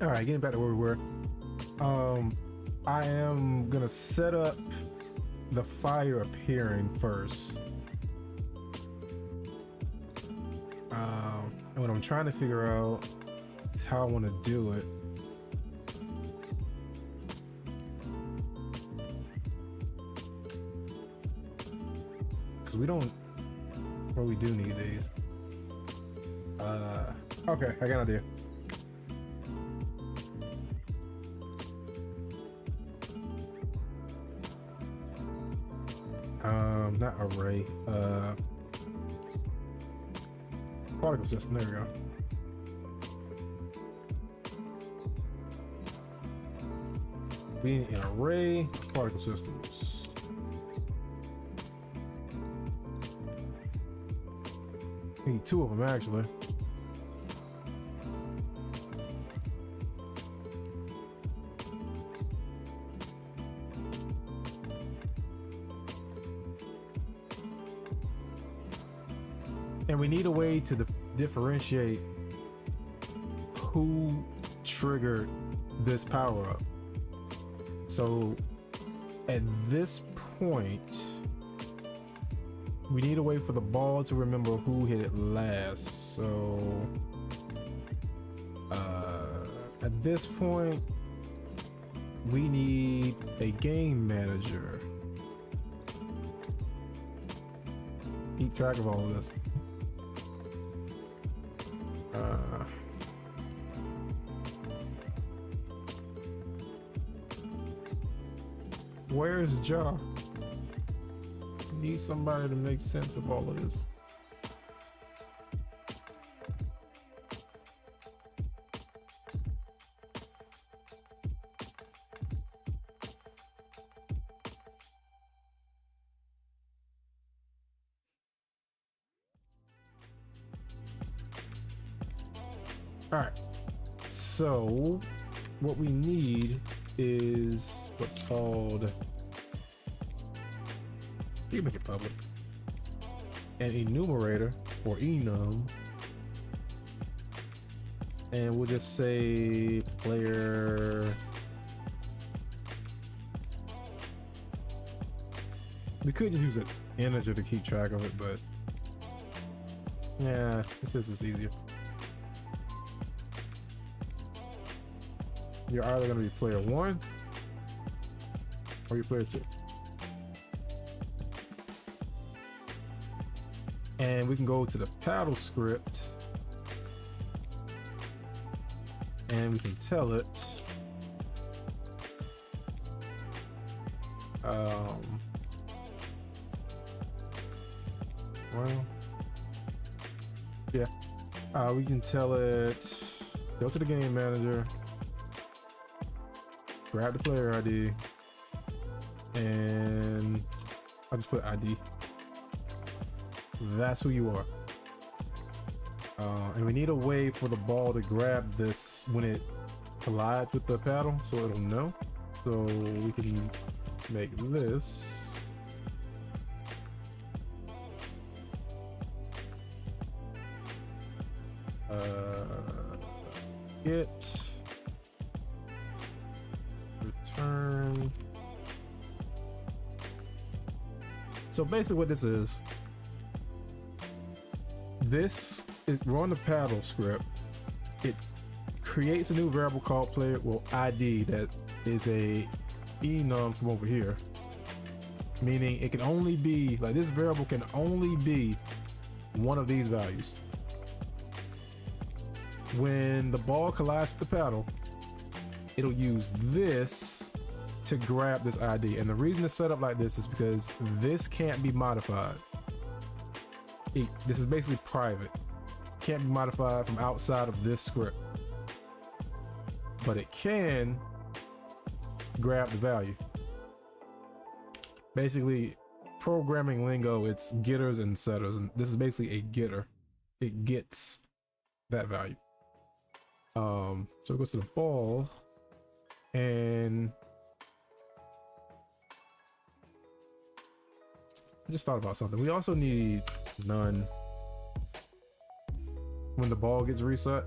Speaker 1: All right, getting back to where we were. I am gonna set up the fire appearing first. And what I'm trying to figure out is how I want to do it. Because we don't, well, we do need these. Okay, I got an idea. Not array, particle system, there we go. We need an array of particle systems. We need 2 of them actually. And we need a way to differentiate who triggered this power up. So at this point, we need a way for the ball to remember who hit it last. So at this point, we need a game manager. Keep track of all of this. Where's Ja? Need somebody to make sense of all of this. All right, so what we need is what's called, you can make it public, an enumerator or enum, and we'll just say player. We could just use an integer to keep track of it, but yeah, this is easier. You're either going to be player 1 or you're player 2. And we can go to the paddle script and we can tell it well, yeah, we can tell it go to the game manager, grab the player ID, and I'll just put ID. That's who you are. And we need a way for the ball to grab this when it collides with the paddle so it'll know. So we can make this get return. So basically what this is we're on the paddle script. It creates a new variable called player ID that is a enum from over here, meaning it can only be like this variable can only be one of these values. When the ball collides with the paddle, it'll use this to grab this ID. And the reason it's set up like this is because this can't be modified. This is basically private. Can't be modified from outside of this script. But it can grab the value. Basically, programming lingo, it's getters and setters. And this is basically a getter. It gets that value. So it goes to the ball and I just thought about something. We also need none when the ball gets reset.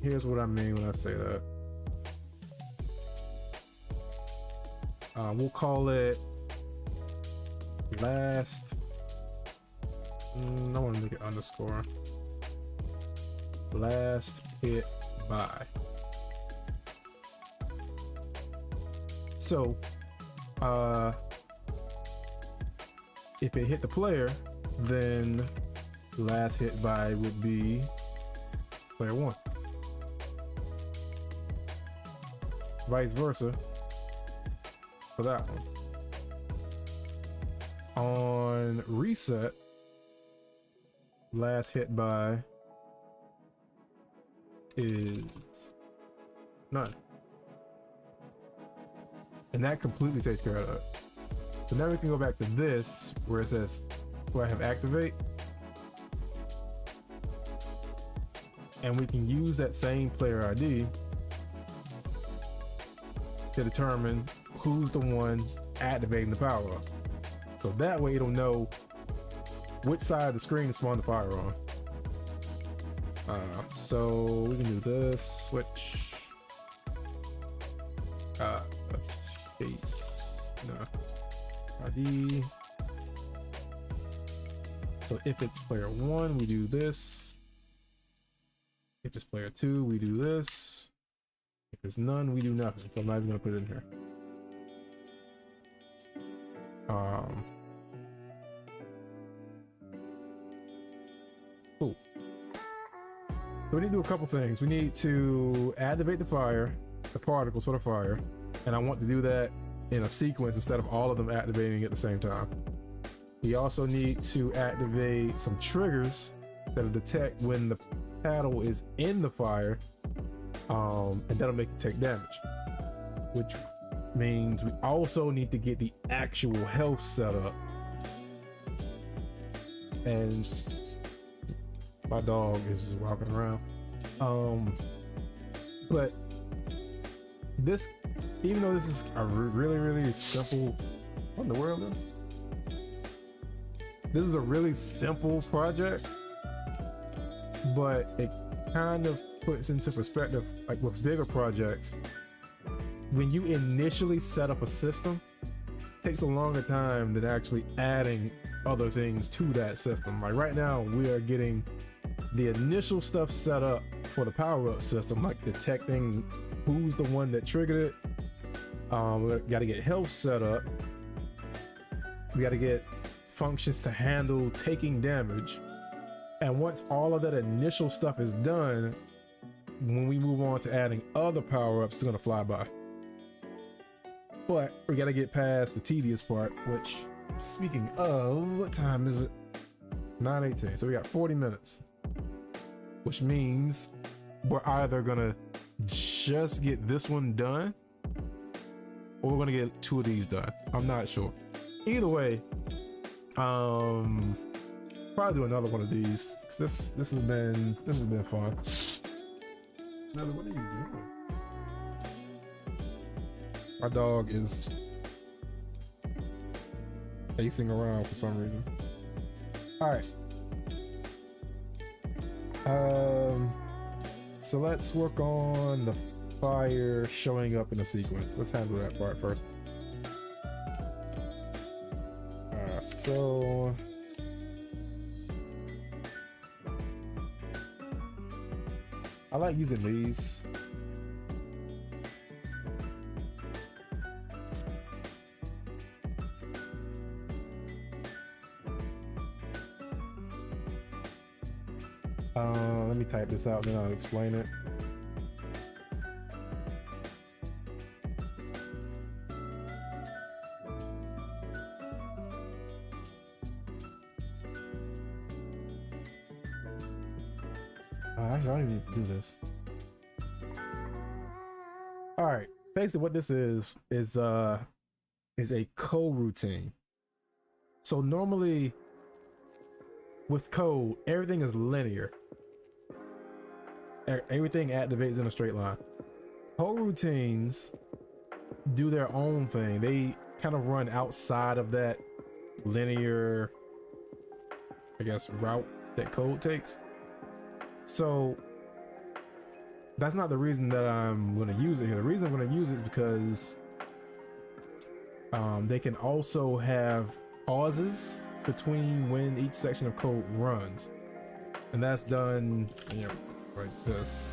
Speaker 1: Here's what I mean when I say that. We'll call it last. I want to make it underscore. Last hit by. So, if it hit the player, then last hit by would be player one. Vice versa for that one. On reset, last hit by is none. And that completely takes care of that. So now we can go back to this where it says, where I have activate. And we can use that same player ID to determine who's the one activating the power up. So that way it'll know which side of the screen to spawn the fire on. So we can do this, switch. Case, no, ID. So if it's player one, we do this. If it's player two, we do this. If it's none, we do nothing. So I'm not even gonna put it in here. Cool. So we need to do a couple things. We need to activate the fire, the particles for the fire, and I want to do that in a sequence instead of all of them activating at the same time. We also need to activate some triggers that'll detect when the paddle is in the fire, and that'll make it take damage, which means we also need to get the actual health set up. And my dog is just walking around. But this, even though this is a really simple, what in the world is this? Is a really simple project, but it kind of puts into perspective, like with bigger projects, when you initially set up a system, it takes a longer time than actually adding other things to that system. Like right now, we are getting the initial stuff set up for the power-up system, like detecting who's the one that triggered it. We got to get health set up. We got to get functions to handle taking damage. And once all of that initial stuff is done, when we move on to adding other power-ups, it's going to fly by. But we got to get past the tedious part, which, speaking of, what time is it? 9:18. So we got 40 minutes, which means we're either going to just get this one done, or we're going to get two of these done. I'm not sure. Either way, probably do another one of these. This has been fun. Nelly, what are you doing? My dog is pacing around for some reason. All right. So let's work on the fire showing up in a sequence. Let's handle that part first. So I like using these. Let me type this out, then I'll explain it. Actually, I don't even need to do this. All right. Basically, what this is a coroutine. So normally with code, everything is linear. Everything activates in a straight line. Coroutines do their own thing. They kind of run outside of that linear, I guess, route that code takes. So that's not the reason that I'm going to use it here. The reason I'm going to use it is because they can also have pauses between when each section of code runs, and that's done, you know, like this.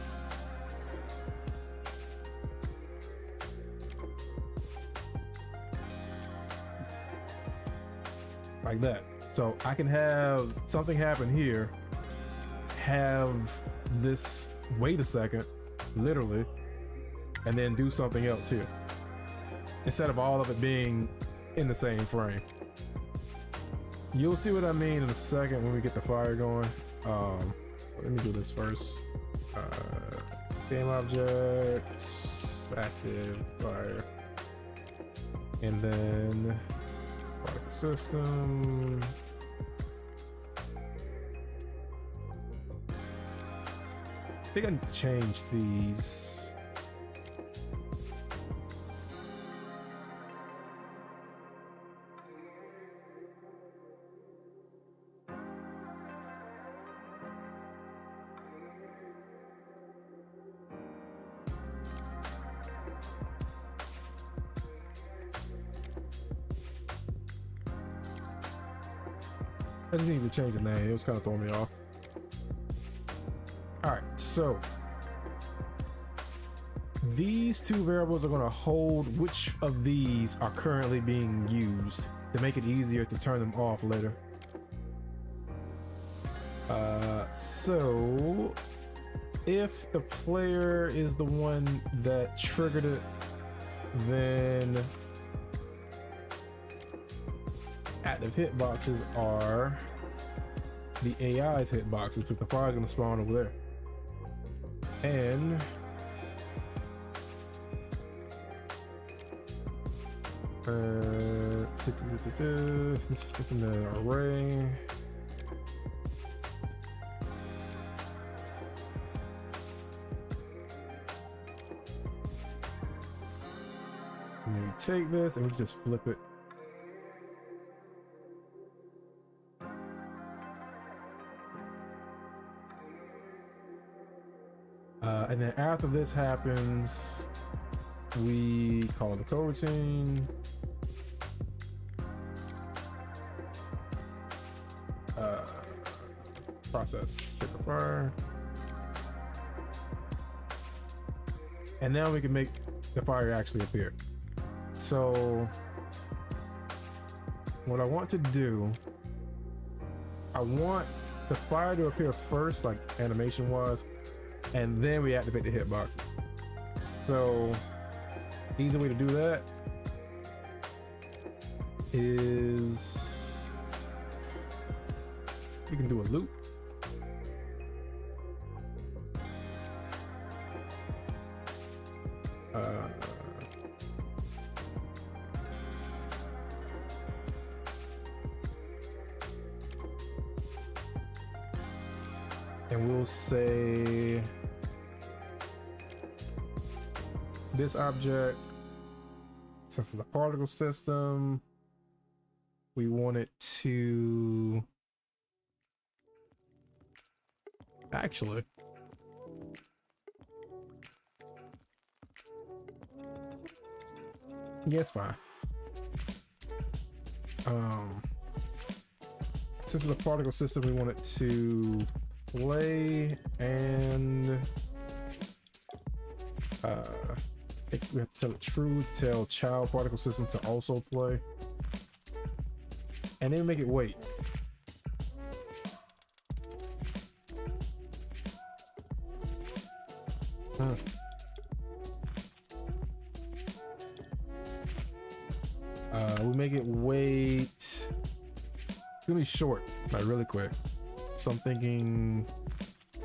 Speaker 1: Like that. So I can have something happen here, have this wait a second, literally, and then do something else here, instead of all of it being in the same frame. You'll see what I mean in a second when we get the fire going. Let me do this first. Game object, active, fire, and then particle system. I think I need to change these. I just need to change the name. It was kind of throwing me off. All right, so these two variables are going to hold which of these are currently being used to make it easier to turn them off later. So if the player is the one that triggered it, then active hitboxes are the AI's hitboxes, because the fire is going to spawn over there. And just in the array. And then we take this and we just flip it. And then after this happens, we call it the coroutine. Process trigger fire. And now we can make the fire actually appear. So what I want to do, I want the fire to appear first, like animation wise, and then we activate the hitboxes. So easy way to do that is we can do a loop. And we'll say this object, since it's a particle system, we want it to actually yeah, it's fine. Since it's a particle system, we want it to play, and we have to tell it true to tell child particle system to also play, and then make it wait. We make it wait. It's gonna be short, like really quick. So I'm thinking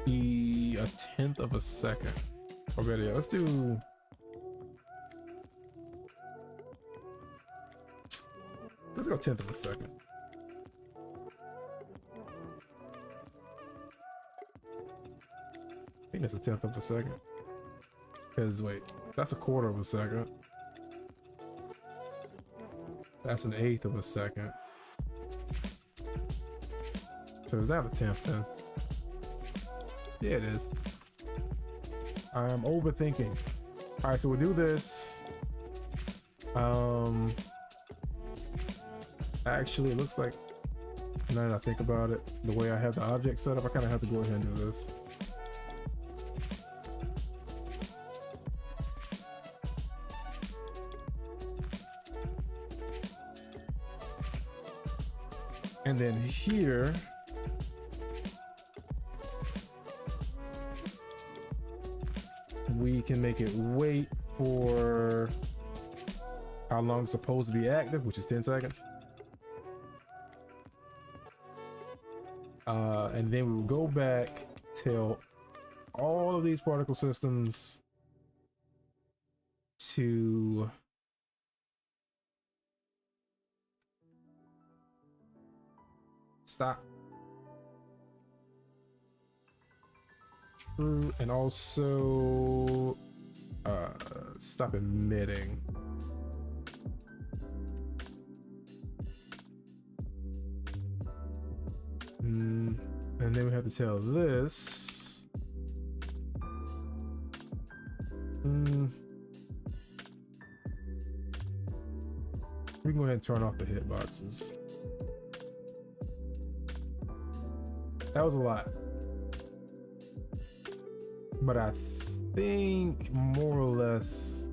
Speaker 1: a 1/10 of a second. Or better yet, let's go 1/10 of a second. I think that's a 1/10 of a second. Because wait, that's a 1/4 of a second. That's an eighth of a second. So is that a tenth then? Yeah, it is. I'm overthinking. All right, so we'll do this. Actually, it looks like, now that I think about it, the way I have the object set up, I kind of have to go ahead and do this. And then here, we can make it wait for how long it's supposed to be active, which is 10 seconds. And then we will go back, tell all of these particle systems to stop. True, and also stop emitting. And then we have to tell this. We can go ahead and turn off the hitboxes. That was a lot. But I think more or less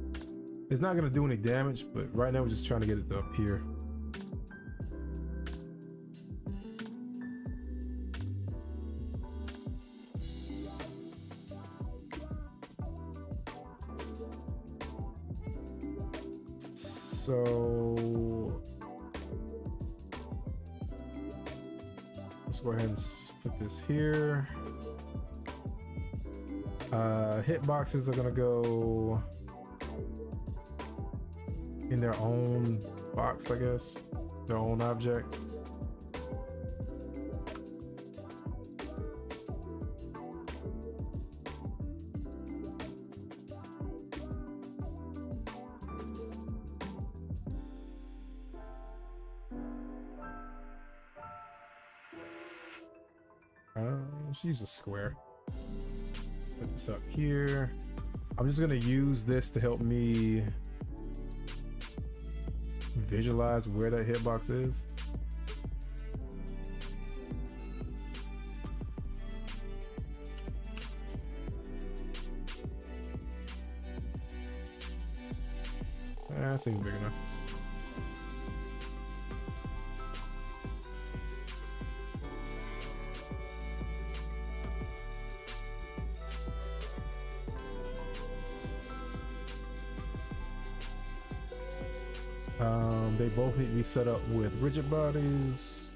Speaker 1: it's not gonna do any damage, but right now we're just trying to get it to appear. So let's go ahead and put this here. Hitboxes are gonna go in their own box, I guess, their own object. Let's use a square. Put this up here. I'm just gonna use this to help me visualize where that hitbox is. That seems big enough. They both need to be set up with rigid bodies.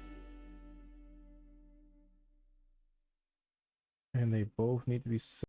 Speaker 1: And they both need to be set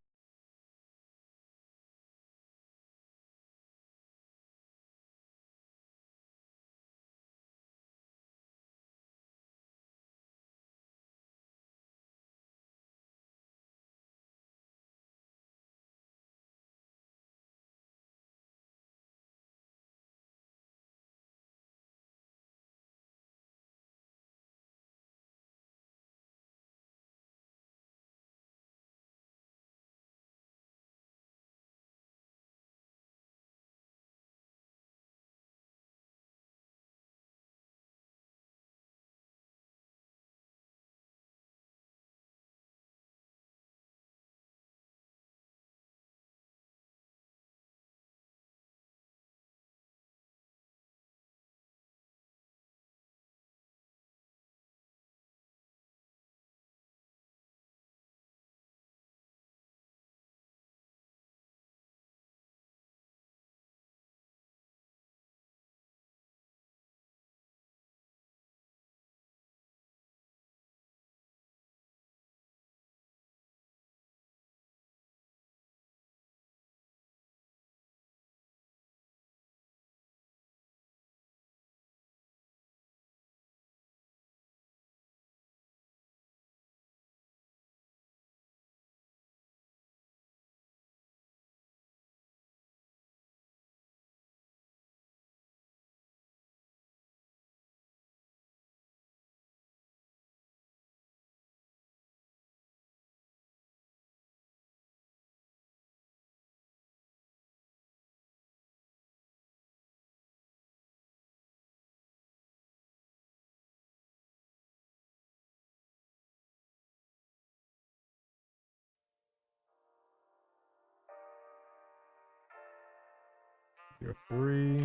Speaker 1: You're 3.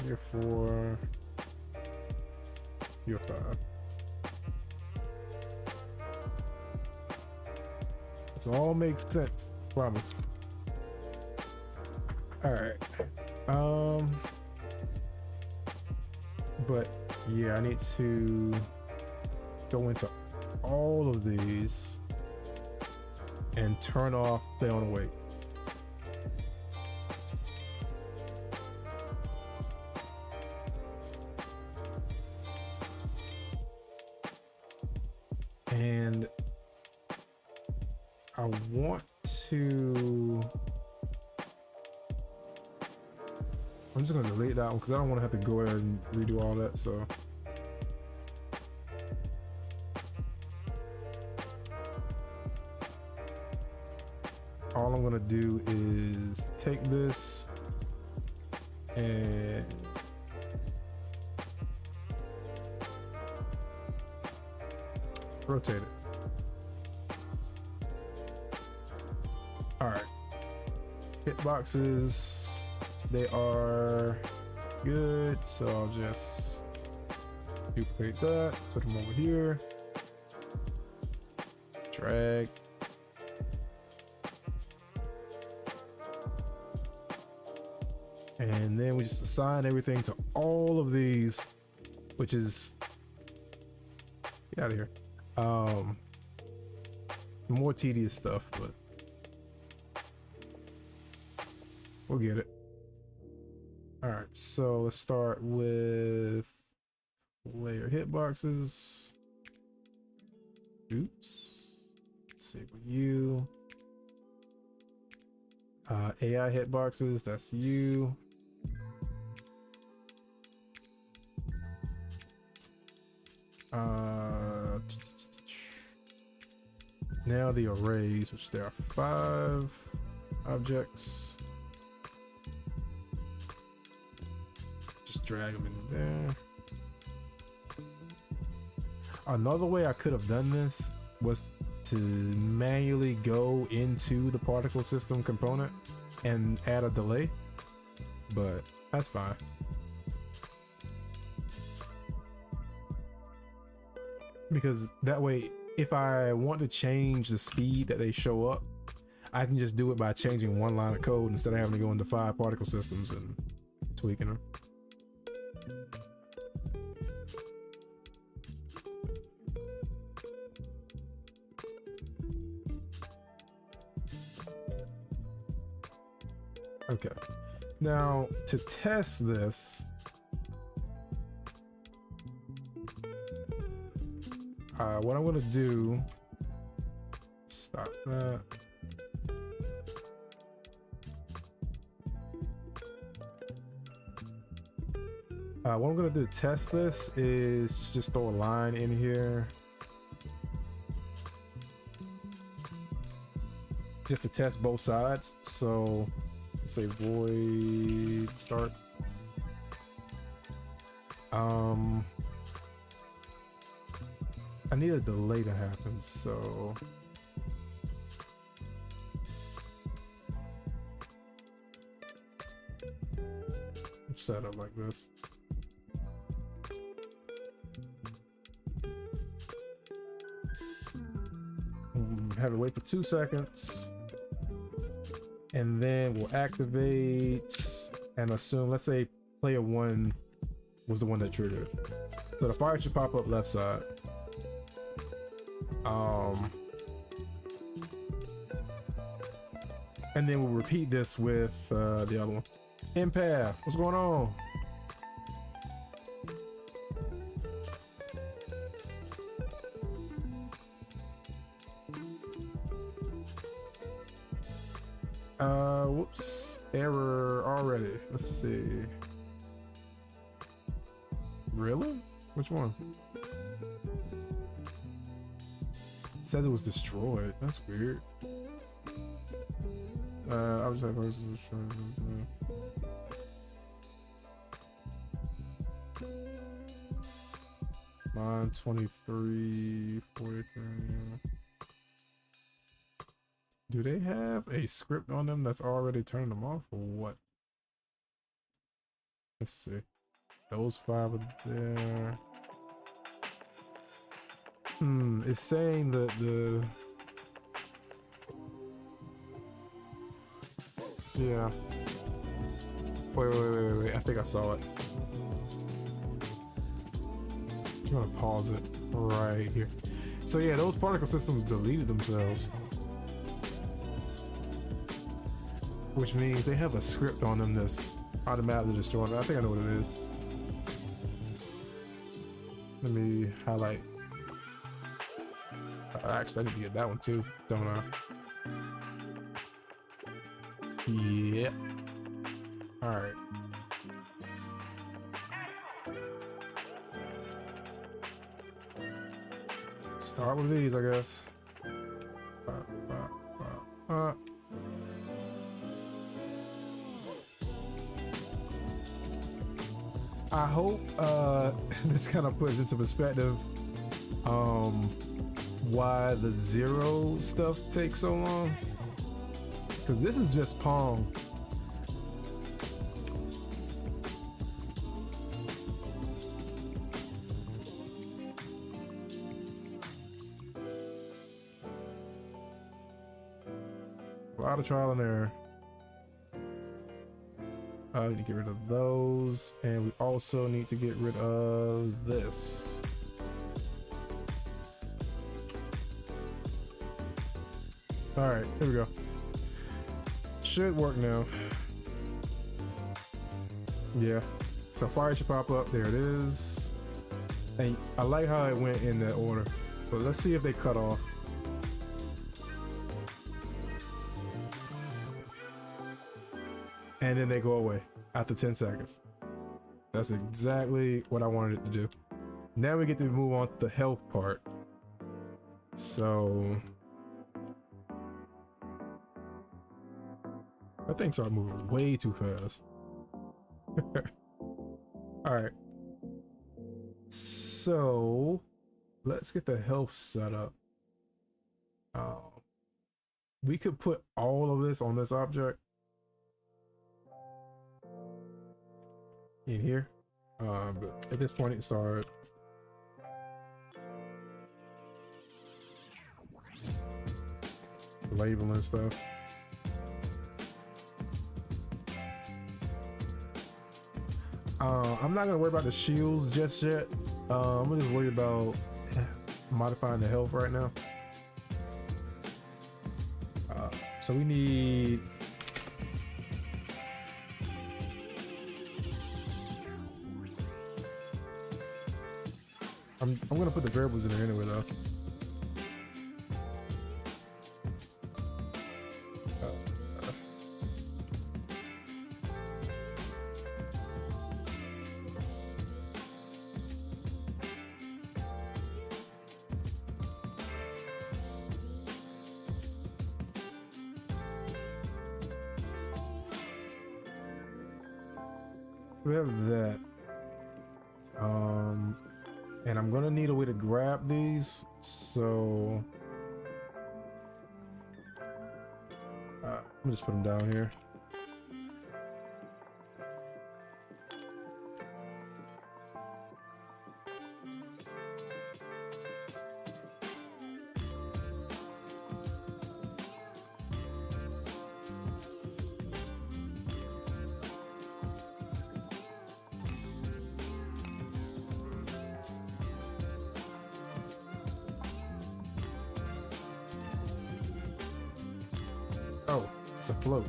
Speaker 1: You're 4. You're 5. This all makes sense. Promise. Alright. But yeah, I need to go into all of these and turn off play on awake. And I want to, I'm just gonna delete that one because I don't want to have to go ahead and redo all that. So all I'm gonna do is take this and rotate it. All right, hitboxes, they are good, so I'll just duplicate that, put them over here, drag, and then we just assign everything to all of these, which is, get out of here, more tedious stuff, but we'll get it. All right, so let's start with layer hitboxes. Oops. Disable you. AI hitboxes, that's you. Now the arrays, which there are 5 objects. Just drag them in there. Another way I could have done this was to manually go into the particle system component and add a delay, but that's fine. Because that way, if I want to change the speed that they show up, I can just do it by changing one line of code instead of having to go into 5 particle systems and tweaking them. Okay, now to test this, what I'm gonna do, stop that. What I'm gonna do to test this is just throw a line in here. Just to test both sides. So let's say void start. I need a delay to happen, so set up like this. Have it wait for 2 seconds, and then we'll activate and assume, let's say player 1 was the one that triggered. So the fire should pop up left side. And then we'll repeat this with the other one. Empath, what's going on? Whoops, error already. Let's see. Really? Which one? It says it was destroyed. That's weird. I was like, mine 23, 43. Do they have a script on them that's already turning them off or what? Let's see. Those 5 are there. It's saying that yeah. Wait. I think I saw it. I'm gonna pause it right here. So yeah, those particle systems deleted themselves. Which means they have a script on them that's automatically destroying it. I think I know what it is. Let me highlight. Actually, I need to get that one too, don't I? Yeah. Alright. Start with these, I guess. I hope this kind of puts into perspective why the zero stuff takes so long, because this is just Pong. A lot of trial and error. I need to get rid of those, and we also need to get rid of this. All right, here we go. Should work now. Yeah, so fire should pop up. There it is. And I like how it went in that order. But let's see if they cut off. And then they go away after 10 seconds. That's exactly what I wanted it to do. Now we get to move on to the health part. So that thing started moving way too fast. All right. So let's get the health set up. We could put all of this on this object in here, but at this point it started. Labeling stuff. I'm not gonna worry about the shields just yet. I'm gonna just worry about modifying the health right now. So we need I'm gonna put the variables in there anyway though. We have that. And I'm gonna need a way to grab these, so I'm just put them down here. Oh, it's a float.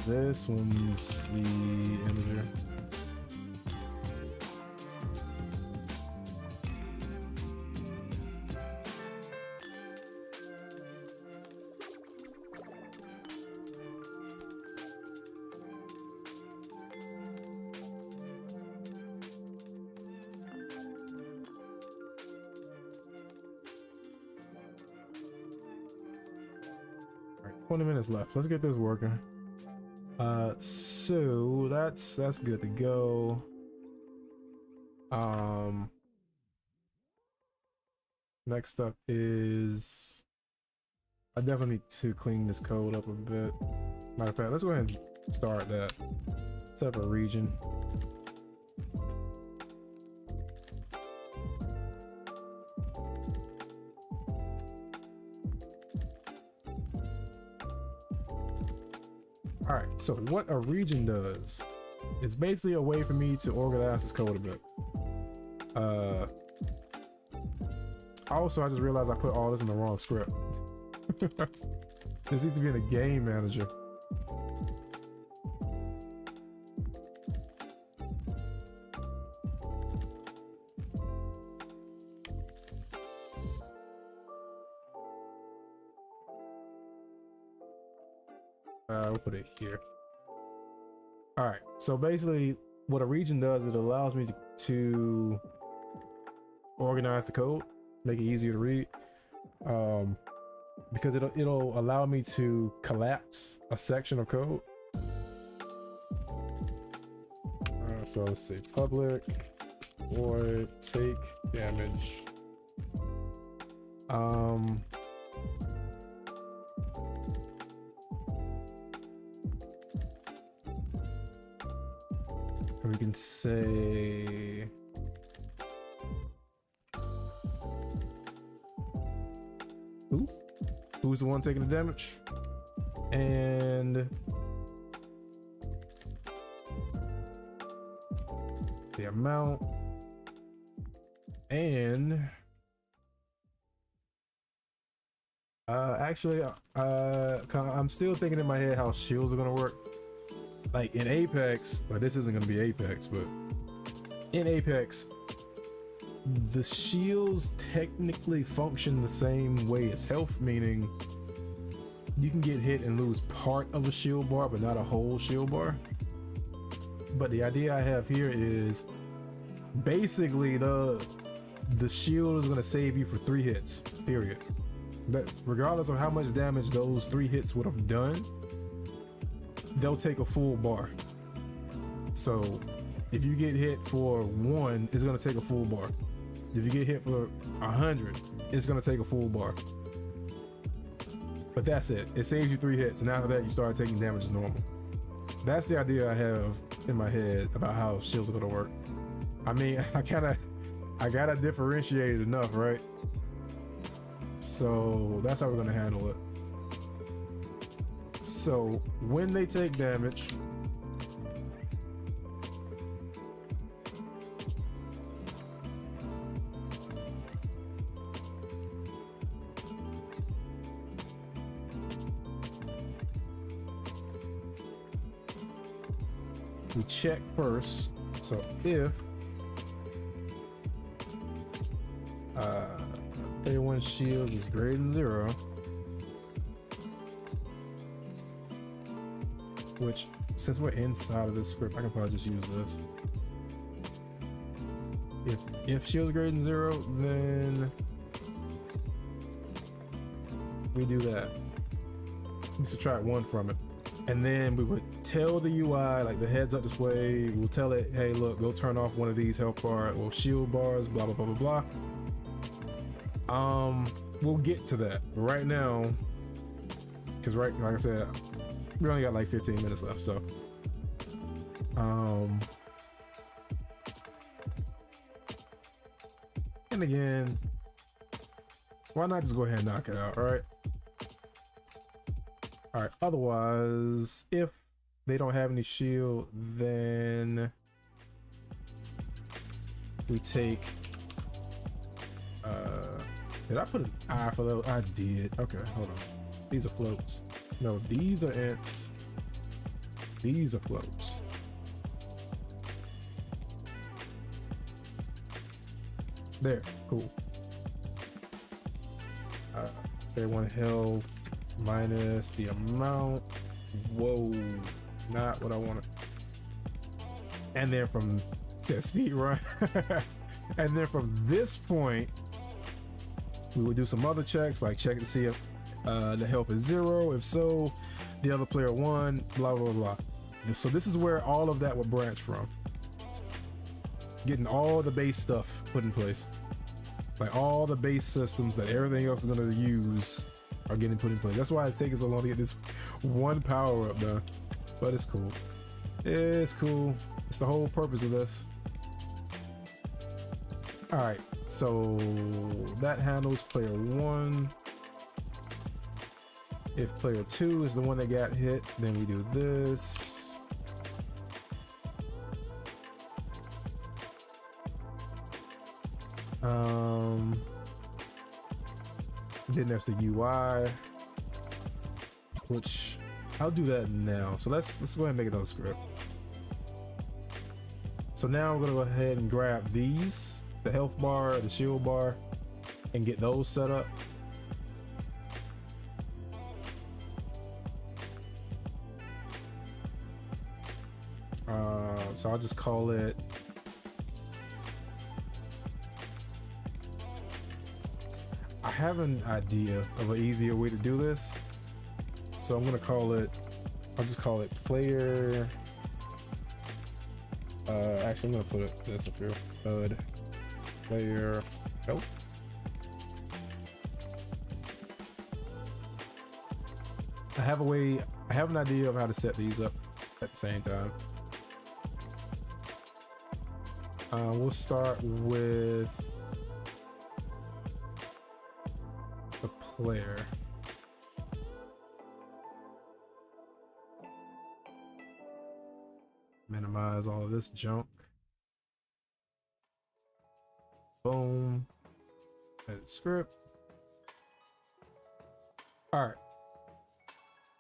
Speaker 1: This one's the imager. 20 minutes left. Let's get this working. So that's good to go. Next up is I definitely need to clean this code up a bit. Matter of fact, let's go ahead and start that. Set up a region. All right, so what a region does, it's basically a way for me to organize this code a bit. Also, I just realized I put all this in the wrong script. This needs to be in a game manager. We'll put it here. All right, so basically what a region does, it allows me to organize the code, make it easier to read, because it'll allow me to collapse a section of code. So let's see, public void take damage. We can say who's the one taking the damage, and the amount, and actually I'm still thinking in my head how shields are gonna work. Like in Apex, well, this isn't gonna be Apex, but in Apex, the shields technically function the same way as health, meaning you can get hit and lose part of a shield bar, but not a whole shield bar. But the idea I have here is basically the shield is gonna save you for 3 hits, period. That regardless of how much damage those 3 hits would have done, they'll take a full bar. So if you get hit for 1, it's gonna take a full bar. If you get hit for 100, it's gonna take a full bar. But that's it. It saves you 3 hits, and after that, you start taking damage as normal. That's the idea I have in my head about how shields are gonna work. I mean, I gotta differentiate it enough, right? So that's how we're gonna handle it. So when they take damage, we check first. So if A1 shields is greater than 0, which, since we're inside of this script, I can probably just use this. If shield is greater than 0, then we do that. We subtract 1 from it. And then we would tell the UI, like the heads up display, we'll tell it, hey, look, go turn off one of these health bar or shield bars, blah, blah, blah, blah, blah. We'll get to that. But right now, because like I said, we only got like 15 minutes left, so and again, why not just go ahead and knock it out? All right, otherwise, if they don't have any shield, then we take did I put an I for those? I did. Okay, hold on, these are floats. No, these are ants. These are floats. There, cool. They want health minus the amount. Whoa, not what I wanted. And then from speed run. And then from this point, we would do some other checks, like check to see if The health is 0. If so, the other player won. Blah blah blah. So this is where all of that would branch from. Getting all the base stuff put in place. Like all the base systems that everything else is gonna use are getting put in place. That's why it's taking so long to get this one power up done. But it's cool. It's cool. It's the whole purpose of this. Alright, so that handles player 1. If player 2 is the one that got hit, then we do this. Then there's the UI, which I'll do that now. So let's go ahead and make another script. So now I'm gonna go ahead and grab these, the health bar, the shield bar, and get those set up. So I'll just call it I have an idea of an easier way to do this, so I'm gonna call it, I'll just call it player, actually I'm gonna put this up here, player, nope. I have an idea of how to set these up at the same time. We'll start with the player. Minimize all of this junk. Boom. Edit script. All right.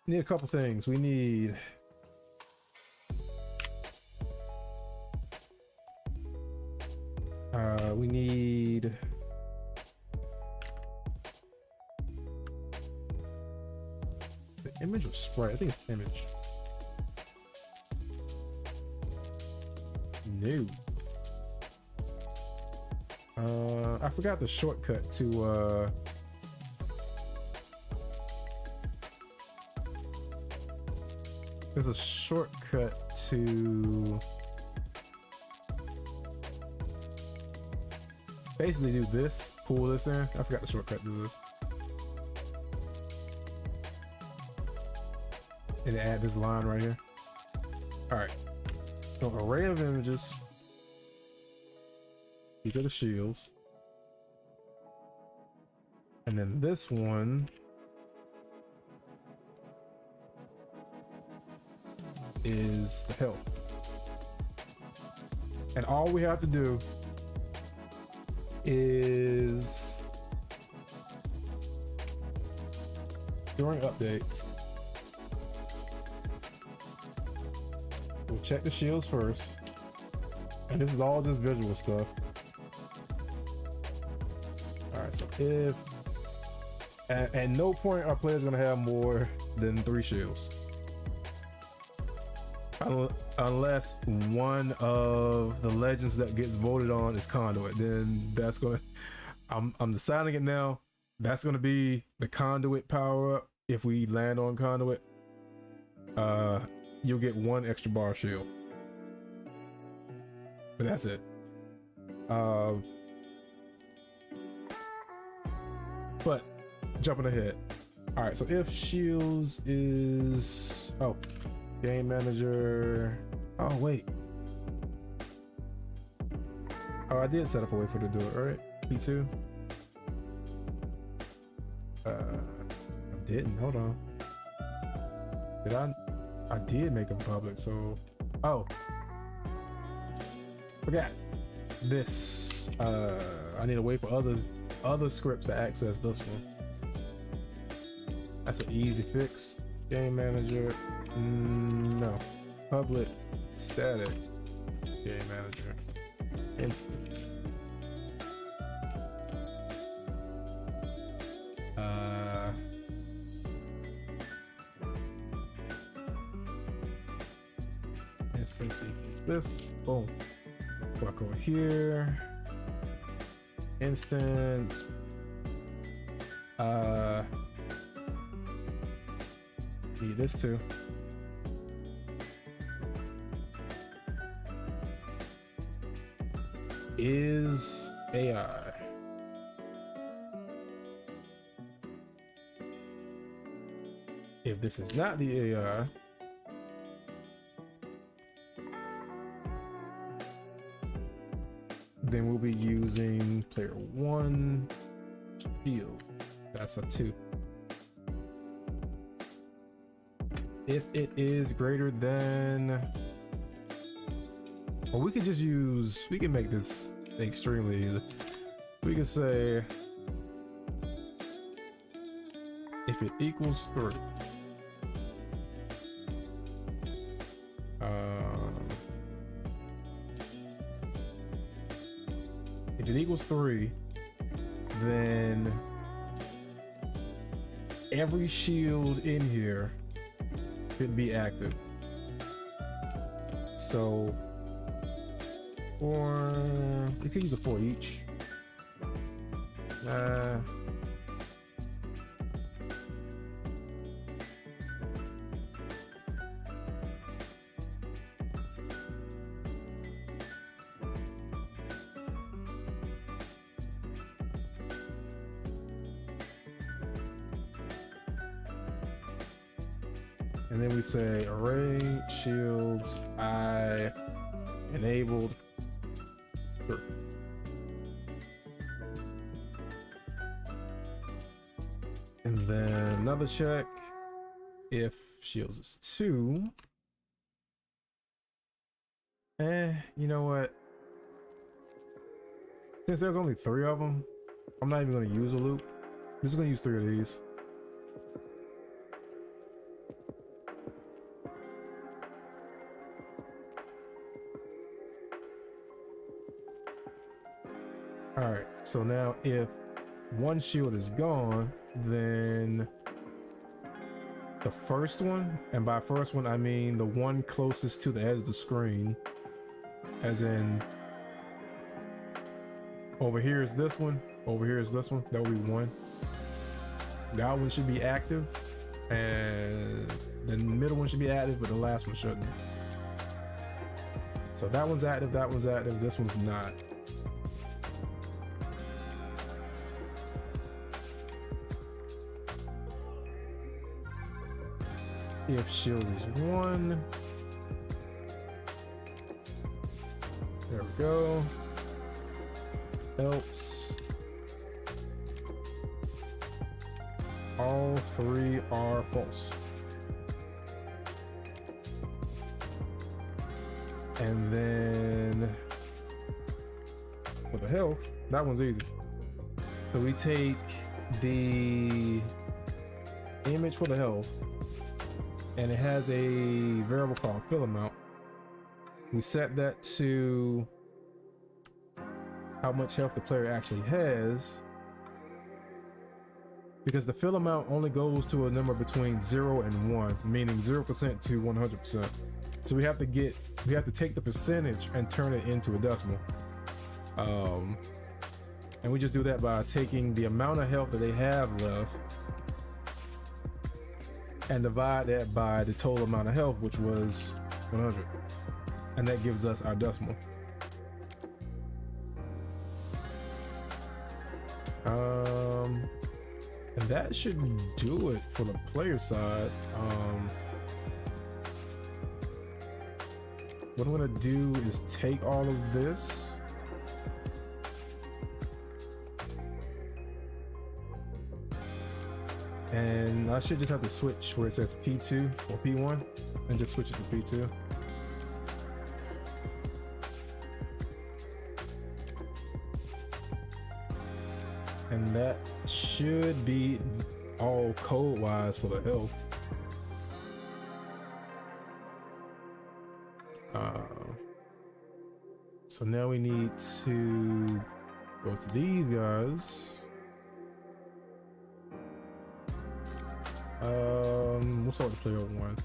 Speaker 1: Need a couple things. We need the image or sprite. I think it's image. New. I forgot the shortcut to there's a shortcut to basically do this, pull this in. I forgot the shortcut to do this. And add this line right here. All right. So array of images. These are the shields. And then this one is the health. And all we have to do is during update, we'll check the shields first. And this is all just visual stuff. All right, so if at no point our players gonna have more than 3 shields. Unless one of the legends that gets voted on is conduit, then that's gonna, I'm deciding it now. That's gonna be the conduit power up. If we land on conduit, you'll get 1 extra bar shield. But that's it. But jumping ahead. All right, so if shields is, oh, game manager. Oh wait. Oh, I did set up a way for it to do it, right? P2. I didn't. Hold on. Did I? I did make them public. So, oh, forgot this. I need to wait for other scripts to access this one. That's an easy fix. Game manager. No. Public static game manager instance. Instance equals this. Boom. Click over here. Need this too. Is AI. If this is not the AI, then we'll be using player 1 shield. That's a 2. If it is greater than, or we could just use, we can make this extremely easy. We can say if it equals 3. If it equals 3, then every shield in here could be active. So, or you could use a 4 each. And then we say array shields I enabled. And then another check if shields is 2. You know what? Since there's only 3 of them, I'm not even going to use a loop. I'm just going to use 3 of these. All right, so now if one shield is gone, then the first one, and by first one I mean the one closest to the edge of the screen, as in over here is this one, over here is this one, that will be 1. That one should be active, and the middle one should be active, but the last one shouldn't. So that one's active, this one's not. If shield is 1, there we go. Else all 3 are false. And then for the health, that one's easy. So we take the image for the health, and it has a variable called fill amount. We set that to how much health the player actually has, because the fill amount only goes to a number between 0 and 1, meaning 0% to 100%. So we have to take the percentage and turn it into a decimal. And we just do that by taking the amount of health that they have left and divide that by the total amount of health, which was 100. And that gives us our decimal. And that should do it for the player side. What I'm gonna do is take all of this and I should just have to switch where it says P2 or P1 and just switch it to P2. And that should be all code-wise for the health. So now we need to go to these guys. We'll start with player 1.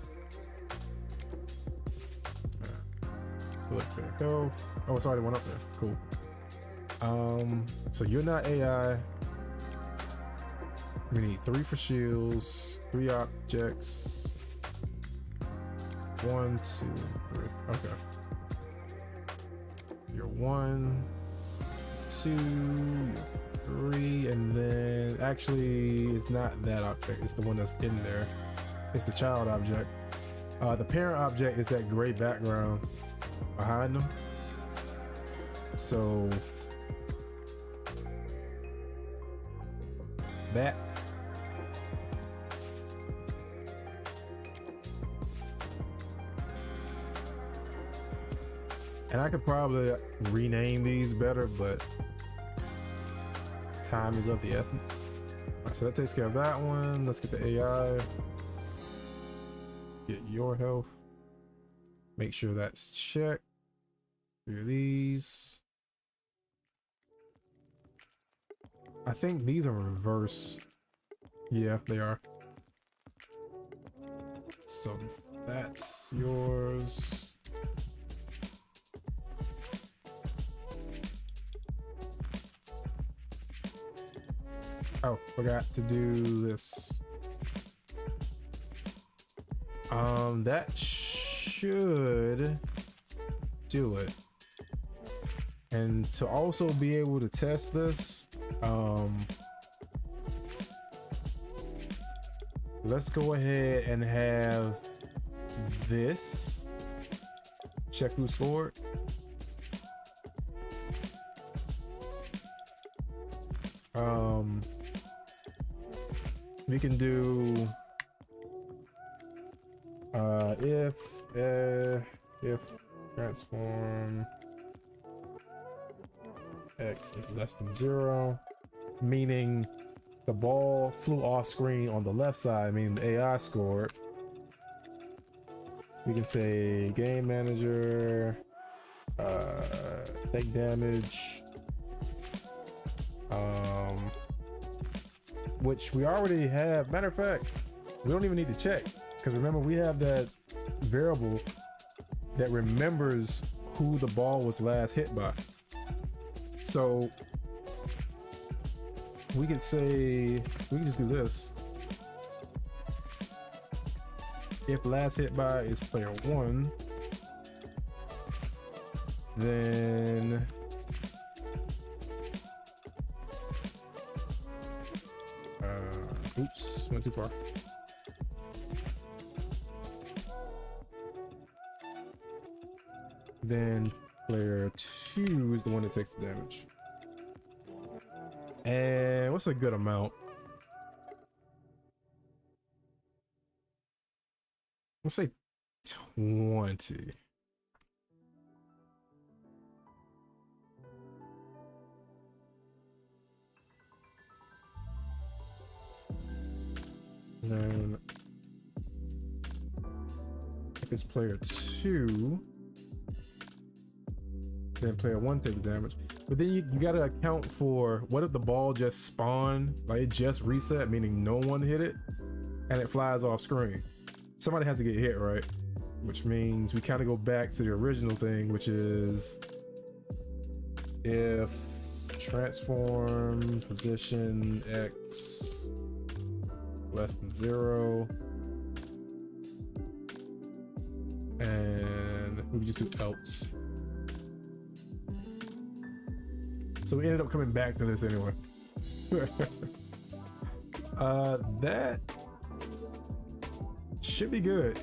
Speaker 1: Player health. Oh, it's already one up there. Cool. So you're not AI. We need 3 for shields, 3 objects, 1, 2, 3. Okay. You're 1, 2, you're 3, and then actually it's not that object, it's the one that's in there. It's the child object. The parent object is that gray background behind them. So that. And I could probably rename these better, but time is of the essence. All right, so that takes care of that one. Let's get the AI. Get your health. Make sure that's checked. Do these. I think these are reverse. Yeah, they are. So that's yours. Oh, forgot to do this. That should do it. And to also be able to test this, let's go ahead and have this check who scored. We can do if transform x is less than 0, meaning the ball flew off screen on the left side, meaning the AI scored. We can say game manager, take damage, which we already have. Matter of fact, we don't even need to check, because remember we have that variable that remembers who the ball was last hit by. So we could say, we can just do this. If last hit by is player 1, then oops, went too far. Then player 2 is the one that takes the damage. And what's a good amount? Let's say 20. And then if it's player 2, then player 1 takes damage. But then you gotta account for, what if the ball just spawned, like it just reset, meaning no one hit it, and it flies off screen. Somebody has to get hit, right? Which means we kind of go back to the original thing, which is if transform position x less than 0, and we can just do else. So we ended up coming back to this anyway. That should be good.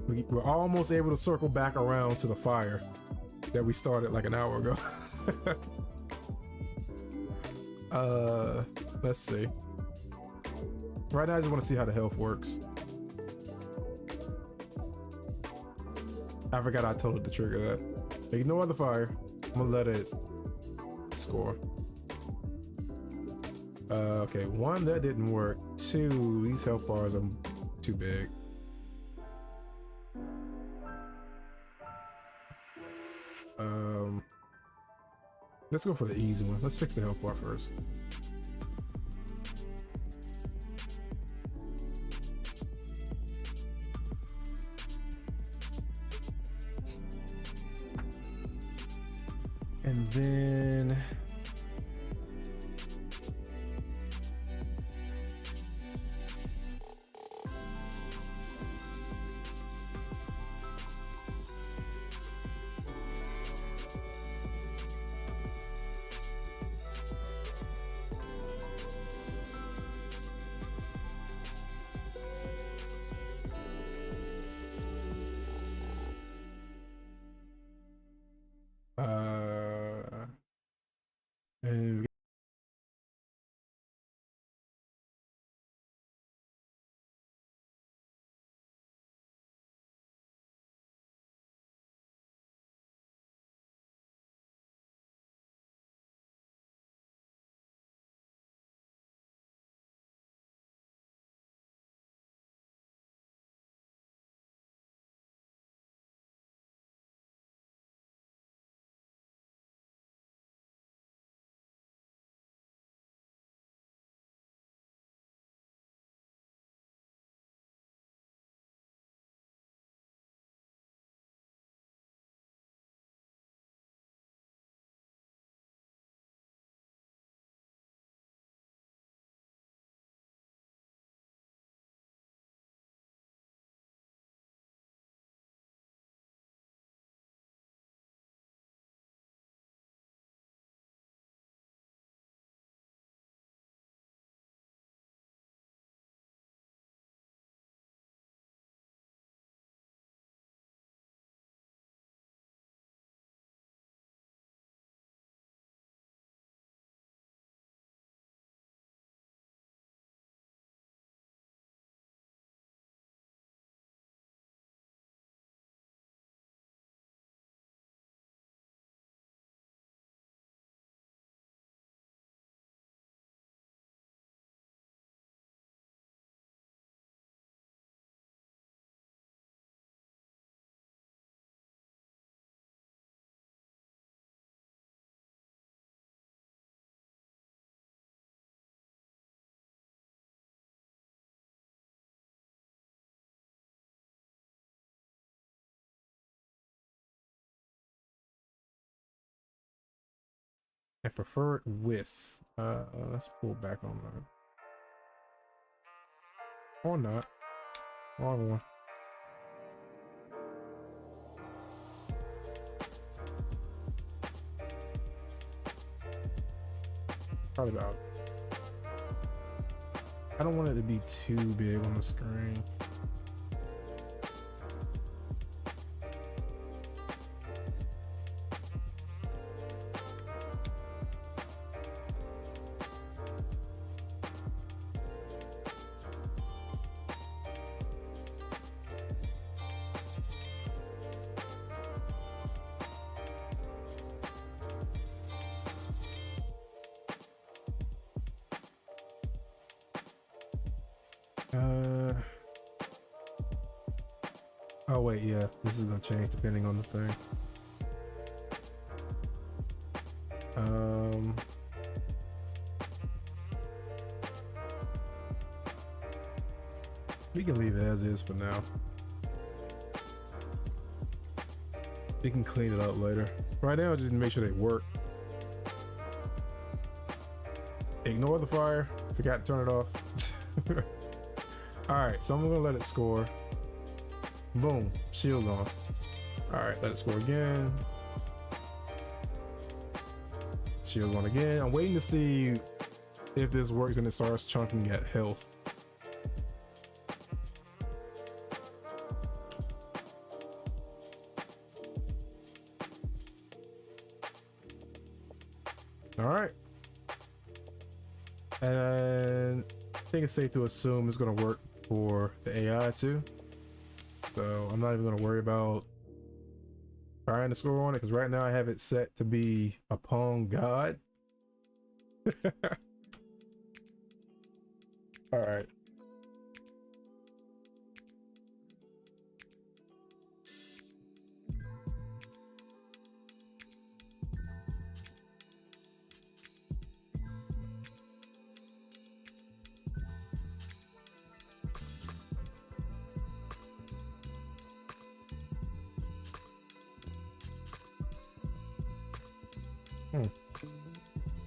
Speaker 1: We're almost able to circle back around to the fire that we started like an hour ago. Let's see. Right now I just want to see how the health works. I forgot I told it to trigger that. Ignore the fire. I'm gonna let it score. Okay, 1, that didn't work. 2, these health bars are too big. Let's go for the easy one. Let's fix the health bar first. And then I prefer it with. Let's pull back on that. Or not. Wrong one. Probably about. I don't want it to be too big on the screen. Oh wait, yeah, this is gonna change depending on the thing. We can leave it as is for now. We can clean it up later. Right now, just make sure they work. Ignore the fire. Forgot to turn it off. Alright, so I'm gonna let it score. Boom, shield on. Alright, let it score again. Shield on again. I'm waiting to see if this works and it starts chunking at health. Alright. And I think it's safe to assume it's gonna work for the AI too. So I'm not even gonna worry about trying to score on it because right now I have it set to be a Pong god. All right.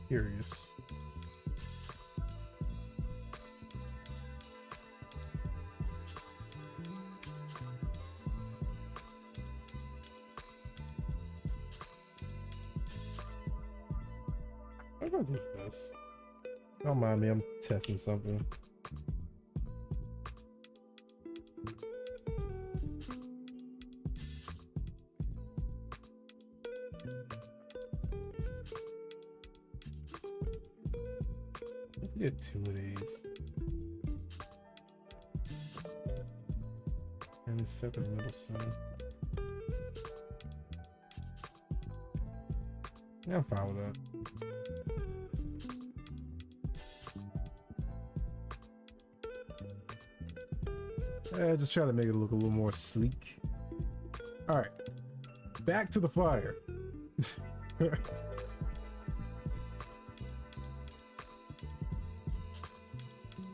Speaker 1: Curious. I'm gonna do this. Don't mind me, I'm testing something. Get 2 of these. And it's set the middle center. Yeah, I'm fine with that. Yeah, just try to make it look a little more sleek. Alright. Back to the fire.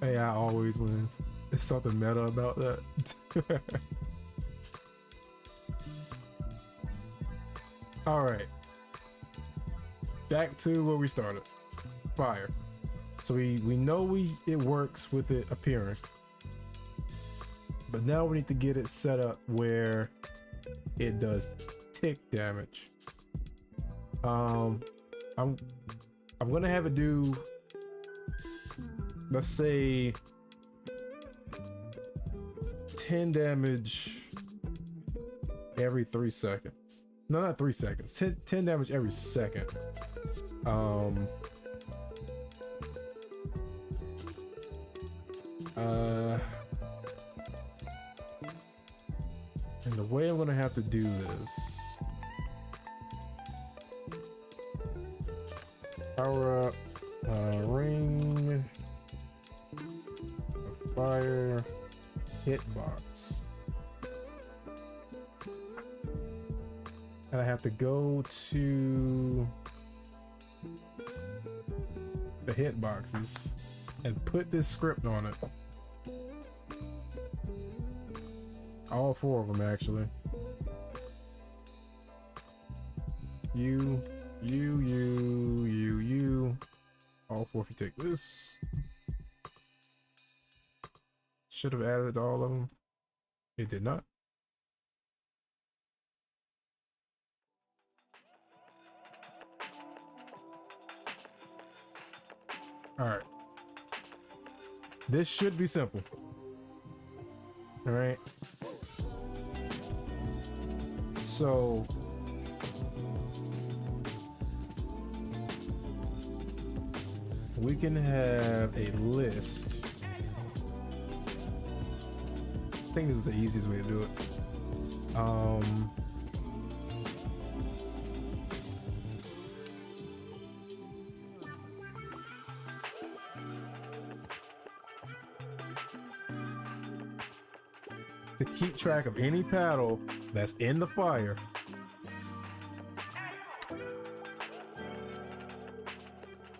Speaker 1: AI always wins. There's something meta about that. All right, back to where we started. Fire. So we know it works with it appearing, but now we need to get it set up where it does tick damage. I'm gonna have it do, let's say, 10 damage every 3 seconds. No, not 3 seconds. 10 damage every second. And the way I'm gonna have to do this, power up ring of fire hitbox, and I have to go to the hitboxes and put this script on it. All 4 of them, actually. You. all four if you take this. Should have added it to all of them. It did not. All right. This should be simple. All right. So we can have a list. I think this is the easiest way to do it. To keep track of any paddle that's in the fire,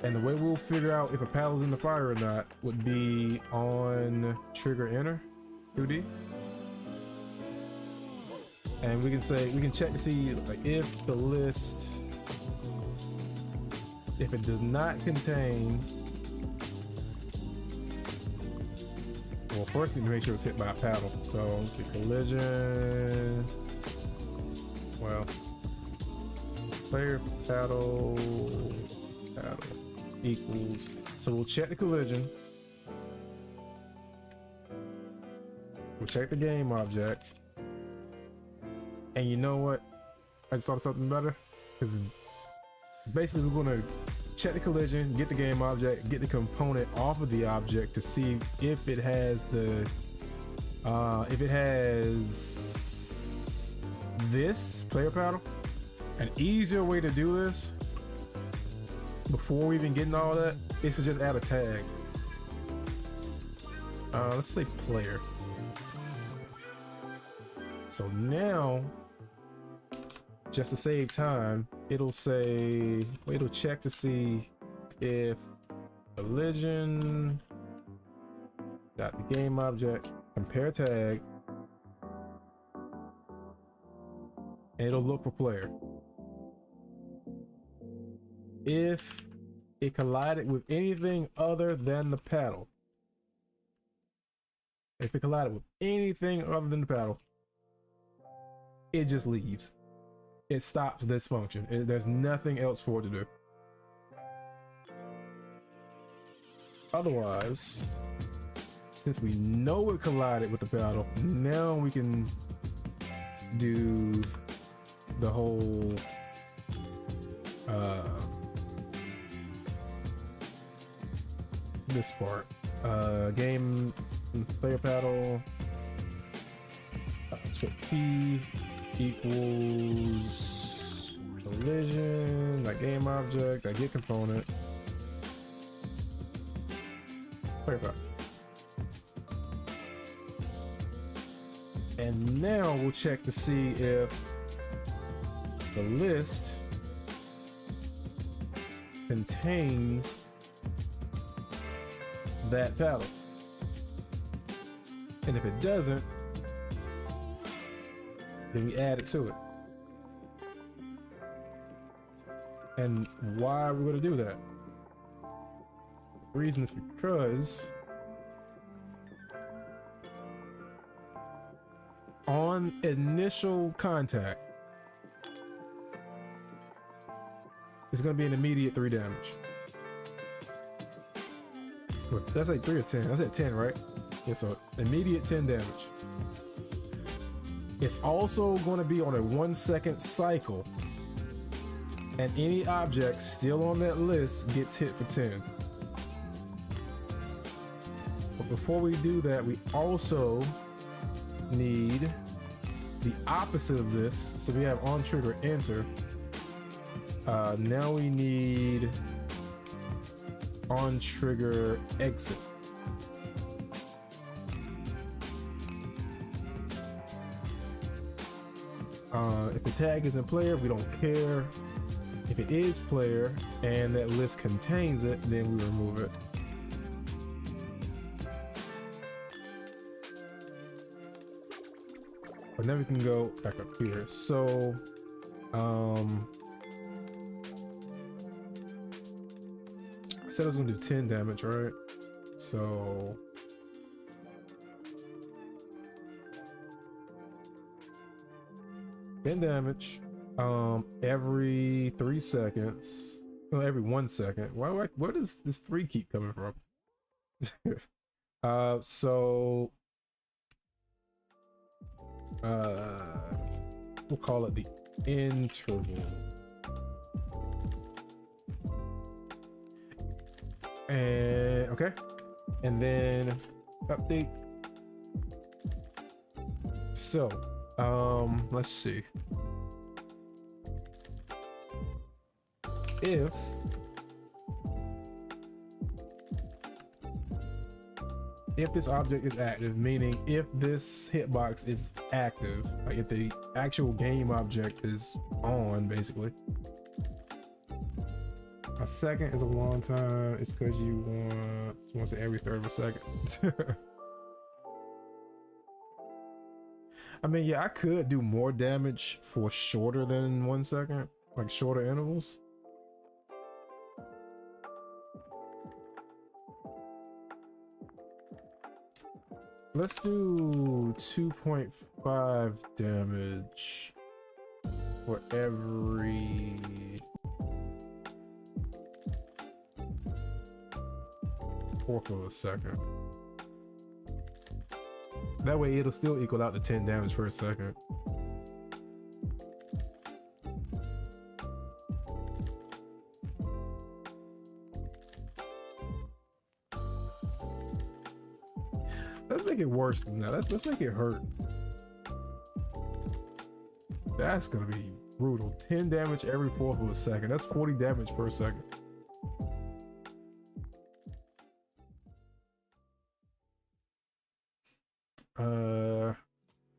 Speaker 1: and the way we'll figure out if a paddle's in the fire or not would be on trigger enter 2D, and we can check to see like if the list, if it does not contain. Well, first we need to make sure it's hit by a paddle. So let's see, collision. Well, player paddle equals. So we'll check the collision. We'll check the game object. And you know what? I just thought of something better. Because basically we're going to check the collision, get the game object, get the component off of the object to see if it has the this player paddle. An easier way to do this before we even get into all that is to just add a tag. Let's say player. So now, just to save time, it'll check to see if collision dot the game object compare tag, and it'll look for player. If it collided with anything other than the paddle, it just leaves. It stops this function. There's nothing else for it to do. Otherwise, since we know it collided with the paddle, now we can do the whole this part. Game player paddle. Let's put P equals collision, that game object, that get component. Player paddle. And now we'll check to see if the list contains that paddle. And if it doesn't, then we add it to it. And why are we going to do that? The reason is because on initial contact, it's going to be an immediate 3 damage. That's like 3 or 10. I said 10, right? Yeah, so immediate 10 damage. It's also going to be on a 1-second cycle, and any object still on that list gets hit for 10. But before we do that, we also need the opposite of this. So we have on trigger enter. Now we need on trigger exit. If the tag isn't player, we don't care. If it is player and that list contains it, then we remove it. But then we can go back up here. So said I was gonna do 10 damage, right? So 10 damage every 3 seconds. No, every 1 second. Where does this 3 keep coming from? So we'll call it the interval. And okay, and then update. So let's see if this object is active, meaning if this hitbox is active, like if the actual game object is on, basically. A second is a long time. It's because you want to say every third of a second. I mean, yeah, I could do more damage for shorter than 1 second, like shorter intervals. Let's do 2.5 damage for every fourth of a second. That way it'll still equal out to 10 damage per second. Let's make it worse than that. Let's make it hurt. That's gonna be brutal. 10 damage every fourth of a second. That's 40 damage per second.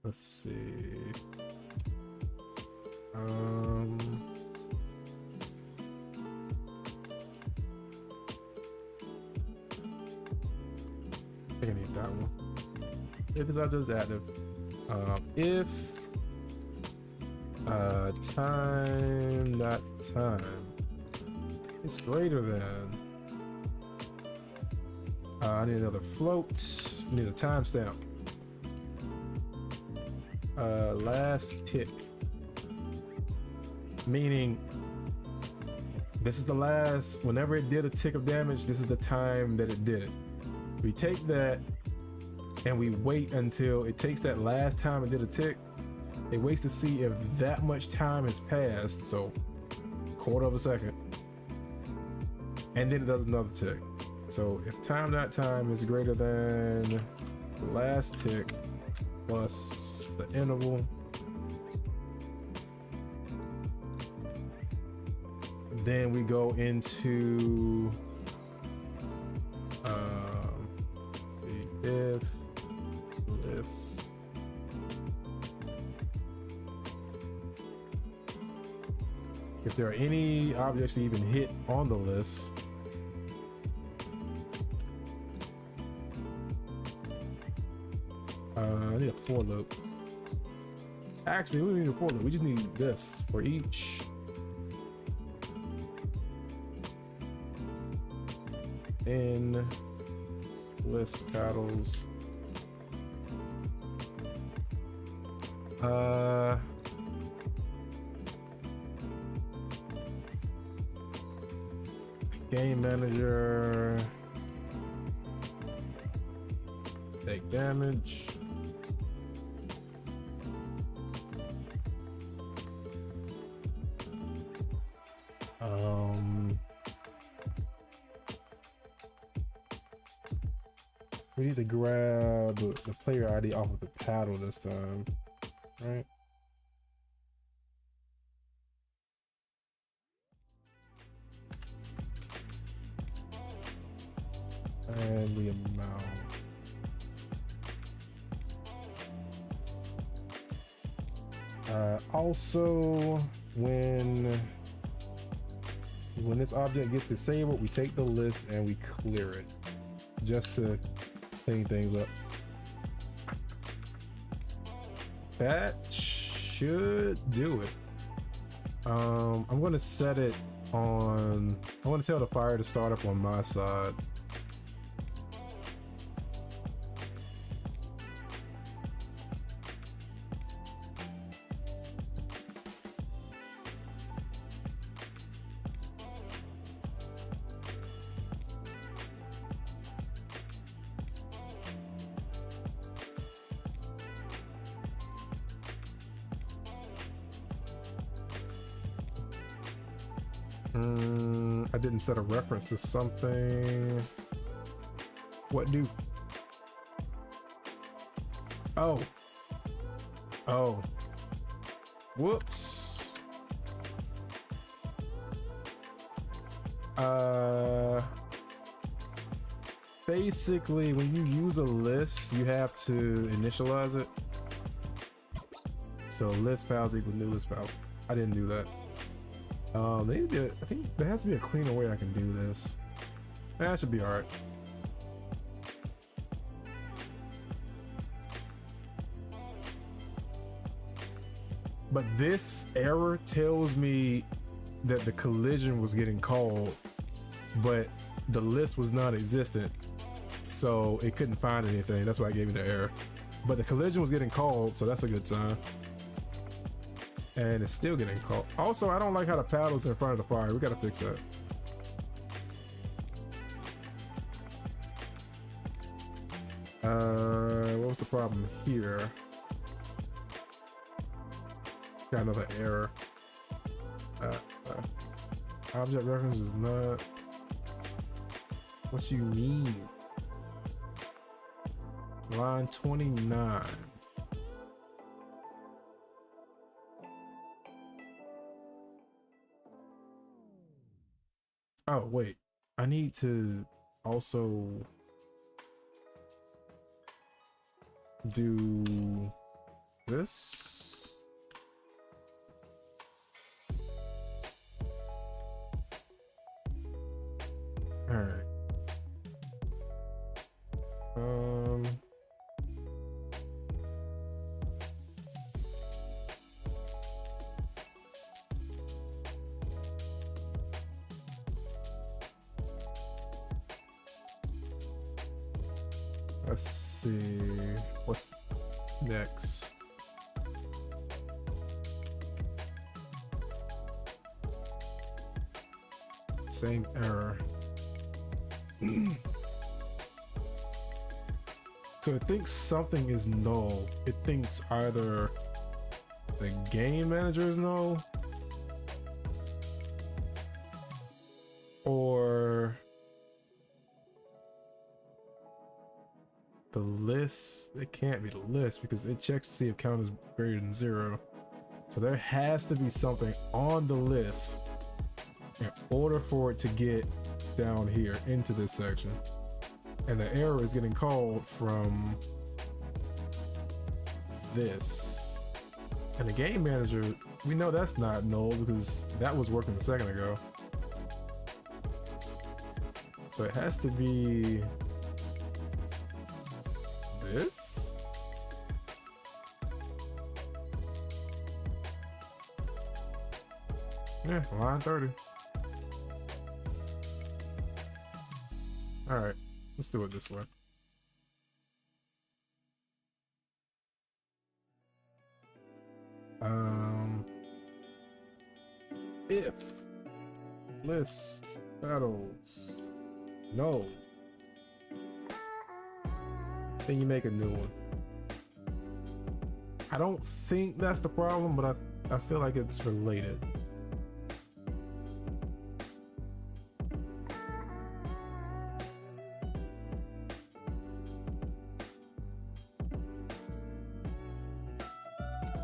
Speaker 1: Let's see. I think I need that one. If this object is active, if time not time is greater than, I need another float. I need a timestamp. Last tick, meaning this is the last, whenever it did a tick of damage, this is the time that it did it. We take that and we wait until it takes that last time it did a tick. It waits to see if that much time has passed, so quarter of a second, and then it does another tick. So if time not time is greater than the last tick plus the interval, then we go into let's see, if this if there are any objects that even hit on the list, I need a for loop. Actually, we don't need a for loop. We just need this for each. In list paddles. Game manager. Take damage. We need to grab the player ID off of the paddle this time, right? And the amount. Also, when this object gets disabled, we take the list and we clear it, just to clean things up. That should do it. I'm going to set it on, I want to tell the fire to start up on my side. I didn't set a reference to something. What do? Oh. Oh. Whoops. Basically, when you use a list, you have to initialize it. So list pals equals new list pal. I didn't do that. They need to, I think there has to be a cleaner way I can do this. That should be alright. But this error tells me that the collision was getting called, but the list was non-existent, so it couldn't find anything. That's why I gave you the error. But the collision was getting called, so that's a good sign. And it's still getting caught. Also, I don't like how the paddle's in front of the fire. We gotta fix that. What was the problem here? Got another error. Object reference is not what you mean. Line 29. Oh, wait. I need to also do this. All right. Let's see what's next. Same error. So it thinks something is null. It thinks either the game manager is null or the list. It can't be the list because it checks to see if count is greater than 0. So there has to be something on the list in order for it to get down here into this section. And the error is getting called from this. And the game manager, we know that's not null because that was working a second ago. So it has to be this? Yeah, line 30. All right, let's do it this way. If list battles no, then you make a new one. I don't think that's the problem, but I feel like it's related.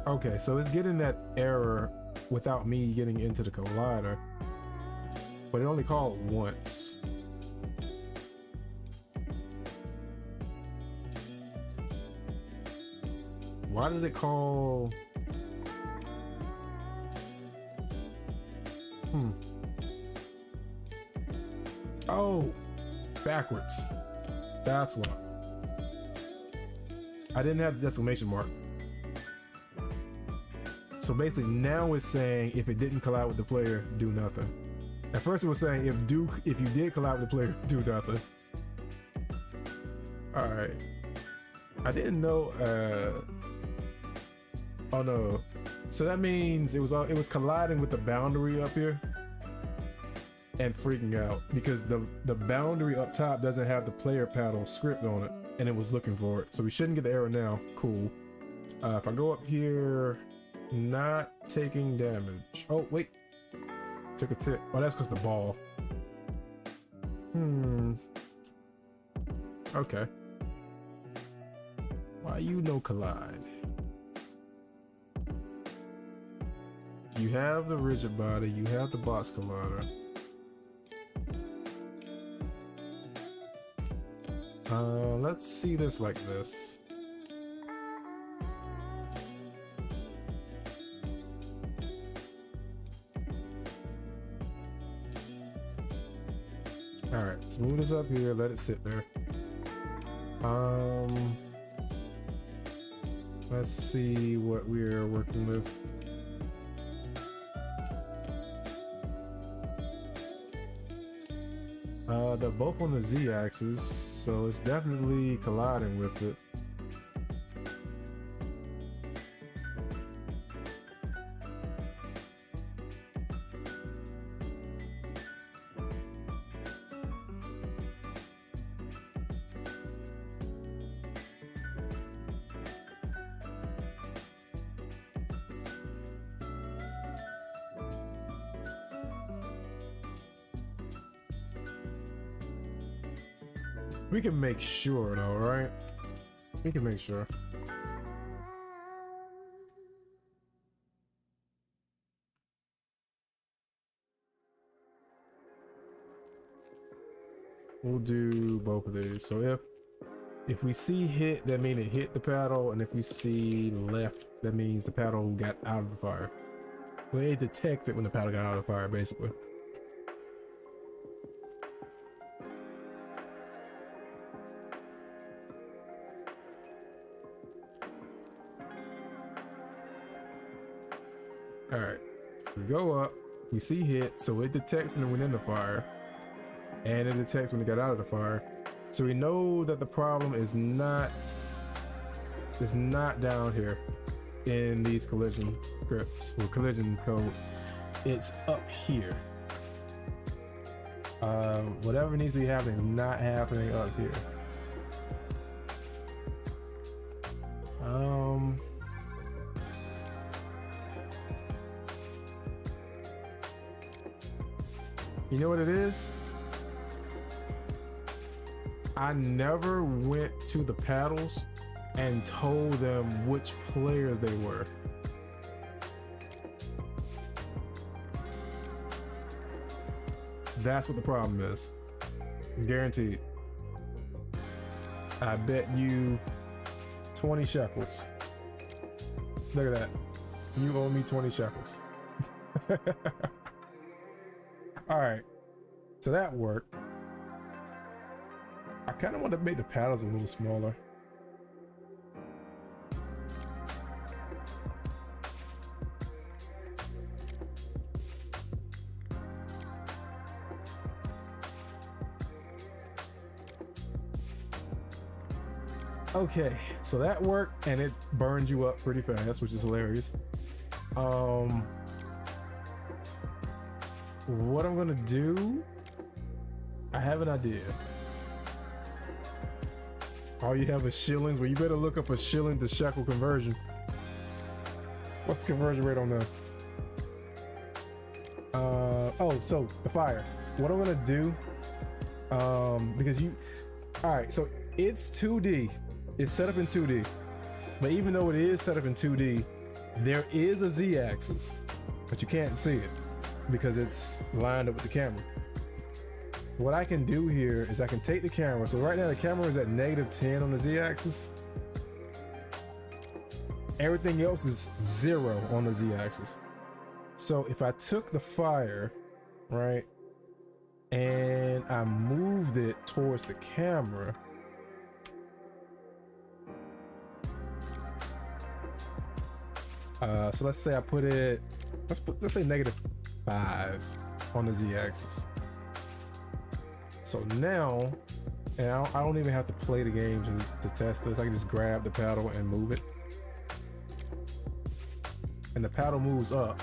Speaker 1: Okay, so it's getting that error without me getting into the collider, but it only called once. Why did it call? Oh, backwards. That's why. I didn't have the exclamation mark. So basically now it's saying if it didn't collide with the player, do nothing. At first it was saying if you did collide with the player, do nothing. All right. I didn't know. Oh no. So that means it was colliding with the boundary up here and freaking out because the boundary up top doesn't have the player paddle script on it, and it was looking for it. So we shouldn't get the error now. Cool. If I go up here, not taking damage. Oh wait, took a tick. Oh, that's because the ball. Okay. Why you no collide? You have the rigid body, you have the box collider. Let's see this like this. All right, let's move this up here, let it sit there. Let's see what we're working with. They're both on the Z-axis, so it's definitely colliding with it. We can make sure though, right? We can make sure. We'll do both of these. So if we see hit, that means it hit the paddle, and if we see left, that means the paddle got out of the fire. Well, it detected when the paddle got out of the fire, basically. All right, we go up, we see hit, so it detects when it went in the fire, and it detects when it got out of the fire. So we know that the problem is not down here in these collision scripts or collision code. It's up here. Whatever needs to be happening is not happening up here. You know what it is? I never went to the paddles and told them which players they were. That's what the problem is. Guaranteed. I bet you 20 shekels. Look at that. You owe me 20 shekels. All right, so that worked. I kind of want to make the paddles a little smaller. Okay, so that worked, and it burned you up pretty fast, which is hilarious. What I'm gonna do, I have an idea. All you have is shillings. Well, you better look up a shilling to shekel conversion. What's the conversion rate on that? Oh, so the fire. What I'm gonna do, because all right, so it's 2D. It's set up in 2D, but even though it is set up in 2D, there is a Z-axis, but you can't see it because it's lined up with the camera. What I can do here is I can take the camera. So right now the camera is at -10 on the Z-axis. Everything else is 0 on the Z-axis. So if I took the fire, right, and I moved it towards the camera, so let's say I put it, let's say -5. on the Z-axis. So now, and I don't even have to play the game to test this. I can just grab the paddle and move it. And the paddle moves up.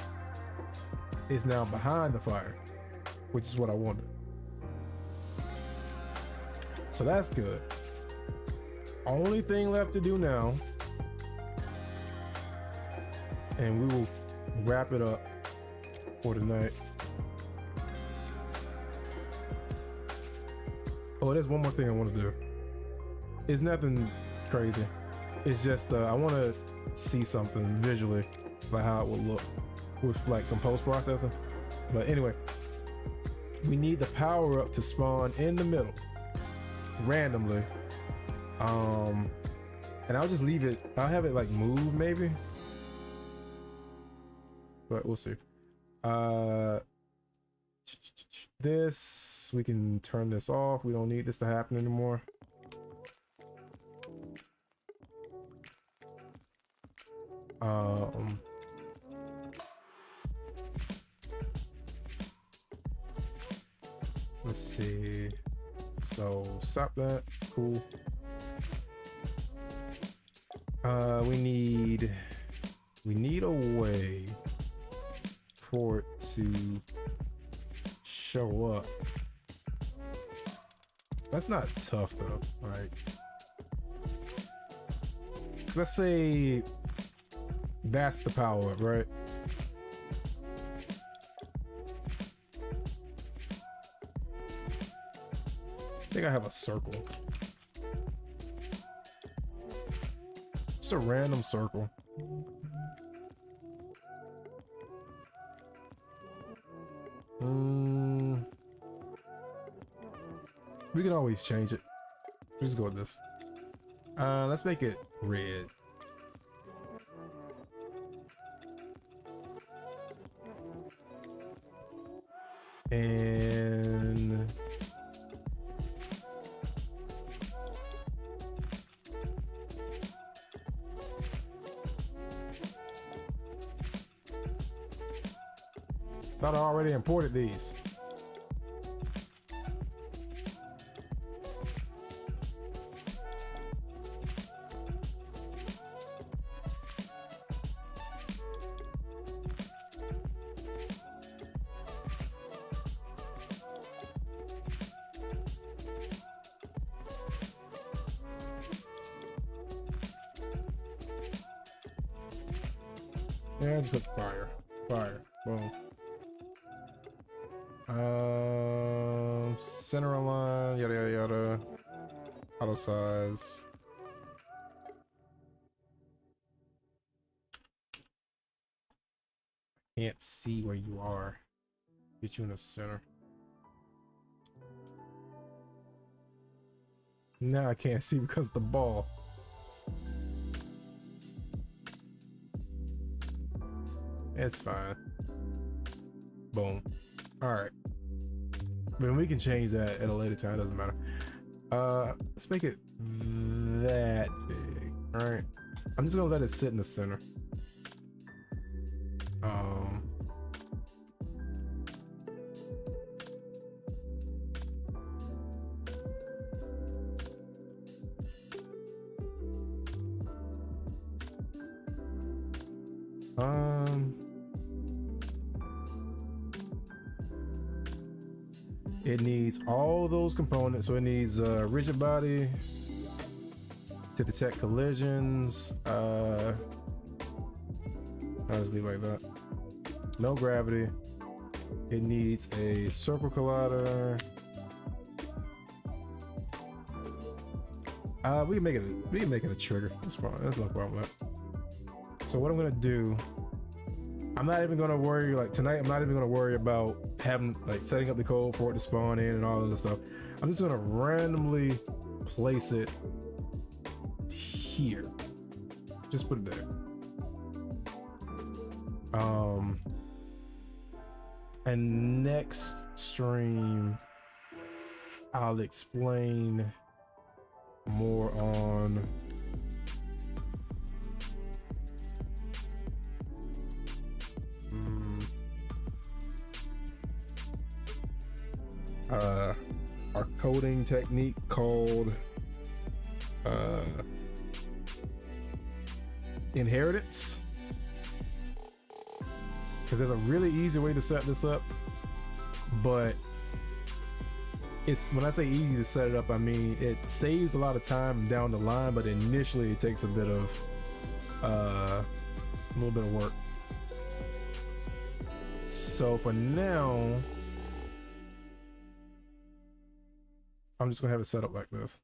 Speaker 1: It's now behind the fire, which is what I wanted. So that's good. Only thing left to do now, and we will wrap it up for tonight. Oh, there's one more thing I want to do. It's nothing crazy. It's just I want to see something visually, like how it would look with like some post-processing. But anyway, we need the power up to spawn in the middle randomly. And I'll just leave it. I'll have it like move maybe, but we'll see. This, we can turn this off. We don't need this to happen anymore. Let's see. So stop that. Cool. We need a way for it to show up. That's not tough though, like, 'cause let's say that's the power up, right? I think I have a circle. Just a random circle. We can always change it. Just go with this. Let's make it red. And thought I already imported these. Yeah, just put fire. Fire. Boom. Center align, yada yada yada. Auto size. Can't see where you are. Get you in the center. Now I can't see because of the ball. It's fine. Boom. Alright. But we can change that at a later time, doesn't matter. Let's make it that big. Alright. I'm just gonna let it sit in the center. It needs all those components. So it needs rigid body to detect collisions. I'll just leave it like that. No gravity. It needs a circle collider. We can make it a trigger. That's fine. That's no problem with that. So what I'm gonna do, I'm not even gonna worry, like tonight, I'm not even gonna worry about having, like, setting up the code for it to spawn in and all of this stuff. I'm just gonna randomly place it here. Just put it there. And next stream, I'll explain more on uh, our coding technique called inheritance, because there's a really easy way to set this up, but it's, when I say easy to set it up, I mean it saves a lot of time down the line, but initially it takes a bit of a little bit of work. So for now, I'm just gonna have it set up like this.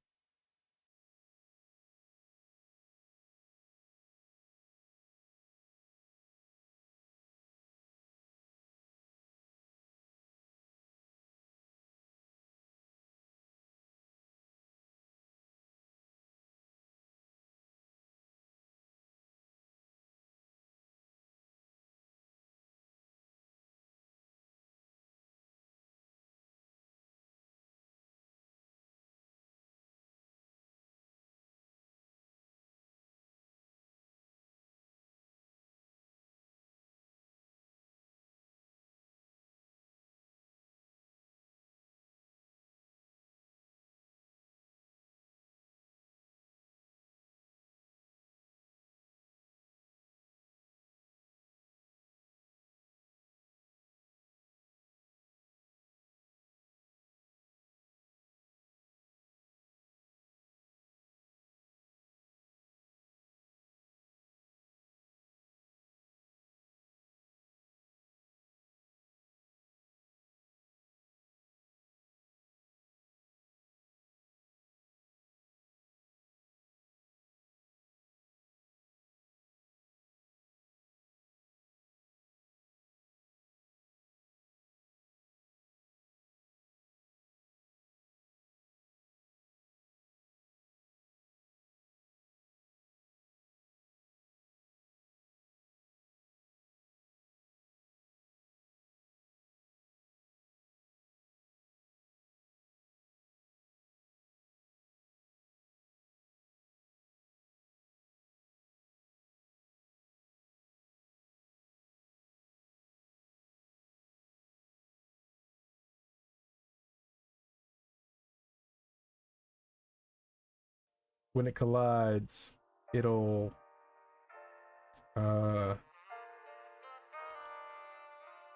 Speaker 1: When it collides, it'll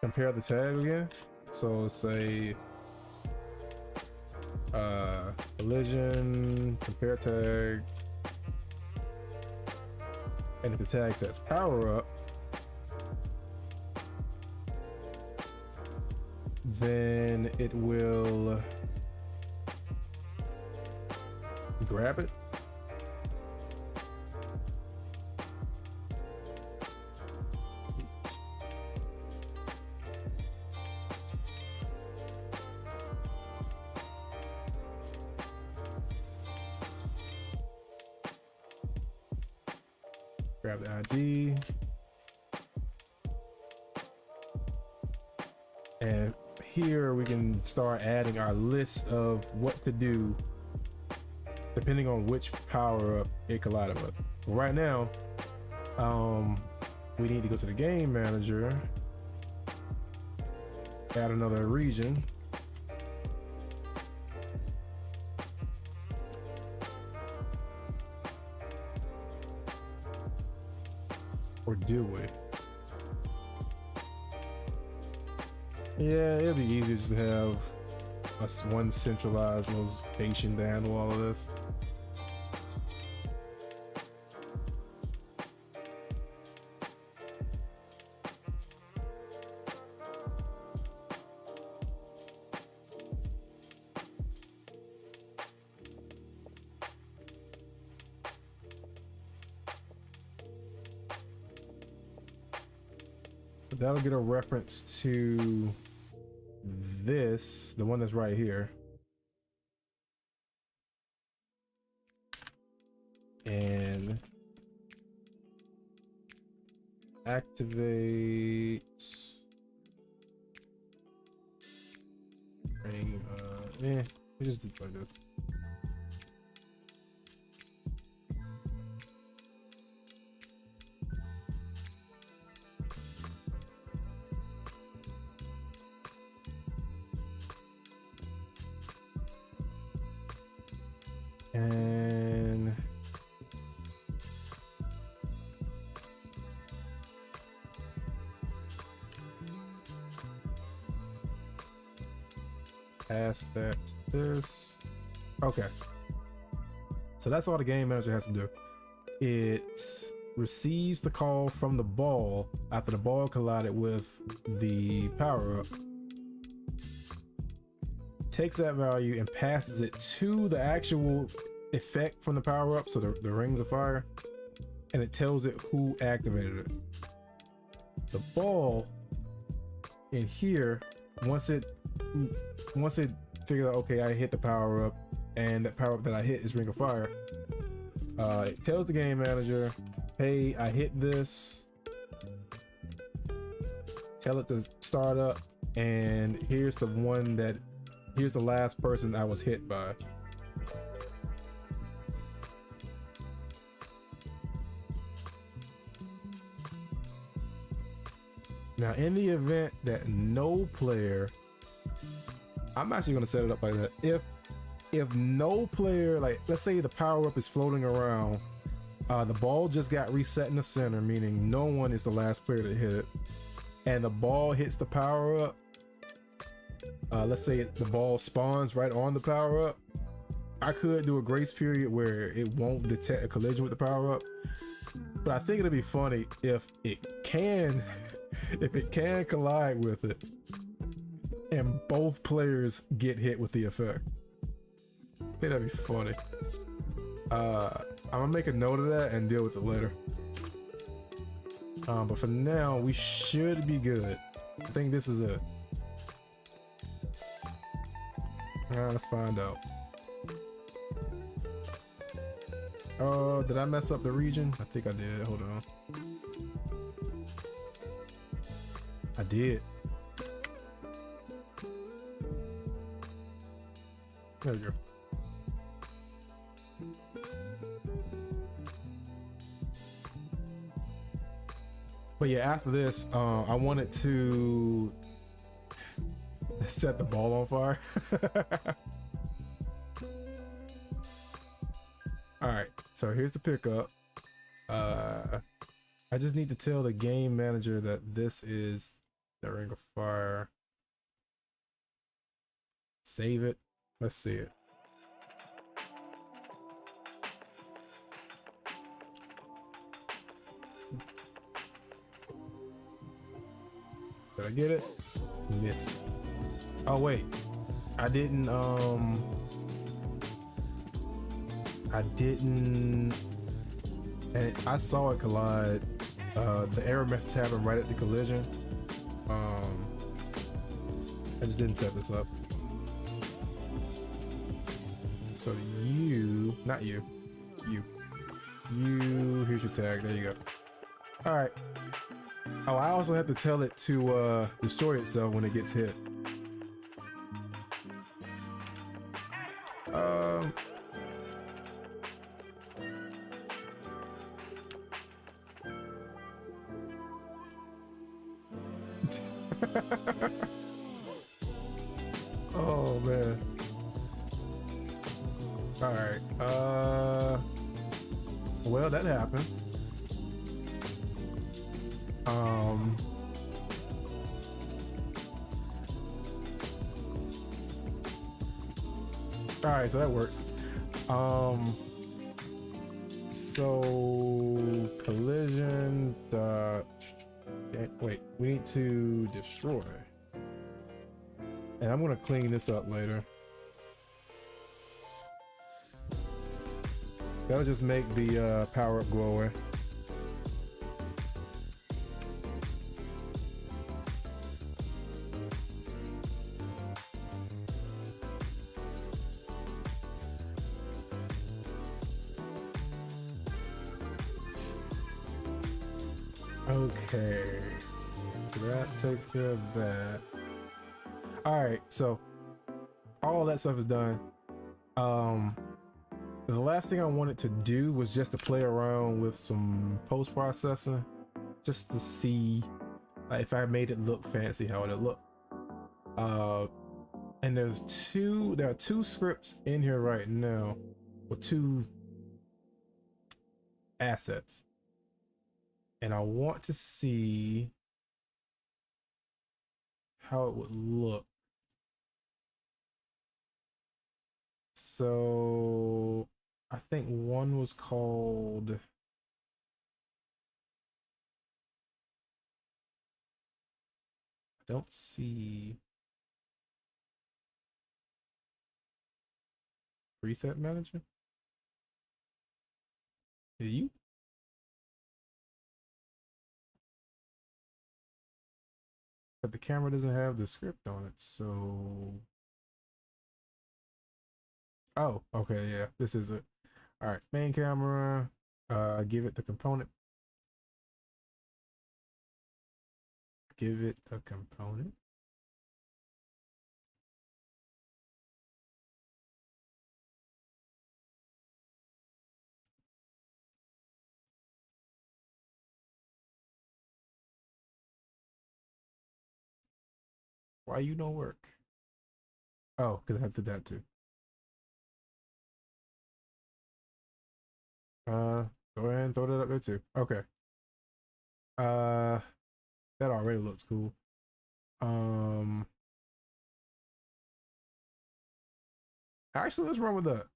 Speaker 1: compare the tag again. So let's say collision, compare tag, and if the tag says power up, then it will grab it. Grab the ID. And here we can start adding our list of what to do depending on which power up it collided with. Right now, we need to go to the game manager, add another region. Or do we? Yeah, it'll be easier just to have us one centralized location to handle all of this. That'll get a reference to this, the one that's right here. And activate ring, we just did like this. And pass that to this. Okay. So that's all the game manager has to do. It receives the call from the ball after the ball collided with the power-up, takes that value and passes it to the actual effect from the power-up, so the rings of fire, and it tells it who activated it. The ball in here, once it figures out, okay, I hit the power-up, and that power-up that I hit is ring of fire, it tells the game manager, hey, I hit this, tell it to start up, and here's the last person I was hit by. Now, in the event that no player, I'm actually going to set it up like that. If no player, like let's say the power up is floating around, the ball just got reset in the center, meaning no one is the last player to hit it, and the ball hits the power up. Let's say the ball spawns right on the power up. I could do a grace period where it won't detect a collision with the power up, but I think it'd be funny if it can, if it can collide with it, and both players get hit with the effect. I think that'd be funny. I'm gonna make a note of that and deal with it later. But for now, we should be good. I think this is it. Let's find out. Oh, did I mess up the region? I think I did. Hold on. I did. There we go. But yeah, after this, I wanted to set the ball on fire. All right, so here's the pickup. I just need to tell the game manager that this is the ring of fire. Save it. Let's see it. Did I get it? Miss. Oh wait, I didn't and I saw it collide. The error message happened right at the collision. I just didn't set this up. So you, not you, here's your tag. There you go. All right. Oh, I also have to tell it to destroy itself when it gets hit. Oh man. All right. Well, that happened. All right, so that works. So collision dot, wait, we need to destroy, and I'm gonna clean this up later. That'll just make the power up go away. Okay, so that takes care of that. All right, so all that stuff is done. The last thing I wanted to do was just to play around with some post-processing, just to see if I made it look fancy, how would it look. And there are two scripts in here right now. with two assets, and I want to see how it would look. So I think one was called, I don't see preset manager. Yeah, you, but the camera doesn't have the script on it. So, oh, okay, yeah, this is it. All right, main camera. Give it the component. Give it a component. Why you don't work? Oh, because I did that too. Go ahead and throw that up there too. Okay. Uh, that already looks cool. Um, actually, let's run with that.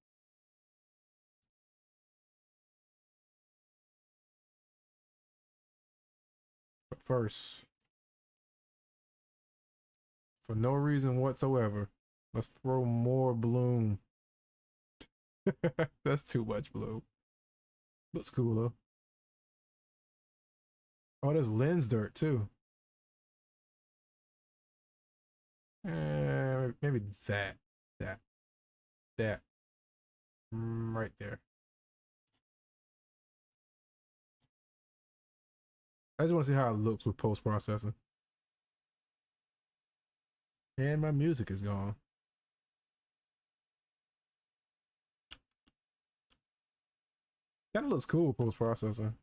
Speaker 1: But first, for no reason whatsoever, let's throw more bloom. That's too much bloom. Looks cool though. Oh, there's lens dirt too. Maybe that, that, that, right there. I just want to see how it looks with post processing. And my music is gone. That looks cool post processing.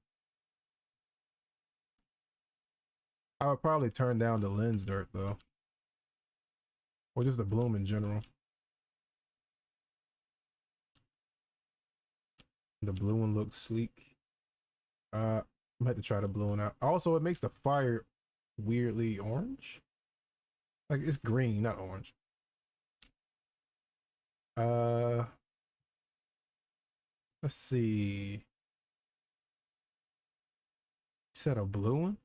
Speaker 1: I would probably turn down the lens dirt though, or just the bloom in general. The blue one looks sleek. I'm gonna have to try the blue one out. Also, it makes the fire weirdly orange. Like it's green, not orange. Uh, let's see. Set a blue one.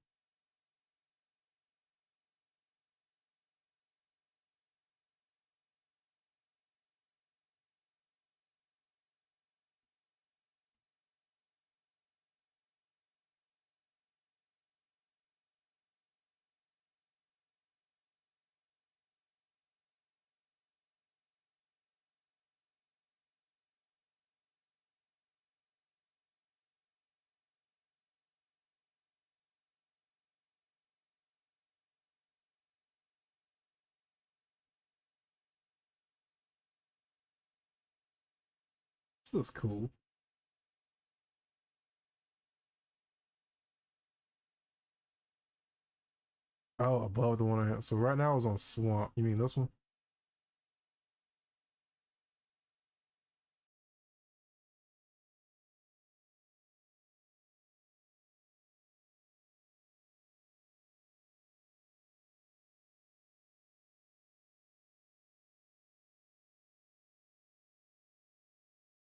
Speaker 1: This looks cool. Oh, above the one I have. So right now I was on swamp. You mean this one?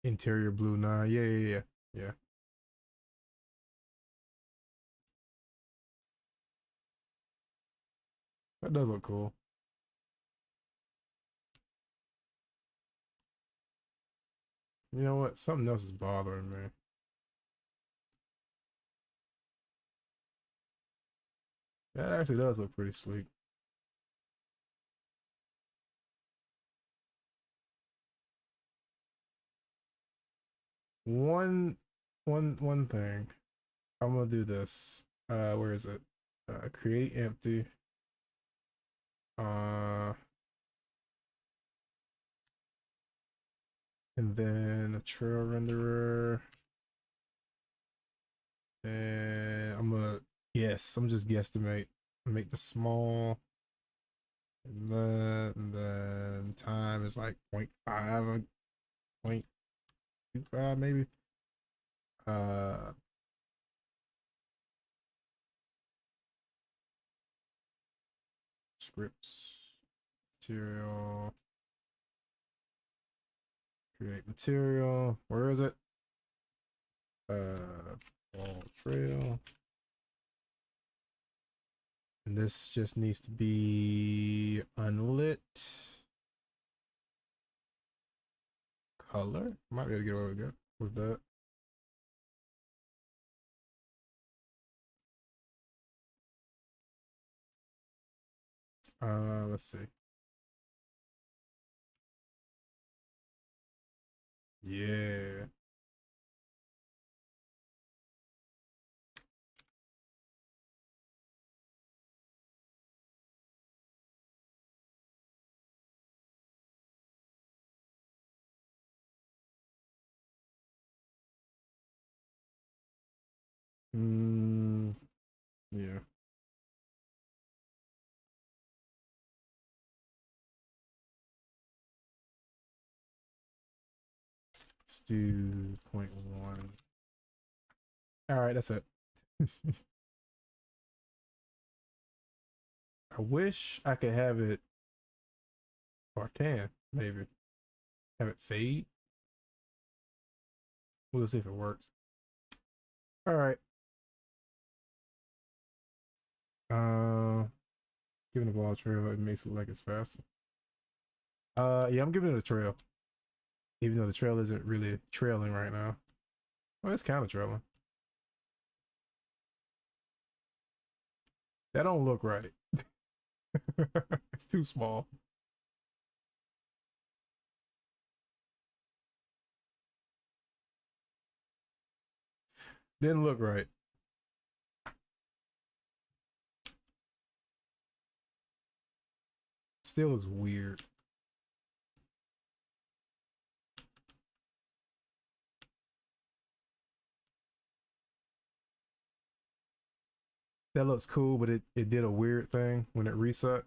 Speaker 1: Interior blue 9. Yeah, yeah, yeah. Yeah. That does look cool. You know what? Something else is bothering me. That actually does look pretty sleek. One one thing. I'm gonna do this. Where is it? Create empty. Uh and then a trail renderer. And I'm just guesstimate. Make the small, and then time is like 0.5 point. 2.5 maybe. Uh, scripts, material, create material. Where is it? Ball trail. And this just needs to be unlit. Color. Might be able to get away with that. Let's see. Yeah. Mm, yeah. Let's do 0.1. All right, that's it. I wish I could have it, or I can maybe have it fade. We'll see if it works. All right. Giving the ball a trail, it makes it like it's faster. Yeah, I'm giving it a trail, even though the trail isn't really trailing right now. Well, it's kind of trailing. That don't look right. It's too small. Didn't look right. Still looks weird. That looks cool, but it did a weird thing when it reset.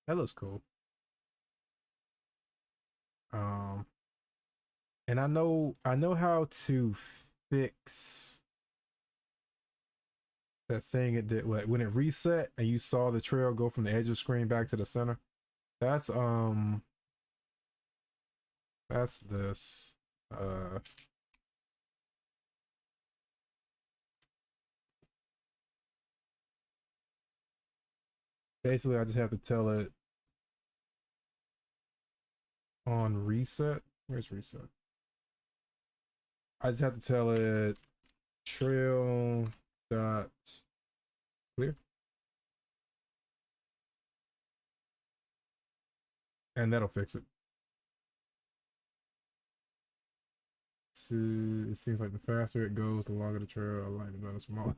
Speaker 1: That looks cool. Um, and I know how to fix that thing it did like when it reset and you saw the trail go from the edge of the screen back to the center. That's that's this. Uh Basically I just have to tell it on reset. Where's reset? I just have to tell it trail dot clear, and that'll fix it. It seems like the faster it goes, the longer the trail. I like the better smaller.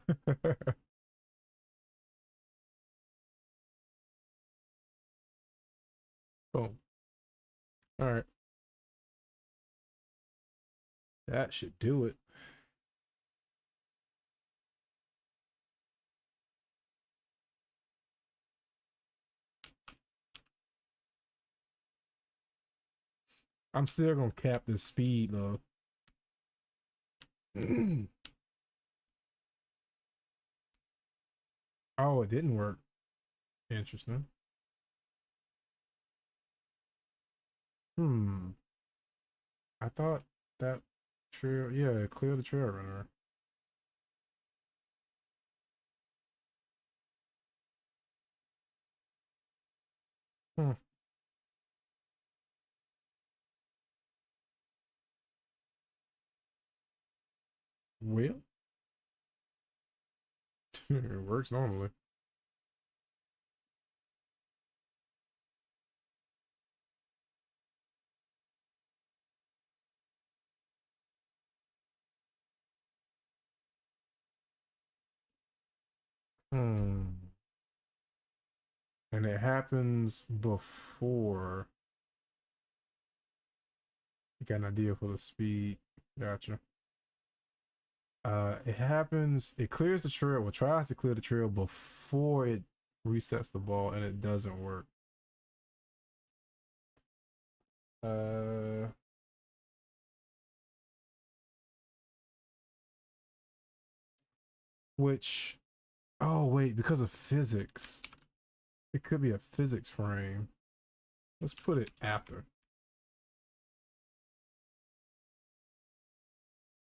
Speaker 1: Boom. All right, that should do it. I'm still gonna cap this speed though. Oh, it didn't work. Interesting. Hmm. I thought that trail, yeah, clear the trail runner. Hmm. Well, it works normally. Hmm. And it happens before you got an idea for the speed. Gotcha. It happens, it clears the trail, well, tries to clear the trail before it resets the ball, and it doesn't work. Uh, which, oh, wait, because of physics, it could be a physics frame. Let's put it after.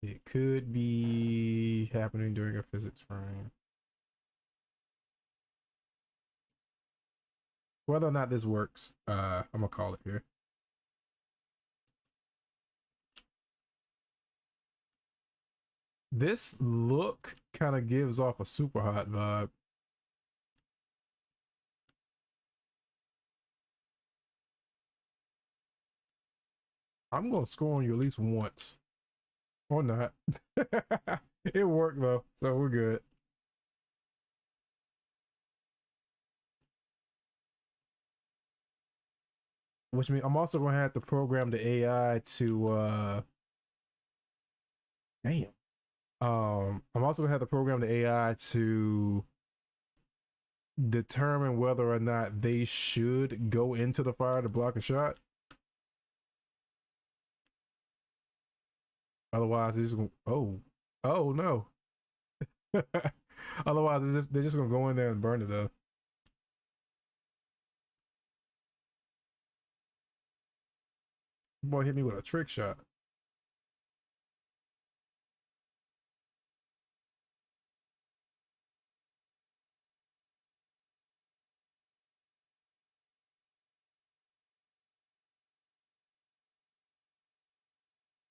Speaker 1: It could be happening during a physics frame. Whether or not this works, I'm gonna call it here. This look kind of gives off a super hot vibe. I'm gonna score on you at least once. Or not. It worked though, so we're good. Which means I'm also gonna have to program the AI to damn. I'm also gonna have to program the AI to determine whether or not they should go into the fire to block a shot. Otherwise, they're just gonna oh no. Otherwise, they're just gonna go in there and burn it up. Boy hit me with a trick shot.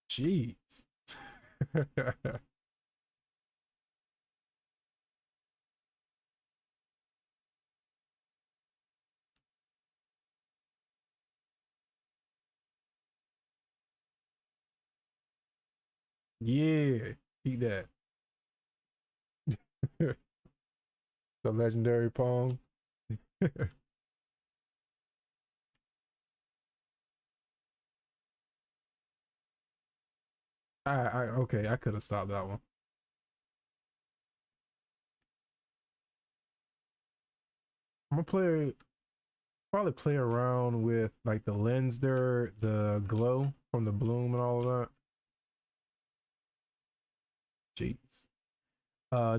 Speaker 1: Jeez. Yeah, eat that. The legendary Pong. I okay, I could have stopped that one. I'm gonna probably play around with like the lens there, the glow from the bloom and all of that. Jeez.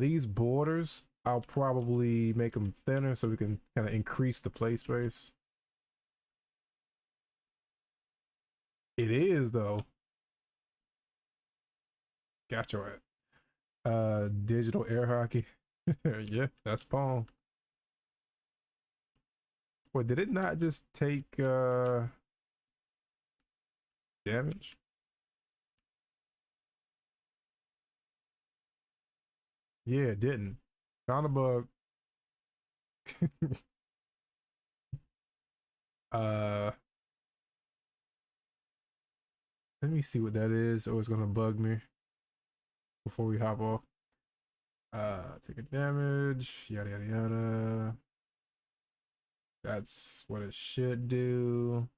Speaker 1: These borders, I'll probably make them thinner so we can kind of increase the play space. It is though. Gotcha. Digital air hockey. Yeah, that's Pong. Wait, did it not just take damage? Yeah, it didn't. Found a bug. uh Let me see what that is, or it's gonna bug me before we hop off. Take a damage, yada yada yada. That's what it should do.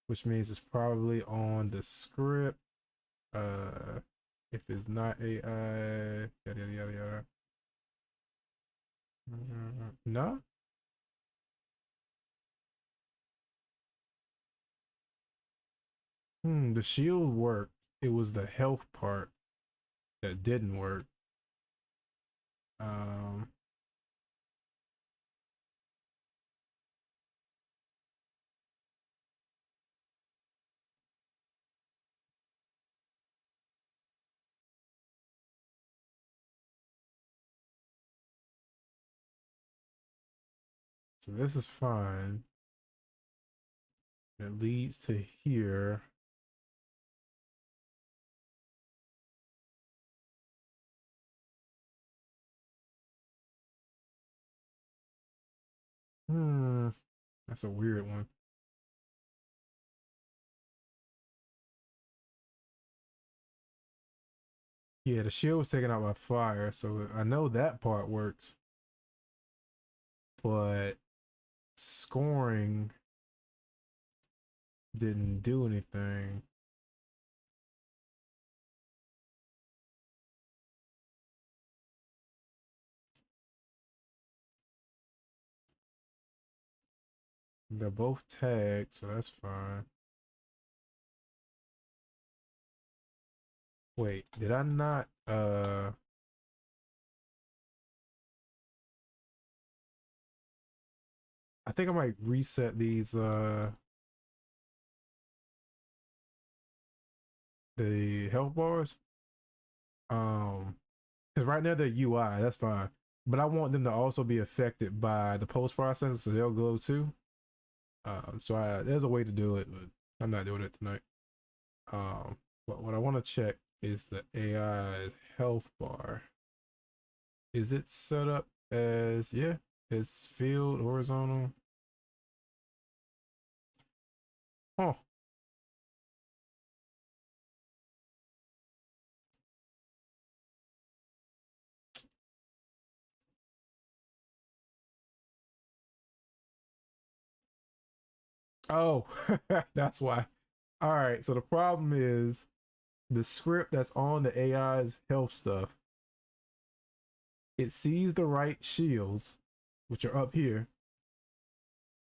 Speaker 1: Which means it's probably on the script. Uh if it's not AI, yada yada yada yada. No? The shield worked. It was the health part that didn't work. Um, so this is fine. It leads to here. Hmm, that's a weird one. Yeah, the shield was taken out by fire, so I know that part worked. But scoring didn't do anything. They're both tagged, so that's fine. Wait, did I not I think I might reset these the health bars. Um because right now they're UI, that's fine. But I want them to also be affected by the post processor, so they'll glow too. There's a way to do it, but I'm not doing it tonight. But what I want to check is the AI's health bar. Is it set up as, yeah, it's filled horizontal? Oh, oh, that's why. All right, so the problem is the script that's on the AI's health stuff. It sees the right shields, which are up here,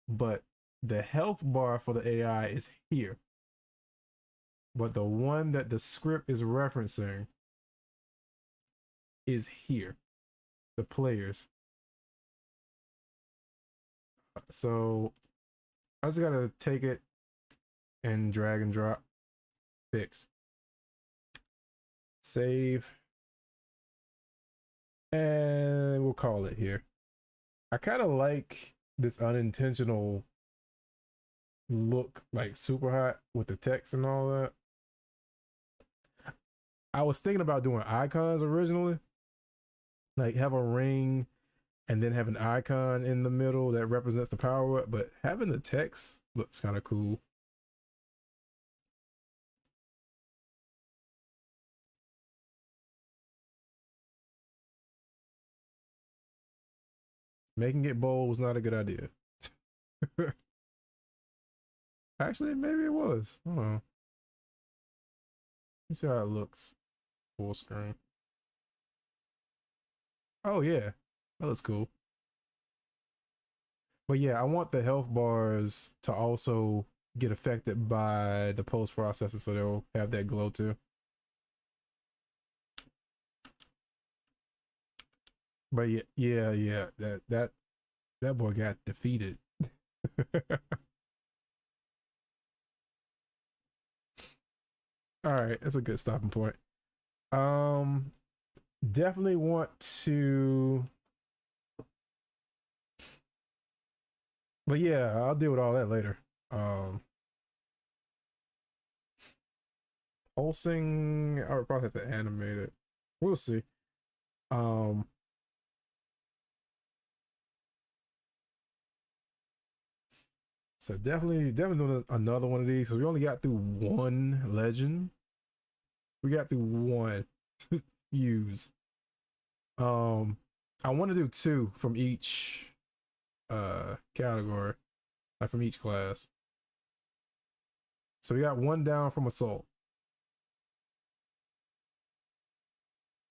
Speaker 1: but the health bar for the AI is here. But the one that the script is referencing is here, the players. So I just gotta take it and drag and drop, fix, save, and we'll call it here. I kind of like this unintentional look, like super hot with the text and all that. I was thinking about doing icons originally, like have a ring and then have an icon in the middle that represents the power up, but having the text looks kind of cool. Making it bold was not a good idea. Actually, maybe it was. Hold on. Let's see how it looks full screen. Oh yeah, that looks cool. But yeah, I want the health bars to also get affected by the post processor, so they'll have that glow too. But yeah, that boy got defeated. All right, that's a good stopping point. Um, definitely want to, but yeah, I'll deal with all that later. Um, pulsing, I would probably have to animate it. We'll see. Um, so definitely doing another one of these because we only got through one legend. We got through one use. Um, I want to do two from each category, like from each class. So we got one down from assault.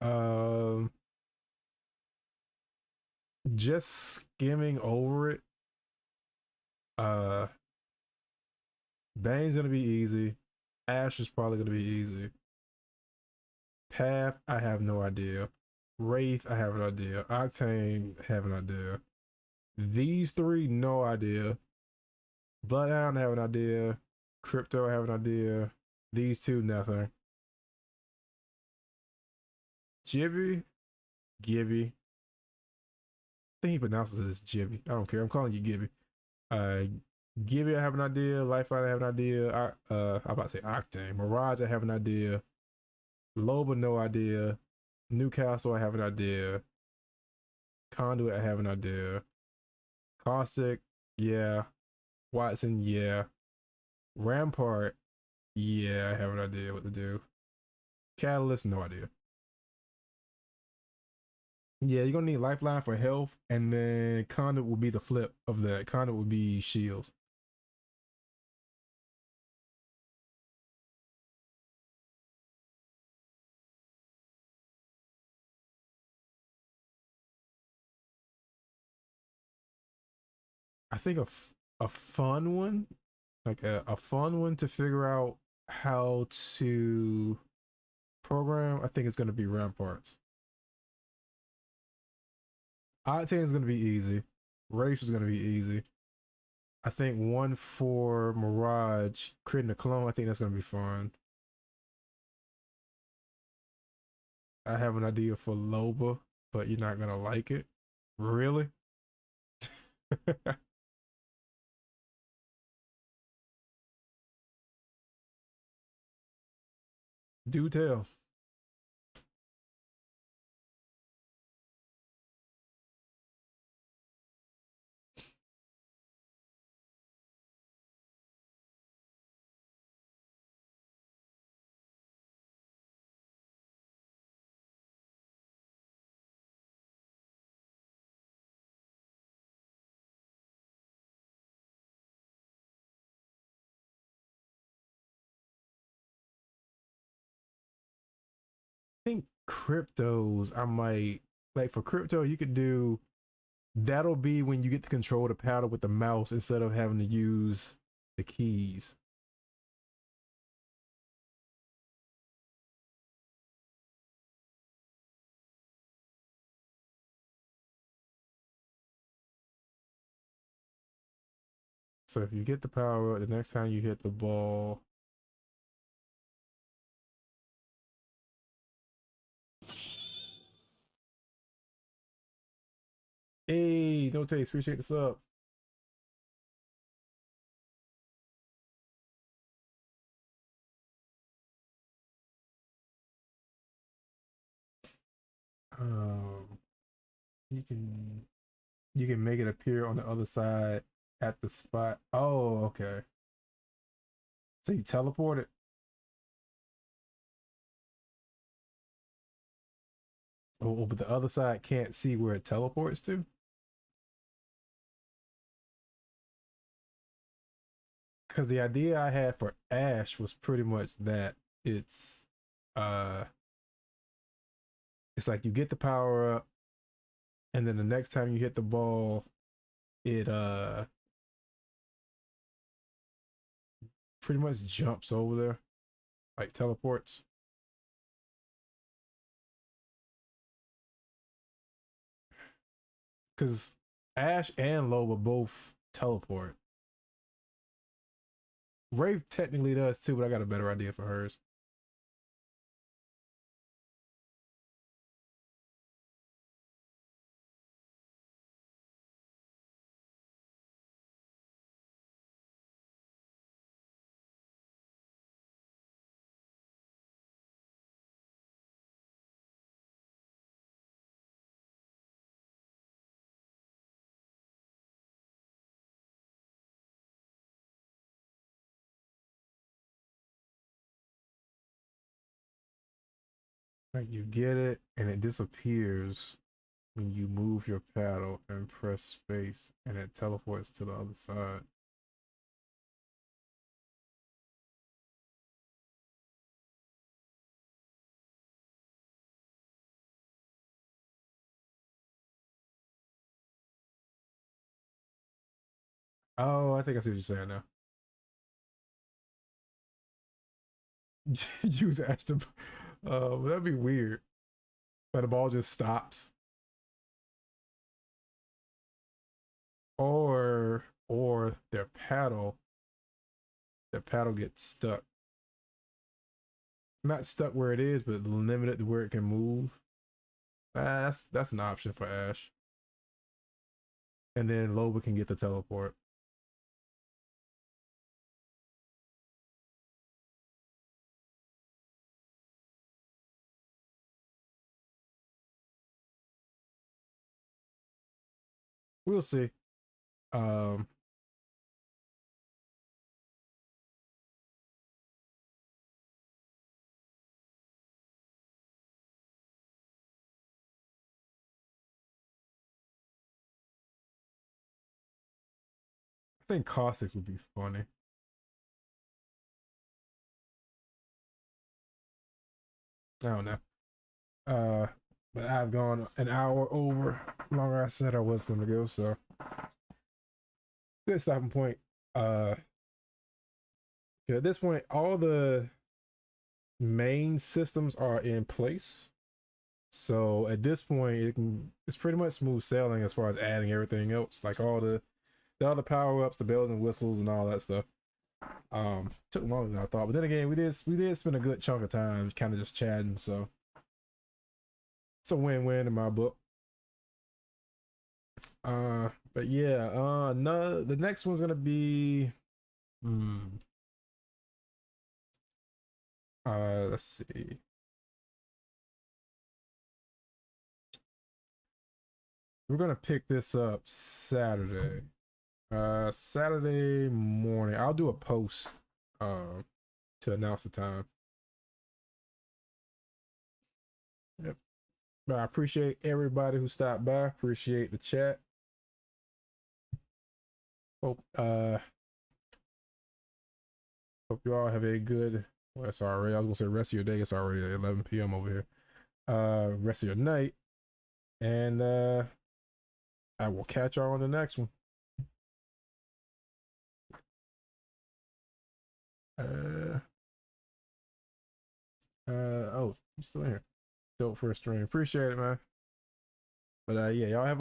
Speaker 1: Um, just skimming over it. Uh, Bane's gonna be easy. Ash is probably gonna be easy. Path, I have no idea. Wraith, I have an idea. Octane, have an idea. These three, no idea. Bloodhound, I have an idea. Crypto, I have an idea. These two, nothing. Gibby, Gibby. I think he pronounces it as Gibby. I don't care. I'm calling you Gibby. Uh, Gibby, I have an idea. Lifeline, I have an idea. I'm about to say Octane. Mirage, I have an idea. Loba, no idea. Newcastle, I have an idea. Conduit, I have an idea. Caustic, yeah. Watson, yeah. Rampart, yeah, I have an idea what to do. Catalyst, no idea. Yeah, you're gonna need Lifeline for health, and then Conduit will be the flip of that. Conduit will be shields. I think a fun one, like a fun one to figure out how to program, I think it's going to be Ramparts. Octane is going to be easy. Rafe is going to be easy. I think one for Mirage, creating a clone, I think that's going to be fun. I have an idea for Loba, but you're not going to like it. Really? Do tell. I think cryptos, I might, like for crypto, you could do, that'll be when you get to control the paddle with the mouse instead of having to use the keys. So if you get the power up, the next time you hit the ball, hey, no taste, appreciate the sub. Um, you can you can make it appear on the other side at the spot. Oh, okay. So you teleport it. Oh, but the other side can't see where it teleports to. Because the idea I had for Ash was pretty much that it's uh it's like you get the power up, and then the next time you hit the ball, it pretty much jumps over there, like teleports. Because Ash and Loba both teleport. Wraith technically does too, but I got a better idea for hers. Like you get it and it disappears when you move your paddle and press space and it teleports to the other side. Oh, I think I see what you're saying now. Use Ash to, that'd be weird. But the ball just stops. Or their paddle gets stuck. Not stuck where it is, but limited to where it can move. That's an option for Ash. And then Loba can get the teleport. We'll see. Um, I think Caustics would be funny. I don't know. Uh, but I've gone an hour over longer I said I was gonna go, so good stopping point. Yeah, at this point, all the main systems are in place. So at this point, it's pretty much smooth sailing as far as adding everything else, like all the other power ups, the bells and whistles, and all that stuff. Took longer than I thought, but then again, we did spend a good chunk of time kind of just chatting, so it's a win-win in my book. But yeah, no, the next one's gonna be, hmm, let's see. We're gonna pick this up Saturday. Saturday morning. I'll do a post to announce the time. Yep. But I appreciate everybody who stopped by. Appreciate the chat. Hope hope you all have a good, well, it's already, I was gonna say rest of your day. It's already 11 p.m. over here. Rest of your night. And I will catch y'all on the next one. Uh oh, you still in here. Dope for a stream. Appreciate it, man. But yeah, y'all have